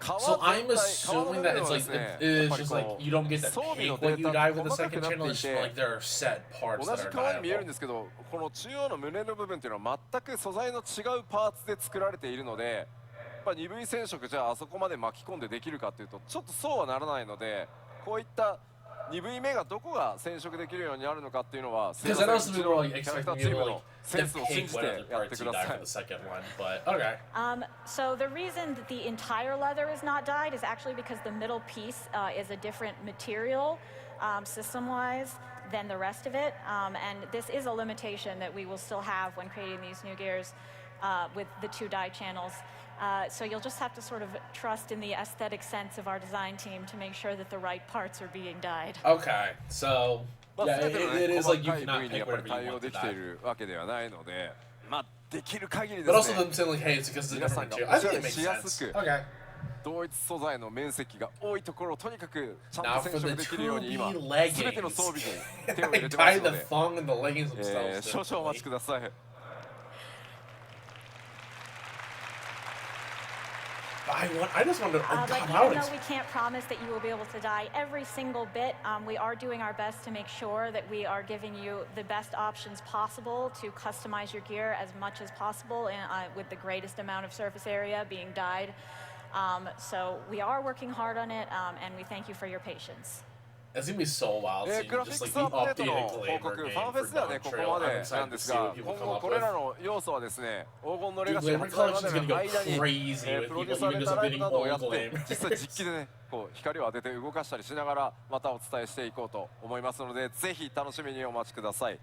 So I'm assuming that it's like it is just like you don't get to pick what you dye with the second channel. It's just like there are set parts 同 that じ are 皮に見えるん dyeable. ですけど、この中央の胸の部分っていうのは全く素材の違うパーツで作られているので、やっぱ鈍い染色じゃあそこまで巻き込んでできるかっていうとちょっとそうはならないので、こういった鈍い目がどこが染色できるようになるのかっていうのは、 Because I know some うち people の are キ like ャラクター expecting チ you ー to ム like のセンスを to 信 pick じ what て other やって parts く you だ dye さ for い the。second one, but okay. So the reason that the entire leather is not dyed is actually because the middle piece is a different material system-wise than the rest of it. And this is a limitation that we will still have when creating these new gears with the two dye channels. So you'll just have to sort of trust in the aesthetic sense of our design team to make sure that the right parts are being dyed. Okay, so まあ yeah, 全ての it ね is 細 like you かい部 cannot 位にや pick っぱり whatever 対 you 応 want で to きてい dye. るわけではないので、まあできる限り But で also すね them saying like, hey, it's because it's a 皆 different さんが material. お I しゃ think れ it makes しやす sense. く Okay. 同一素材の面積が多いところをとにかくちゃん Now と for 染 the 色できるように今 2B 全ての装備 leggings, に手を入 I れてます dye の the で、 thong and the leggings themselves. 少々お待ちください。 I just wonder But how even it's though we can't promise that you will be able to dye every single bit, we are doing our best to make sure that we are giving you the best options possible to customize your gear as much as possible and, with the greatest amount of surface area being dyed. So we are working hard on it, and we thank you for your patience. It's gonna be so wild グ seeing ラフィ just ック like ス the アップデート updated の報 glamour 告、フ game ァンフ for ェスではね、 Dawn ここ Trail. ま I'm でな excited ん to です see が、 what people 今 come 後 up これ with. らの要素はですね、黄金のレ Dude, ガシー Glamour 発売ま Collection で is gonna の go 間に、 crazy with プロ people デューサー even レ just タライブ updating などをやっ old て、 Glamour. 実際実機でね、こう光を当てて動かしたりしながら、またお伝えしていこうと思いますので、ぜひ楽しみにお待ちください。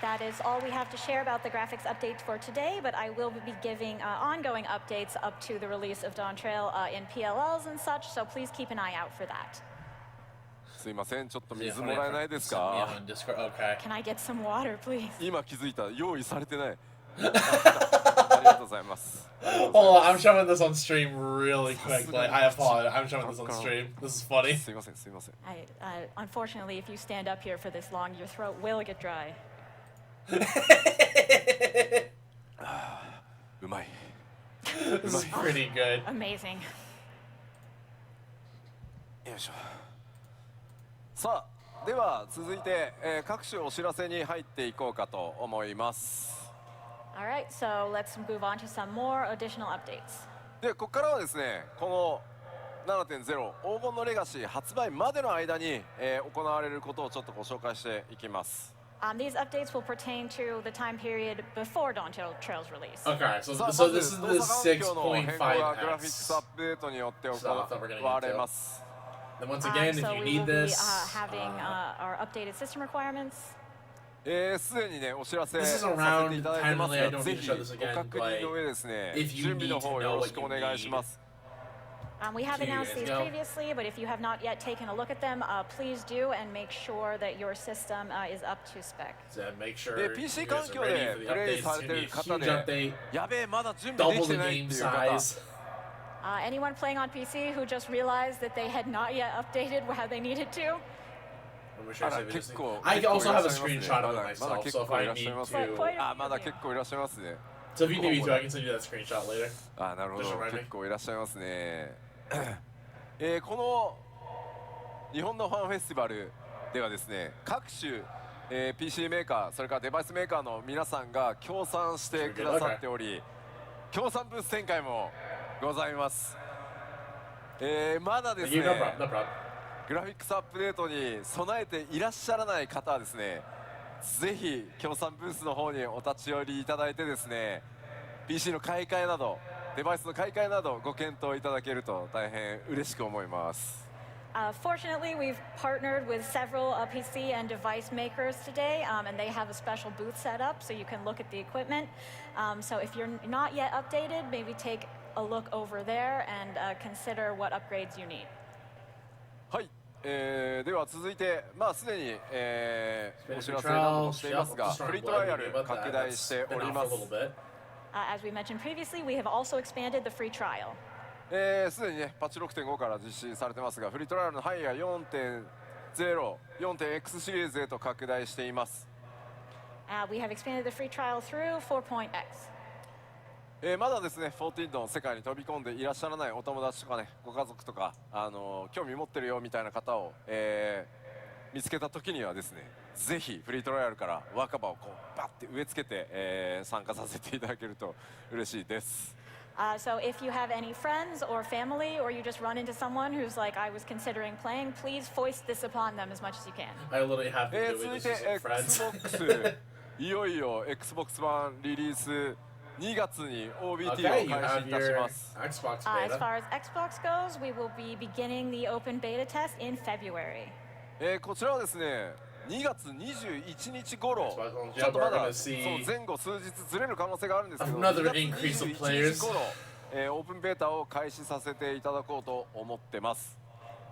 That is all we have to share about the graphics updates for today, but I will be giving ongoing updates up to the release of Dawn Trail in PLLs and such, so please keep an eye out for that. すいません、ちょっと Yeah, 水もらえないです send me か？ on Discord. Okay. Can I get some water, please? 今気づいた、用意されてない。ありがとうございます。 Hold on, I'm showing this on stream really quick. Like, I apologize. I'm showing this on stream. This is funny. すいません、すいません。 Unfortunately, if you stand up here for this long, your throat will get dry. うまい。 This is pretty good. Amazing. よいしょ。さあ、では続いて、各種お知らせに入っていこうかと思います。All right, so let's move on to some more additional updates. でここからはですね、この 7.0 黄金のレガシー発売までの間に、行われることをちょっとご紹介していきます。These updates will pertain to the time period before Dawn Trail's release. Okay, so this is the 6.5X グラフィックスアップデートによって行われます。Then once again, if So you we need will be this, having our updated system requirements. すでにねお知らせ This is させ around ていただいてます timely. I が、 don't ぜ need to ひ show this ご again, 確認の上ですね、 if you 準備の need to 方 know よろ what しく you お願いします。 We haven't Here, announced these go. previously, but if you have not yet taken a look at them, please do and make sure that your system is up to spec. So make sure で you PC guys 環 are 境 ready で for the プレイ updates. さ It's れ gonna て be い a る方 huge で、 update, やべえまだ準備で double き the てないっ game ていう方、 size. Anyone playing on PC who just realized that they had not yet updated how they needed to? I'm sure あら it's 結構 I 結構 also いら have っ a しゃいますね。 screenshot ま of だ it まだ myself, 結 so if 構い I らっしゃい need ますね。 Quite a あまだ結構いらっしゃいますね。 So if you need me to, I can send you that screenshot later. あなるほど、 Just remind me. 結構いらっしゃいますね。この日本のファンフェスティバルではですね、各種、PC メーカー、それからデバイスメーカーの皆さんが協賛してくださっており、協賛ブース展開もございます。まだですね、 No problem, no problem. グラフィックスアップデートに備えていらっしゃらない方はですね、ぜひ協賛ブースの方にお立ち寄りいただいてですね、 PC の買い替えなどデバイスの買い替えなどご検討いただけると大変嬉しく思います。Fortunately, we've partnered with several PC and device makers today, and they have a special booth set up so you can look at the equipment. So if you're not yet updated, maybe take a look over there and consider what upgrades you need. はい、では続いて、まあすでに、お知らせなどもしていますが、フリートライアル拡大しております。 As we mentioned previously, we have also expanded the free trial. すでにねパッチ 6.5 から実施されてますが、フリートライアルの範囲は 4.0、4.X シリーズへと拡大しています。We have expanded the free trial through 4.x. まだですね14の世界に飛び込んでいらっしゃらないお友達とかね、ご家族とか、興味持ってるよみたいな方を、見つけた時にはですね、ぜひフリートライアルから若葉をこうバッて植え付けて、参加させていただけると嬉しいです。So if you have any friends or family, or you just run into someone who's like, I was considering playing, please foist this upon them as much as you can. I literally have been 続 doing い this て with some friends. XBOX いよいよ XBOX 版リリース2月に OBT を Okay, you 開 have 始いたし your ます。 Xbox As beta. far as Xbox goes, we will be beginning the open beta test in February. こちらはですね2月21日頃 Xbox ちょっとま we're だ gonna そ see の前後数日ずれる可能性があるんですけど、 another 2 increase 月 of 21 players. 日頃、オープンベータを開始させていただこうと思ってます。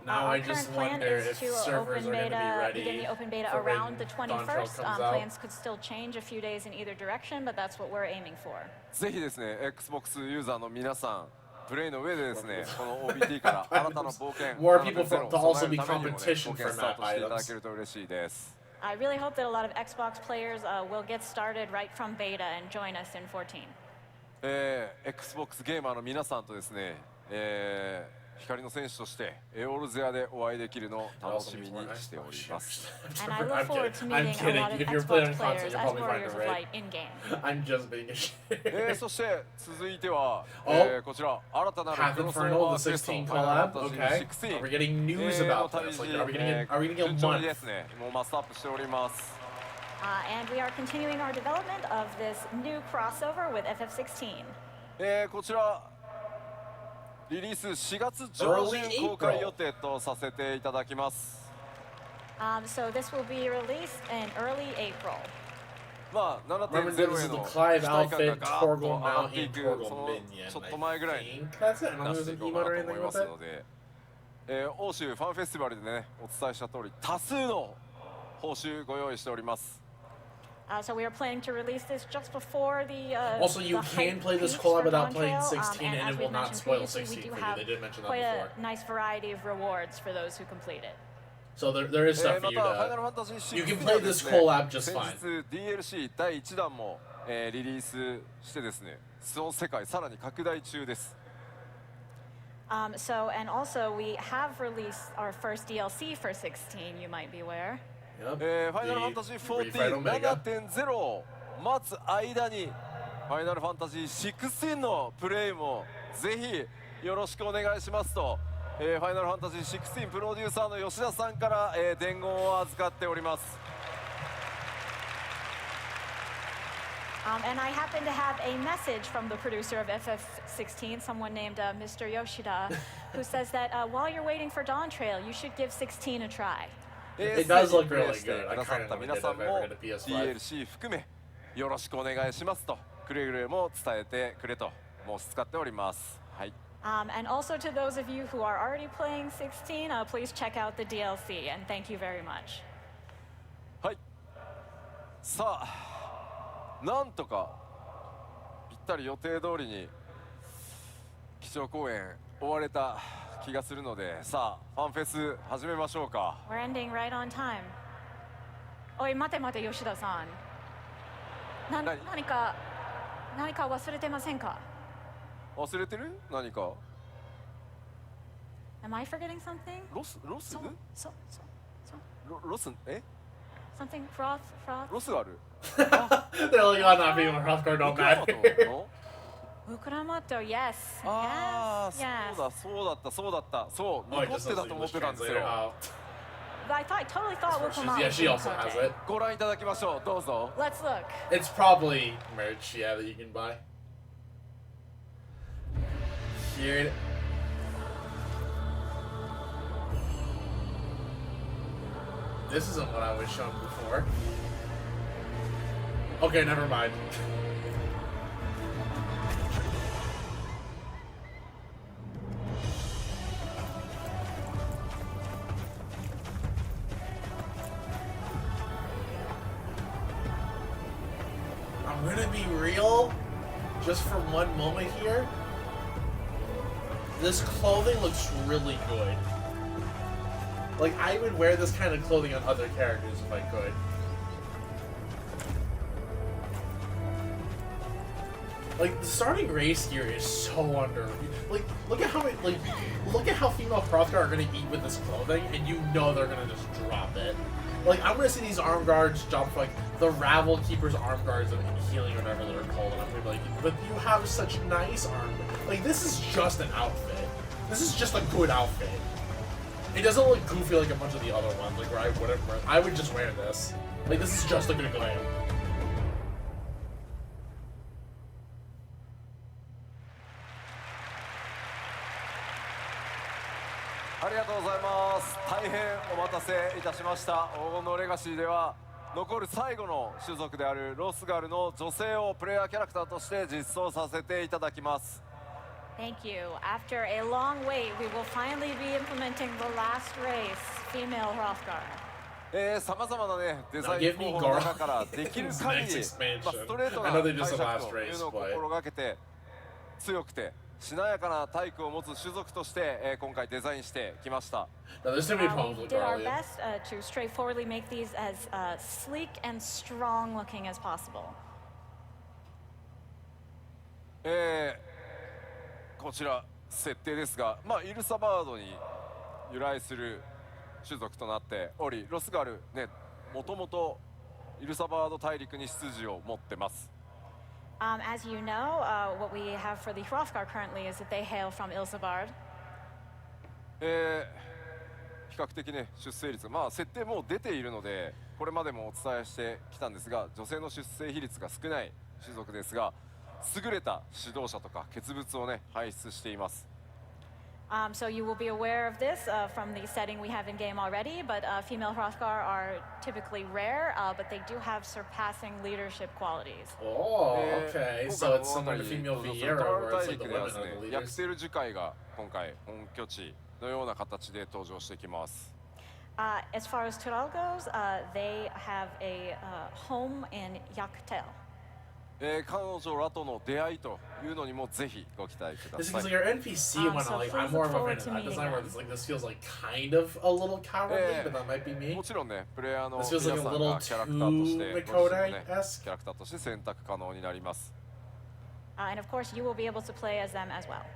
Now Our I current just plan wonder is if to servers open are going to be beta, begin ready the open beta for when around the Dawn Trail 21st. comes out. Plans could still change a few days in either direction, but that's what we're aiming for. ぜひですね XBOX ユーザーの皆さん、プレイの上でですね、この OBT から新たな冒険 More people 7.0 to also be 備えるためにもね competition 冒険 for スタートしていただ map けると嬉しいです。 I really hope that a lot of Xbox players will get started right from beta and join us in 14. XBOX ゲーマーの皆さんとですね、光の選手としてオールゼアでお会いできるのを楽しみにしております。 And I look forward to I'm meeting a lot of kidding. If you're playing Xbox on console, players you'll as probably find Warriors it of Light right. in game. I'm just being a shit. そして続いては、おこちら新たなる Path クロ Infernal, スオーバー the テスト 16 ファイナル collab. ファン Okay. タジ Are ー we getting news 16 about の旅 this? 路 Like, are we getting a 順調に month? ですね、もうマスターアップしております。And we are continuing our development of this new crossover with FF16. こちらリリース4月上旬公開予定とさせていただきます。So this will be released in early April. まあ Remember, 7.0 this へ is the の Clive 期待感が outfit, ガーッと Torgal 上がっ mount, てい and く、 Torgal その minion. ちょっと前ぐらいに I think that's it. I don't 出 think して there's い an こう emote か or なと思 anything いま with す it. ので、欧州ファンフェスティバルでねお伝えした通り多数の報酬ご用意しております。So we are planning to release this just before the Also, you the can hype play this peaks collab for without Dawn playing Trail, 16, and as it we will not mentioned spoil previously, 16 we do for you. have They did mention that quite before. a nice variety of rewards for those who complete it. So there is ま stuff た for フ you ァイナル to. ファンタジー6 You can には play で this すね、 collab just 先 fine. 日 DLC 第1弾も、リリースしてですね、その世界さらに拡大中です。So, and also we have released our first DLC for 16, you might be aware. Yep. ファイナルファンタジー14 7.0 を待つ間にファイナルファンタジー16のプレイもぜひよろしくお願いしますと、ファイナルファンタジー16プロデューサーの吉田さんから、伝言を預かっております。And I happen to have a message from the producer of FF16, someone named Mr. Yoshida, who says that while you're waiting for Dawn Trail, you should give 16 a try. It does look really good. I kind of want to get it if I ever get a PS5. DLC 含めよろしくお願いしますとくれぐれも伝えてくれと申し使っております。はい。And also to those of you who are already playing 16, please check out the DLC, and thank you very much. はい。さあ。なんとかぴったり予定通りに基調講演終われた気がするので、さあファンフェス始めましょうか。We're ending right on time. おい待て待て吉田さん。何か忘れてませんか？忘れてる？何か。Am I forgetting something? ロス？ロス？え？Something froth? ロスがある。They're like, oh, not being a Hrothgar don't matter. Ukramoto, yes. ああ、 Yes. そうだった。そう、残ってたと思ってたんですよ。I totally thought Wukomato. Yeah, she also has it. ご覧いただきましょう。どうぞ。Let's look. It's probably merch, yeah, that you can buy. Here. This isn't what I was shown before. Okay, never mind. I'm gonna be real, just for one moment here. This clothing looks really good. Like, I would wear this kind of clothing on other characters if I could. Like, the starting race here is so under. Like, look at how female Hrothgar are gonna eat with this clothing, and you know they're gonna just drop it. Like, I'm gonna see these arm guards jump for, like, the Ravel Keeper's arm guards and healing or whatever they're called, and I'm gonna be like, but you have such nice arm. Like, this is just an outfit. This is just a good outfit. It doesn't look goofy like a bunch of the other ones, like, where I would just wear this. Like, this is just a good glam. ありがとうございます。大変お待たせいたしました。黄金のレガシーでは残る最後の種族であるロスガルの女性をプレイヤーキャラクターとして実装させていただきます。Thank you. After a long wait, we will finally be implementing the last race, female Hrothgar. さまざまなねデザイン方法の中からできる限りストレートな解釈というのを心がけて強くてしなやかな体育を持つ種族として、今回デザインしてきました。We did our best to straightforwardly make these as sleek and strong looking as possible. こちら設定ですが、イルサバードに由来する種族となっており、ロスガルね、もともとイルサバード大陸に出自を持ってます。As you know, what we have for the Hrothgar currently is that they hail from Ilsabard. 比較的ね出生率、設定もう出ているのでこれまでもお伝えしてきたんですが、女性の出生比率が少ない種族ですが、優れた指導者とか傑物をね輩出しています。So you will be aware of this from the setting we have in game already, but female Hrothgar are typically rare, but they do have surpassing leadership qualities. Oh, okay. So it's similar to female Vieira, where it's like the women are the leaders. ヤクセル樹海が今回本拠地のような形で登場してきます。As far as Tural goes, they have a home in Yaktel. 彼女らとの出会いというのにもぜひご期待ください。Because like your NPC one, like I'm more of a fan of that design where this feels like kind of a little cowardly, but that might be me. もちろんね、プレイヤーの皆さんがキャラクターとして、キャラクターとして選択可能になります。And of course, you will be able to play as them as well.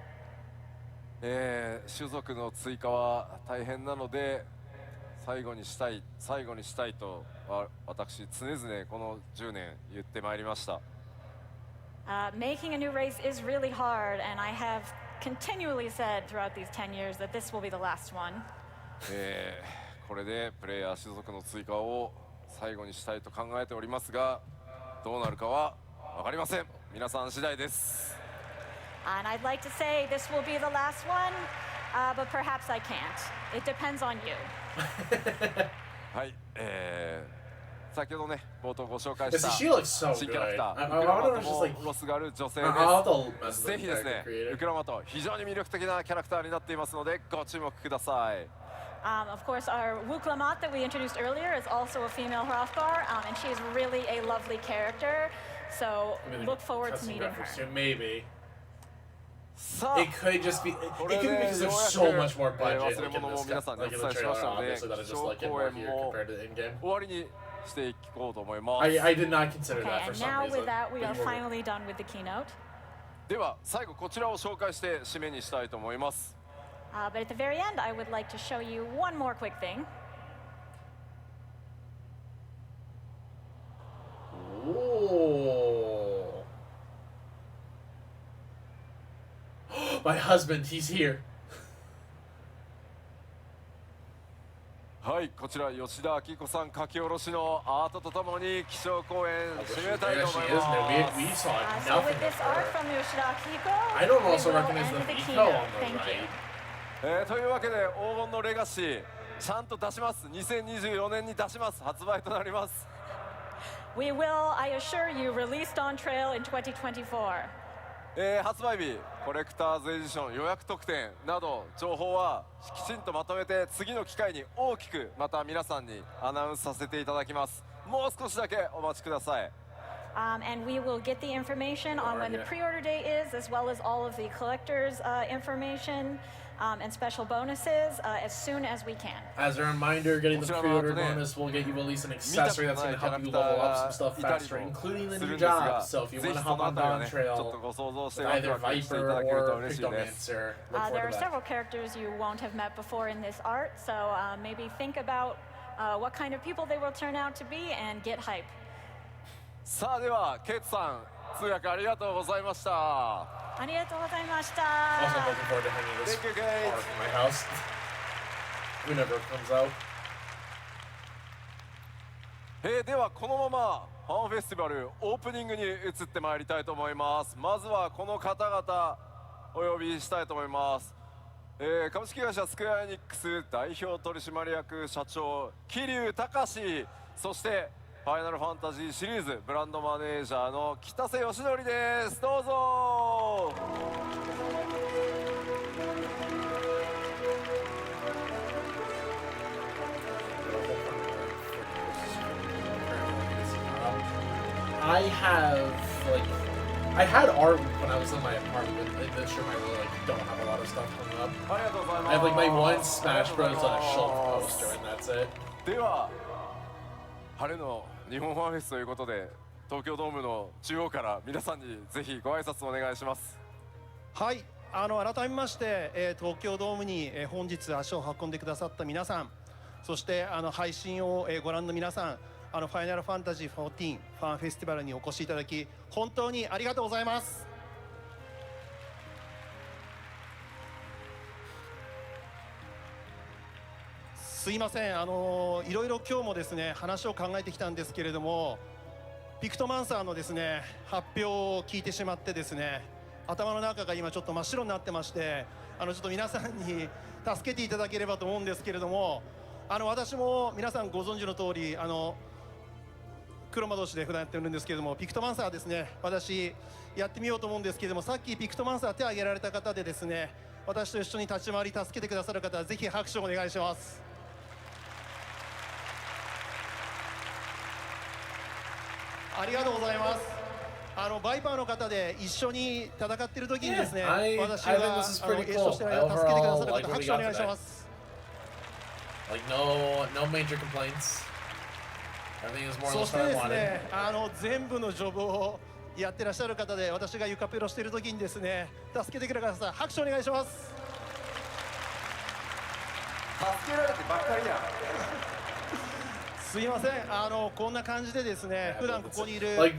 種族の追加は大変なので最後にしたいとは私常々この10年言ってまいりました。Making a new race is really hard, and I have continually said throughout these 10 years that this will be the last one. これでプレイヤー種族の追加を最後にしたいと考えておりますが、どうなるかは分かりません。皆さん次第です。And I'd like to say this will be the last one, but perhaps I can't. It depends on you. はい、先ほどね冒頭ご紹介した She looks so 新キャラクタ good. ーウクラマトもロスがある女性 I'll で have す。 to ぜひですね、ウクラマト非常に魅力的なキャラクターになっていますのでご注目ください。Of course, our Wuklamat that we introduced earlier is also a female Hrothgar, and she's really a lovely character. So look forward to meeting her. Maybe. さあ It could just be. It こ could れ be で because よ there's う so や much more く budget. 忘 Like れ in 物 this, も皆さんにお like in 伝 the えしました trailer, ので obviously that is 基 just 調 like in 講 more 演 here も compared to in-game. 終わりにしていこうと思います。 I did not consider Okay, that for and some now reason. with that, we But are you were- finally done with the keynote. では最後こちらを紹介して締めにしたいと思います。 But at the very end, I would like to show you one more quick thing. Ooh. My husband, he's here. はい、こちら吉田明子さん書き下ろしのアートとともに基調講演締めたい There と she 思い is. No, ます。 we saw So nothing with of this art her. from Yoshida Akiko, I don't we also will recognize end the the Miko keynote. on the Thank you. right. というわけで黄金のレガシーちゃんと出します。2024年に出します。発売となります。 We will, I assure you, released on trail in 2024. 発売日コレクターズエディション予約特典など情報はきちんとまとめて次の機会に大きくまた皆さんにアナウンスさせていただきます。もう少しだけお待ちください。And we will get the information on when the pre-order date is, as well as all of the collectors' information and special bonuses as soon as we can. As a reminder, getting the pre-order bonus will get you at least an accessory that's going to help you level up some stuff faster, including the new job. So if you want to hop on Dawn Trail with either Viper or Pictomancer, look There forward are to that. several characters you won't have met before in this art, so maybe think about what kind of people they will turn out to be and get hype. さあではケイトさん通訳ありがとうございました。ありがとうございました。 Also, I'm looking forward to hanging this Thank you, guys. art in my house whenever it comes out. ではこのままファンフェスティバルオープニングに移ってまいりたいと思います。まずはこの方々お呼びしたいと思います。株式会社スクエアエニックス代表取締役社長桐生隆、そしてファイナルファンタジーシリーズブランドマネージャーの北瀬義則です。どうぞ。I had art when I was in my apartment. In this room, I really don't have a lot of stuff hung up. ありがとうございます。 I have like my one Smash Bros. Shelf poster, and that's it. では晴れの日本ファンフェスということで東京ドームの中央から皆さんにぜひご挨拶お願いします。はい、改めまして、東京ドームに、本日足を運んでくださった皆さん、そして配信を、ご覧の皆さん、ファイナルファンタジー14ファンフェスティバルにお越しいただき本当にありがとうございます。すいません、いろいろ今日もですね話を考えてきたんですけれども、ピクトマンサーのですね発表を聞いてしまってですね、頭の中が今ちょっと真っ白になってまして、ちょっと皆さんに助けていただければと思うんですけれども、私も皆さんご存知の通り黒魔同士で普段やってるんですけれども、ピクトマンサーですね、私やってみようと思うんですけれども、さっきピクトマンサー手を挙げられた方でですね、私と一緒に立ち回り助けてくださる方はぜひ拍手をお願いします。ありがとうございます。バイパーの方で一緒に戦っている時にですね、私が演奏してる間助けてくださる方、拍手お願いします。Like no major complaints. Everything is more or そ less して what I です wanted. ね、全部のジョブをやってらっしゃる方で、私が床ペロしている時にですね、助けてください。拍手お願いします。助けられてばっかりやん。すいません、こんな感じでですね、普段ここにいる Like,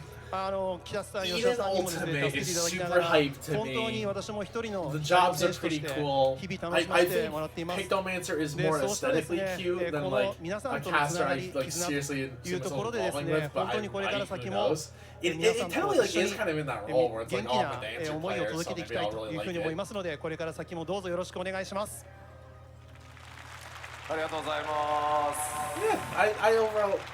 木田さん、吉田さんにもですね、助けていただきながら、本当に私も一人の the jobs 選 are 手とし pretty て cool. 日々楽 I しませて think もらっています。 Pictomancer is で、 more そうしたですね、 aesthetically cute こ than の like 皆さ a んとのつ caster なが I り、 like 絆 seriously というところでです involving ね、 with, but 本当にこれから who 先も knows? It 皆さん kind と of like 一緒 is に kind of in that role where it's 元 like, 気 oh, な I'm the dancer 思いを player, 届 so けていき maybe たい I'll と really いうふう like に思い it. ますので、これから先もどうぞよろしくお願いします。ありがとうございます。 Yeah,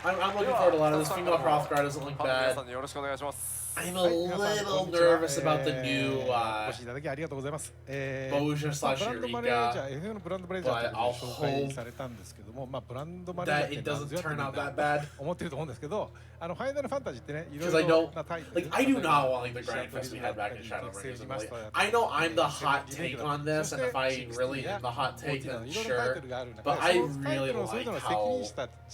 I'm looking forward to a lot of this. Female Hrothgar doesn't look ファンの皆 bad. さんによろしくお願いします。 I'm a little nervous about the new お越しいただきありがとうございます。Boja ブ slash ランドマネージャ Eureka. ー、F のブランドマネージャーということで紹介されたんですけども、まあブランドマネージャー That っ it て何 doesn't ぞやって turn みん out な that bad. 思ってると思うんですけど、ファイナルファンタジーってね、いろ Because い I ろ know, なタイトル like, I do not want like the Grand Fest we had back in Shadowbringers. And, like, I know I'm the hot take on this, and if I really am the hot take, then sure. But I really like how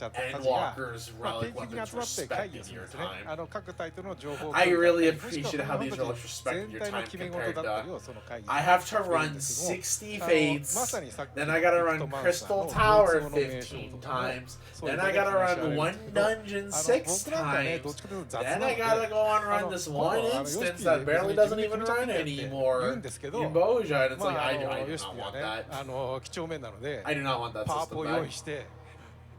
Endwalker's まあ relic 定期的に weapons 集まって会議 respected をするん your ですね。 time. 各タイトルの情報を I really もしくは appreciate ファイナ how ル these ファン relics タジー respected 全 your 体の time 決め事 compared だったり to. をその会議 I have to するん run ですけども、 60 ま fates, さにさっき then I gotta ピクト run マンサー Crystal の Tower 統一の名称 15 とかね times, そういう then こ I とで gotta 話し run 合 one われるんですけど、 dungeon 6僕なんかね、どっ times, ちかというと雑 then な I ので、gotta go on run this 今度 one ヨ instance シピ that 別 barely に doesn't 君 even に決めちゃって run やって言 anymore うんですけど、 in Boja, and it's ま like, あ I do ヨ not シピは want ね、 that. 几帳面なので、 I do not want that パワ system ポを back. 用意して、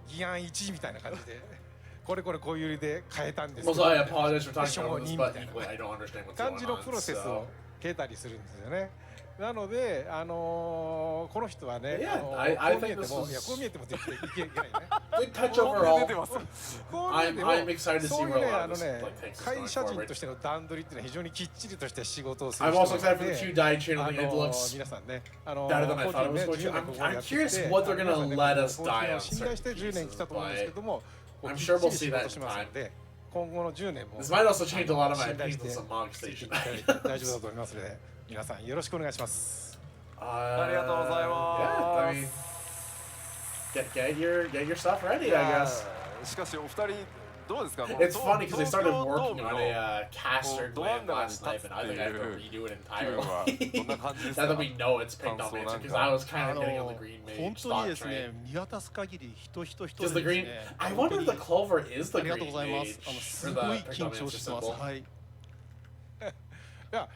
議案1みたいな感じで、これこれこういう理で変えたんです Also, I apologize for talking 承 about this, 認み but たいな equally, I don't understand what's 感 going じの on. プロセス So. を経たりするんですよね。なので、この人はね、 Yeah, こ I う見え think て this も、 was- いや、こう見えても絶対いけないね。 Good touch こう overall. 出てます。こう見えても I'm excited to see そういう where ね、 a lot of this like takes us 会社 going 人 forward. としての段取りっていうのは非常にきっちりとした仕事をする I'm 人 also な excited の for で、 the two die channeling. It looks 皆さんね、 better than I thought it was going to. I'm curious what they're gonna let us die on 信頼 certain して10年 pieces, 来たと思うんですけ but ども、 I'm きっ sure ち we'll り see 仕 that 事 in します time. ので、今後の10年も This might also change a lot of my 信頼 opinions し on て Mog ついてい Station. ただいて大丈夫だと思いますので、皆さんよろしくお願いします。ありがとうござい Yeah, I ま mean, す。 get your stuff ready, い I や guess. しかしお二人どうですか。 It's funny because they started 東京ドー working ム on の a caster ど真ん gland 中に last 立 night, つ and っ I て think I い have to う redo it 気分は entirely. どんな感じです Now か。 that we know it's picked 感 on 想 Mansion, なん because I か。 was kind of getting on the green 本 mage 当に stock ですね train. 見渡す限り人人人 Because で the です green, ね I 本 wonder 当 if に the clover is あ the りがとう green ございます。 mage す or ご the い picked 緊 on 張 Mansion してます。 symbol. はい。いや、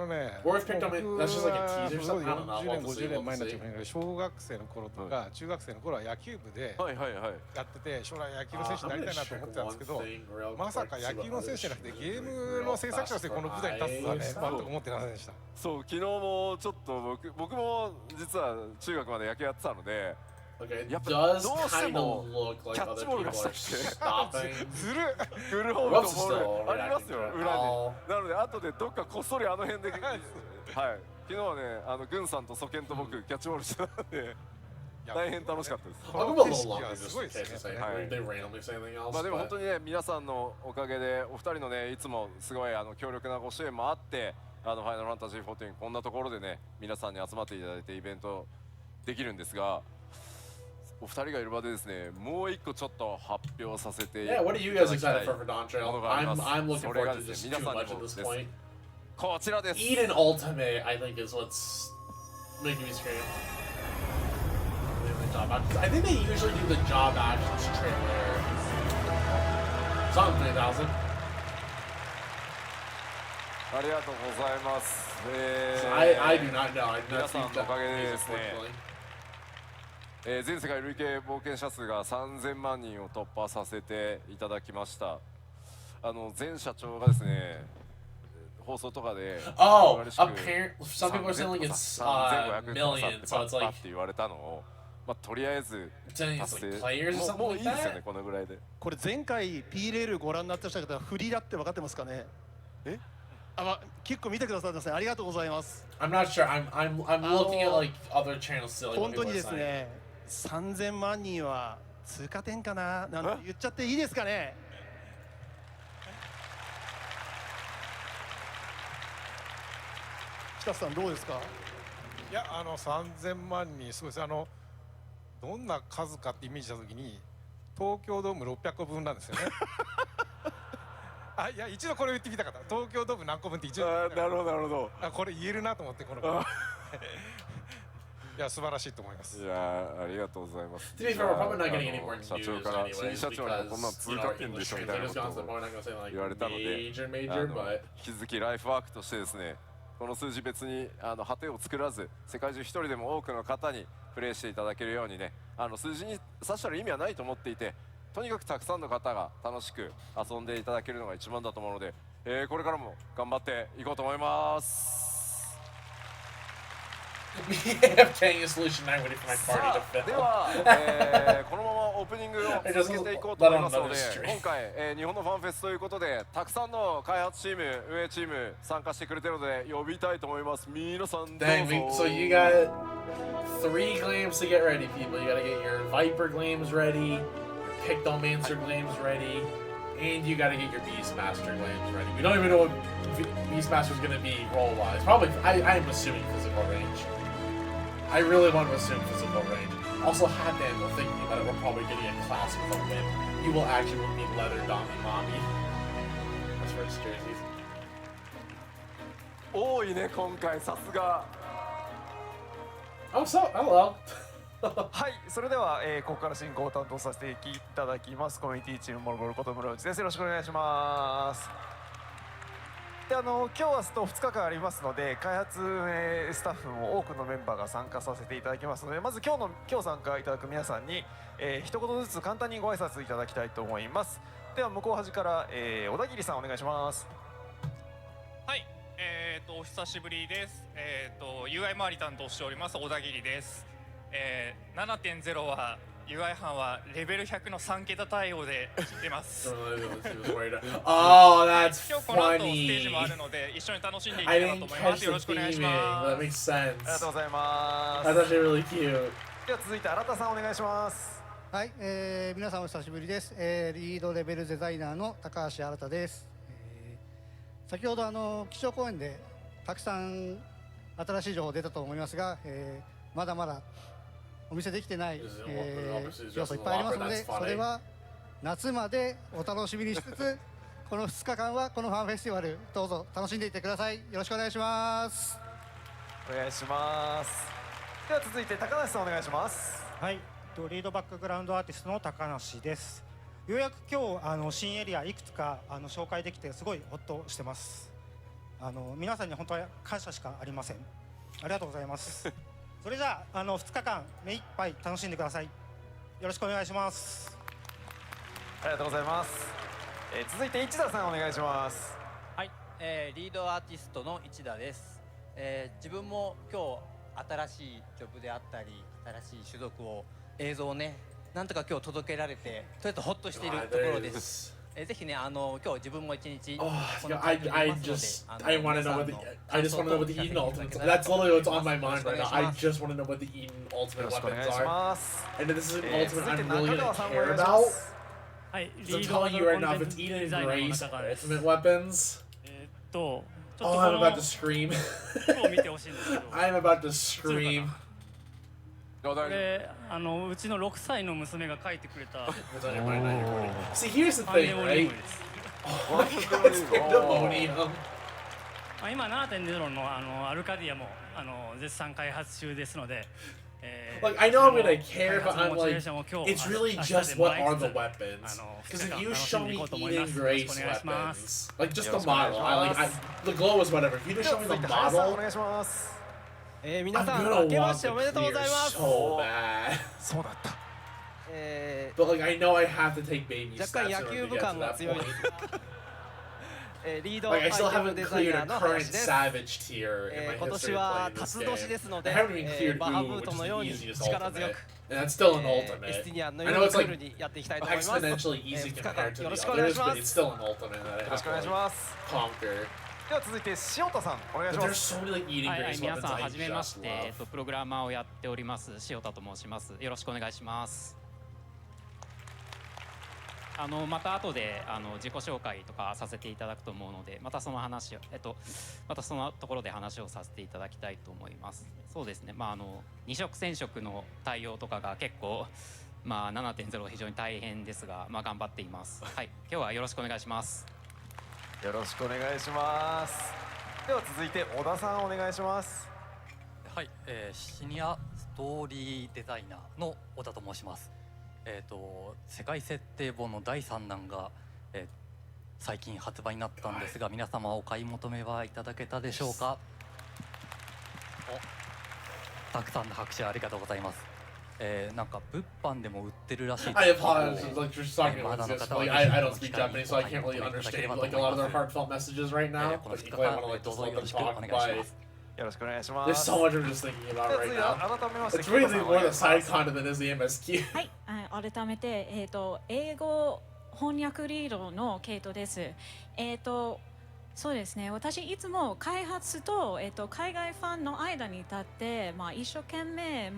ね、Or if picked on it, that's just like a teaser 僕 something. I don't know. 40 We'll 年、 have to see. 50年 We'll 前になっ see. ちゃうけど、小学生の頃とか中学生の頃は野球部ではいはいはい。やってて、将来野球の選手になりたいなと思ってたんですけど、 I'm gonna check one thing real まさか quick, 野 see 球 what の選 other 手じゃなくて shows ゲ are ー doing ムの real 制作者としてこの舞台に立つとはね、 fast. 全く思ってませんでした。そう昨日もちょっと僕も実は中学まで野球やってたので。 Okay, it やっぱ does どうして kind も of look like キャッ other チボール people がした are くて stopping. ずるフルホームと Whoops, ボー still ルありますよ reacting to it. 裏に。なので後でどっかこっそりあの辺で、はい。昨日はね軍さんと祖健と僕キャッチボールしてたので大変楽しかったです。 I'll give a little longer just すごい in で case す they ね。 say they randomly say anything else. まあでも本 But 当にね皆さんのおかげでお二人のねいつもすごい強力なご支援もあってファイナルファンタジー14こんなところでね皆さんに集まっていただいてイベントできるんですがお二人がいる場でですねもう一個ちょっと発表させていた yeah, だ what き are you たい guys excited for も Don の Trail? があります。 I'm looking それ forward が to です just ね too 皆さん much に at も this です point. こちらです Eden Ultimate, I think, is what's making me scream. I think they usually do the job actions trailer. Song 3000. ありがとうございます。I do not know. I've 皆 not さん seen のおかげ that で news, ですね unfortunately. 全世界累計冒険者数が3000万人を突破させていただきました。前社長がですね放送とかで Oh, apparently, some people are saying it's millions, so it's like って言われたのを、まあとりあえず saying 達 it's 成 like players or もう something いい like ですよね that. このぐらいで。これ前回 P レールご覧になってました方は振りだって分かってますかね。結構見てくださってますね。ありがとうございます。 I'm not sure. I'm looking at like other channels still. Like, 本 what 当 people に are です saying. ね、3000万人は通過点かななんて言っちゃっていいですかね。北さんどうですか。いや、3000万人すごいです。どんな数かってイメージしたときに東京ドーム600個分なんですよね。いや一度これを言ってみたかった。東京ドーム何個分って一度なるほどなるほど。これ言えるなと思ってこのいいや素晴らしいと思います。いやありがとうございます。To be fair, we're probably not getting any more news 社長から新 anyways 社長にもこんなん because 通 you know 過 our 点で English しょみたいな translator's こと gone, so we're not gonna say like 言われたので、 major, but 引き続きライフワークとしてですね、この数字別に果てを作らず、世界中一人でも多くの方にプレイしていただけるようにね、数字に指したら意味はないと思っていて、とにかくたくさんの方が楽しく遊んでいただけるのが一番だと思うので、これからも頑張っていこうと思います。Getting a solution now waiting for my party to fill. では、このままオープニングを続けていこうと思いますので、今回、日本のファンフェスということでたくさんの開発チーム、運営チーム参加してくれてるので呼びたいと思います。皆さんどうぞ。 Dang, so you got 3 claims to get ready, people. You gotta get your Viper claims ready, your Pictomancer claims ready, and you gotta get your Beastmaster claims ready. We don't even know what Beastmaster is gonna be role-wise. Probably, I'm assuming physical range. I really want to assume physical range. Also, hot damn, we're thinking about it, we're probably getting a class with a whip. You will actually need leather Domi Mommy. That's for his jerseys. 多いね今回、さすが。Oh, so, hello. はい、それでは、ここから進行を担当させていただきますコミュニティチームモルゴルこと室内です。よろしくお願いします。で今日は2日間ありますので、開発スタッフも多くのメンバーが参加させていただきますので、まず今日参加いただく皆さんに、一言ずつ簡単にご挨拶いただきたいと思います。では向こう端から、小田切さんお願いします。はい、お久しぶりです。UI 周り担当しております小田切です。7.0 は UI 班はレベル100の3桁対応で知ってます。Oh, that's 今日この後ステー funny. ジもあるので一緒に楽しんでい I ければと didn't 思いま catch す。よろ the しくお願いし theming. ま That す。 makes sense. ありがとうございま That's す。 actually really cute. では続いて新田さんお願いします。はい、皆さんお久しぶりです。リードレベルデザイナーの高橋新です。先ほど基調講演でたくさん新しい情報出たと思いますが、まだまだお見せできてない、要素いっぱいありますので、それは夏までお楽しみにしつつこの2日間はこのファンフェスティバルどうぞ楽しんでいってください。よろしくお願いします。お願いします。では続いて高梨さんお願いします。はい、リードバックグラウンドアーティストの高梨です。ようやく今日新エリアいくつか紹介できてすごいホッとしてます。皆さんに本当は感謝しかありません。ありがとうございます。それじゃあ2日間目いっぱい楽しんでください。よろしくお願いします。ありがとうございます。続いて市田さんお願いします。はい、リードアーティストの市田です。自分も今日新しいジョブであったり新しい種族を映像をねなんとか今日届けられてとりあえずホッとしているところです。ぜひね今日自分も一日 I just want to know what the Eden Ultimates. That's literally what's on my mind right now. I just want to know what the Eden Ultimate weapons are. And this is an ultimate I'm really gonna care about. So I'm telling you right now, if it's Eden and Grace ultimate weapons, oh, I'm about to scream. I'm about to scream. これうちの6歳の娘が書いてくれた See, here's the thing, right? 今 7.0 のアルカディアも絶賛開発中ですので Like, I know I'm gonna care, but I'm like, it's really just what are the weapons? Because if you show me Eden Grace weapons, like just the model, the glow is whatever. If you just show me the model, 皆さん明けましておめでとうございます。そうだった。But like I know I have to take baby steps. 若干野球部感が強い。リード Like I still アイテム haven't デザイ cleared ナ a ーの current 話です。 Savage tier in my 今 history 年 of は playing 辰 this 年 game. ですの I で、 haven't even cleared バハ Ooh, ブー which ト is の the ように easiest 力強 ultimate. く And that's still an エ ultimate. スティニアンの I よう know に it's クール like にやっていきたいと思います。 exponentially easy 2日 compared 間 to よろ the しくお願い others, しま but it's す。 still an ultimate that I よろし have くお願いし to ます。 conquer. では続いて塩田さんお願いしま There's す。 so many like Eden はい、 Grace 皆 weapons さん I はじめまし just て、 love. プログラマーをやっております塩田と申します。よろしくお願いします。また後で自己紹介とかさせていただくと思うので、またその話をまたそのところで話をさせていただきたいと思います。そうですね。二色染色の対応とかが結構7.0 非常に大変ですが、頑張っています。はい、今日はよろしくお願いします。よろしくお願いします。では続いて小田さんお願いします。はい、シニアストーリーデザイナーの小田と申します。世界設定本の第3弾が、最近発売になったんですが、皆様お買い求めはいただけたでしょうか。たくさんの拍手ありがとうございます。なんか物販でも売ってるらしいです。I apologize, like you're talking about this. Like, I don't speak Japanese, so I can't really understand like a lot of their heartfelt messages right now. But equally, I want to like just let them talk by. よろしくお願いしま There's す。 so much I'm just thinking about right now. 改めまして It's really more the side content than is the MSQ. はい、改めて、英語翻訳リードのケイトです。そうですね、私いつも開発と、海外ファンの間に立って、一生懸命、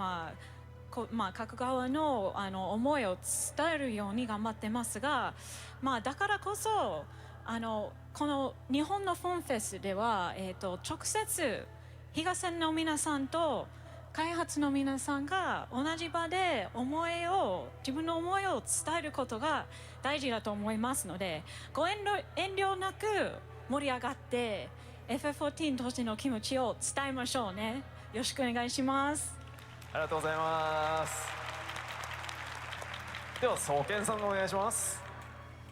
各側の、思いを伝えるように頑張ってますが、だからこそこの日本のフォンフェスでは、直接東線の皆さんと開発の皆さんが同じ場で自分の思いを伝えることが大事だと思いますので、ご遠慮なく盛り上がって FF14 としての気持ちを伝えましょうね。よろしくお願いします。ありがとうございます。では総研さんがお願いします。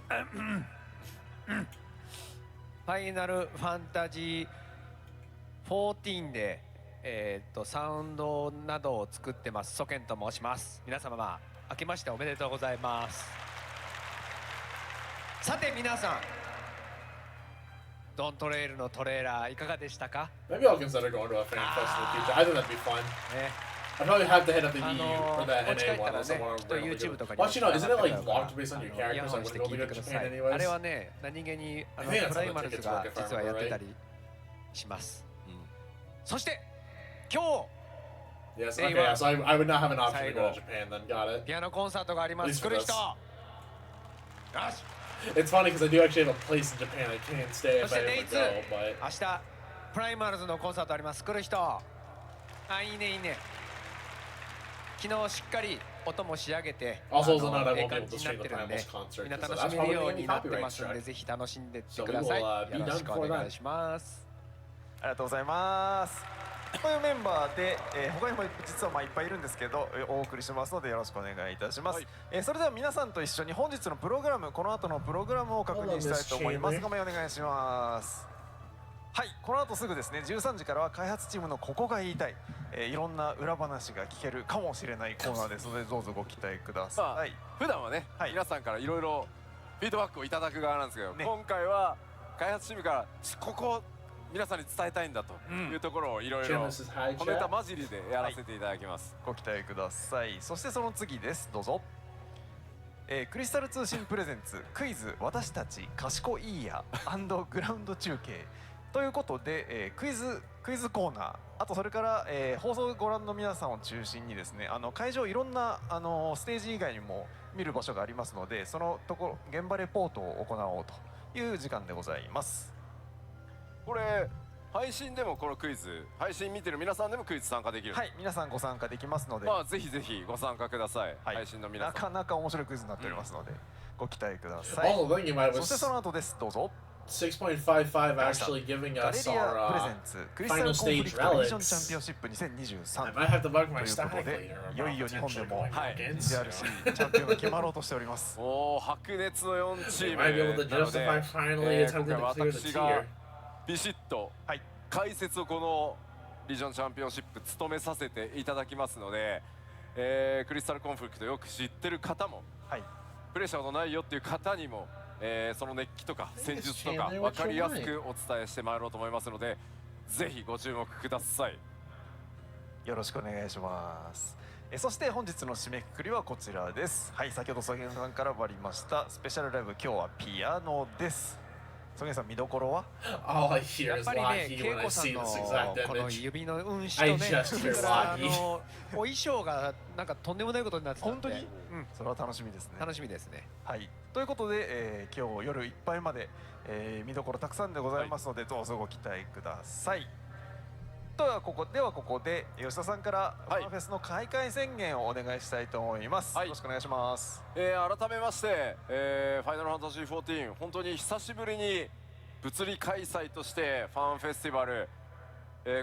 ファイナルファンタジー14で、サウンドなどを作ってますソケンと申します。皆様、明けましておめでとうございます。さて皆さん、ドントレイルのトレーラーいかがでしたか？ Maybe I'll consider going to a fan fest in the future. I think that'd be fun. I'd probably have to hit up the EU or the NA one. That's the one I'm going to do. Well, actually, no, isn't it like locked based on your characters? I wouldn't be able to go to Japan anyways. あれはね、何気にプライマルズが実はやってたりします。そして今日 Yes, okay, yeah, so I would not have an option to go to Japan then. Got it. ピアノコンサートがあります。来る人。よし。It's funny because I do actually have a place in Japan I can't stay そ if して I ネイ ever ツ go, but 明日プライマルズのコンサートあります。来る人。あ、いいねいいね。昨日しっかり音も仕上げて、Also, also not I いい won't be 感 able to じにな stream っ the てるんで、 Primal's concert みんな because 楽 that's しめるよう probably に any なって copyright ますので、 strike. ぜひ楽しんでって So く we ださい。 will よ be ろし done くお for 願い that. します。ありがとうございます。というメンバーで、他にも実はいっぱいいるんですけど、お送りしますのでよろしくお願いいたします。それでは皆さんと一緒に本日のプログラム、この後のプログラムを確認したいと思います。画面お願いします。はい、この後すぐですね、13時からは開発チームのここが言いたい、いろんな裏話が聞けるかもしれないコーナーですので、どうぞご期待ください。普段はね、皆さんからいろいろフィードバックをいただく側なんですけど、今回は開発チームからここ皆さんに伝えたいんだというところをいろいろコメント混じりでやらせていただきます。ご期待ください。そしてその次です。どうぞ。クリスタル通信プレゼンツクイズ私たち賢いやグラウンド中継ということで、クイズコーナー、あとそれから、放送をご覧の皆さんを中心にですね、会場いろんなステージ以外にも見る場所がありますので、そのところ現場レポートを行おうという時間でございます。これ配信でもこのクイズ、配信見てる皆さんでもクイズ参加できる。はい、皆さんご参加できますので、ぜひぜひご参加ください。配信の皆さん、なかなか面白いクイズになっておりますので、ご期待ください。 Also, thinking about it そしてその後です。どうぞ。 6.55 actually giving ガレ us リア our プレゼンツクリスタル final コンフリ stage クトリージョン relics. チャンピオンシップ2023 I might have to bug という my こと stack で、 later いよいよ日本でも potentially going against. GRC チャンピオンが決まろうとしております。おお、白熱の4チー They might be able ム to なの justify で、 finally 今 attempting 回 to は clear the 私が tier. ビシッと解説をこのリージョンチャンピオンシップ務めさせていただきますので、クリスタルコンフリクトよく知ってる方も、プレッシャーのないよっていう方にも、その熱気とか戦術とか分かりやすくお伝えしてまいろうと思いますので、ぜひご注目ください。よろしくお願いします。そして本日の締めくくりはこちらです。はい、先ほどソゲンさんからもありましたスペシャルライブ、今日はピアノです。ソゲンさん、見どころは？ All I hear やっ is ぱりね、 Locky 恵 when I 子さん see の this exact この image. 指の運指 I とね、 just そ hear れから Locky. お衣装がなんかとんでもないことになってたんで。本当に？うん、それは楽しみですね。楽しみですね。はい、ということで、今日夜いっぱいまで、見どころたくさんでございますので、どうぞご期待ください。ではここで吉田さんからファンフェスの開会宣言をお願いしたいと思います。よろしくお願いします。改めまして、ファイナルファンタジー14、本当に久しぶりに物理開催としてファンフェスティバル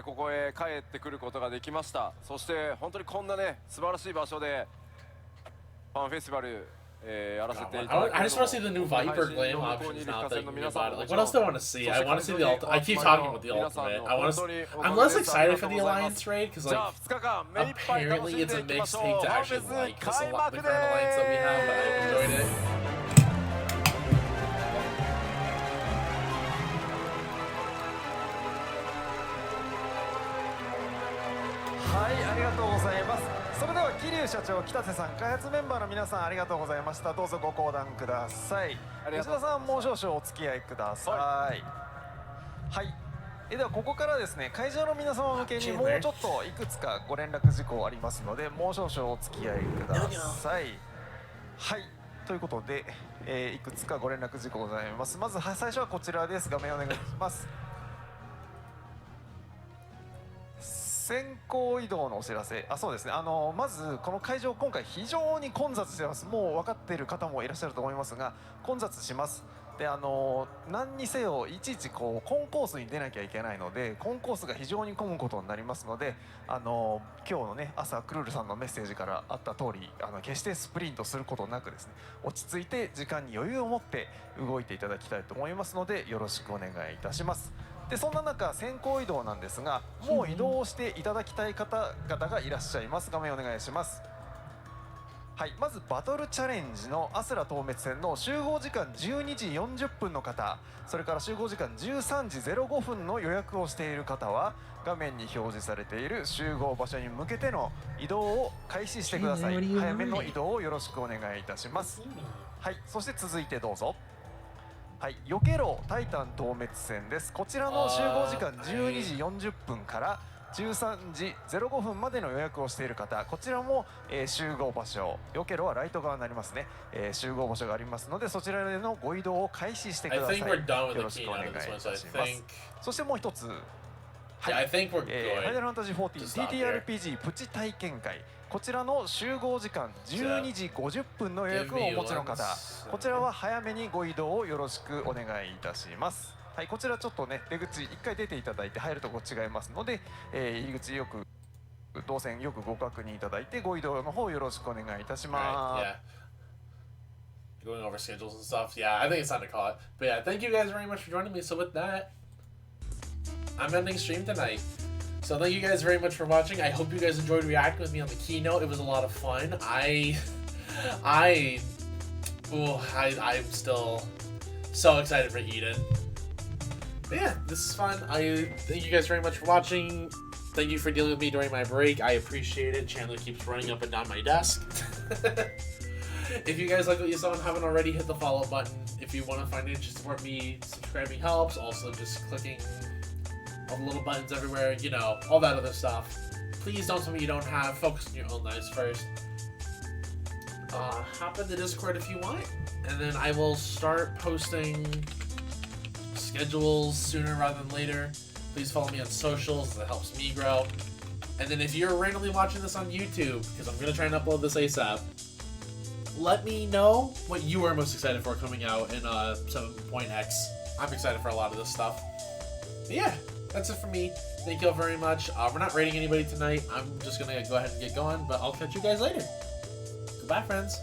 ここへ帰ってくることができました。そして本当にこんなね素晴らしい場所でファンフェスティバルやらせていただく I just want to see the new Viper Glam options now that you knew about it. Like, what else do I want to see? I want to see the ultimate. I keep talking about the ultimate. I'm less excited for the Alliance raid because, like, apparently it's a mixed take to actually like the current Alliance that we have, but I've enjoyed it. Hi, ありがとうございます。それでは桐生社長、北瀬さん、開発メンバーの皆さんありがとうございました。どうぞご講談ください。吉田さん、もう少々お付き合いください。はい。ではここからですね、会場の皆様向けにもうちょっといくつかご連絡事項ありますので、もう少々お付き合いください。はい。ということで、いくつかご連絡事項ございます。まず最初はこちらです。画面お願いします。先行移動のお知らせ、そうですね、まずこの会場、今回、非常に混雑してます、もう分かっている方もいらっしゃると思いますが、混雑します、で何にせよ、いちいちこうコンコースに出なきゃいけないので、コンコースが非常に混むことになりますので、今日のね、朝、クルールさんのメッセージからあった通り、決してスプリントすることなくですね、落ち着いて、時間に余裕を持って動いていただきたいと思いますので、よろしくお願いいたします。でそんな中、先行移動なんですが、もう移動していただきたい方々がいらっしゃいます。画面お願いします。はい、まずバトルチャレンジのアスラ透滅戦の集合時間12時40分の方、それから集合時間13時05分の予約をしている方は、画面に表示されている集合場所に向けての移動を開始してください。早めの移動をよろしくお願いいたします。はい、そして続いてどうぞ。はい、よけろタイタン透滅戦です。こちらの集合時間12時40分から13時05分までの予約をしている方、こちらも、集合場所、よけろはライト側になりますね、集合場所がありますので、そちらでのご移動を開始してください。よろしくお願いいたします。そしてもう一つ、はい、ファイナルファンタジー14 TTRPG プチ体験会、こちらの集合時間12時50分の予約をお持ちの方、こちらは早めにご移動をよろしくお願いいたします。はい、こちらちょっとね、出口1回出ていただいて入るとこ違いますので、入り口よく動線よくご確認いただいて、ご移動の方よろしくお願いいたします。Going over schedules and stuff. Yeah, I think it's time to call it. But yeah, thank you guys very much for joining me. So with that, I'm ending stream tonight. So thank you guys very much for watching. I hope you guys enjoyed reacting with me on the keynote. It was a lot of fun. I'm still so excited for Eden. But yeah, this is fun. I thank you guys very much for watching. Thank you for dealing with me during my break. I appreciate it. Chandler keeps running up and down my desk. If you guys like what you saw and haven't already, hit the follow button. If you want to find it, just support me, subscribing helps. Also, just clicking all the little buttons everywhere, you know, all that other stuff. Please don't tell me you don't have. Focus on your own lives first. Hop in the Discord if you want, and then I will start posting schedules sooner rather than later. Please follow me on socials, that helps me grow. And then if you're randomly watching this on YouTube, because I'm going to try and upload this ASAP, let me know what you are most excited for coming out in 7.x. I'm excited for a lot of this stuff. But yeah, that's it for me. Thank you all very much. We're not rating anybody tonight. I'm just going to go ahead and get going, but I'll catch you guys later. Goodbye, friends.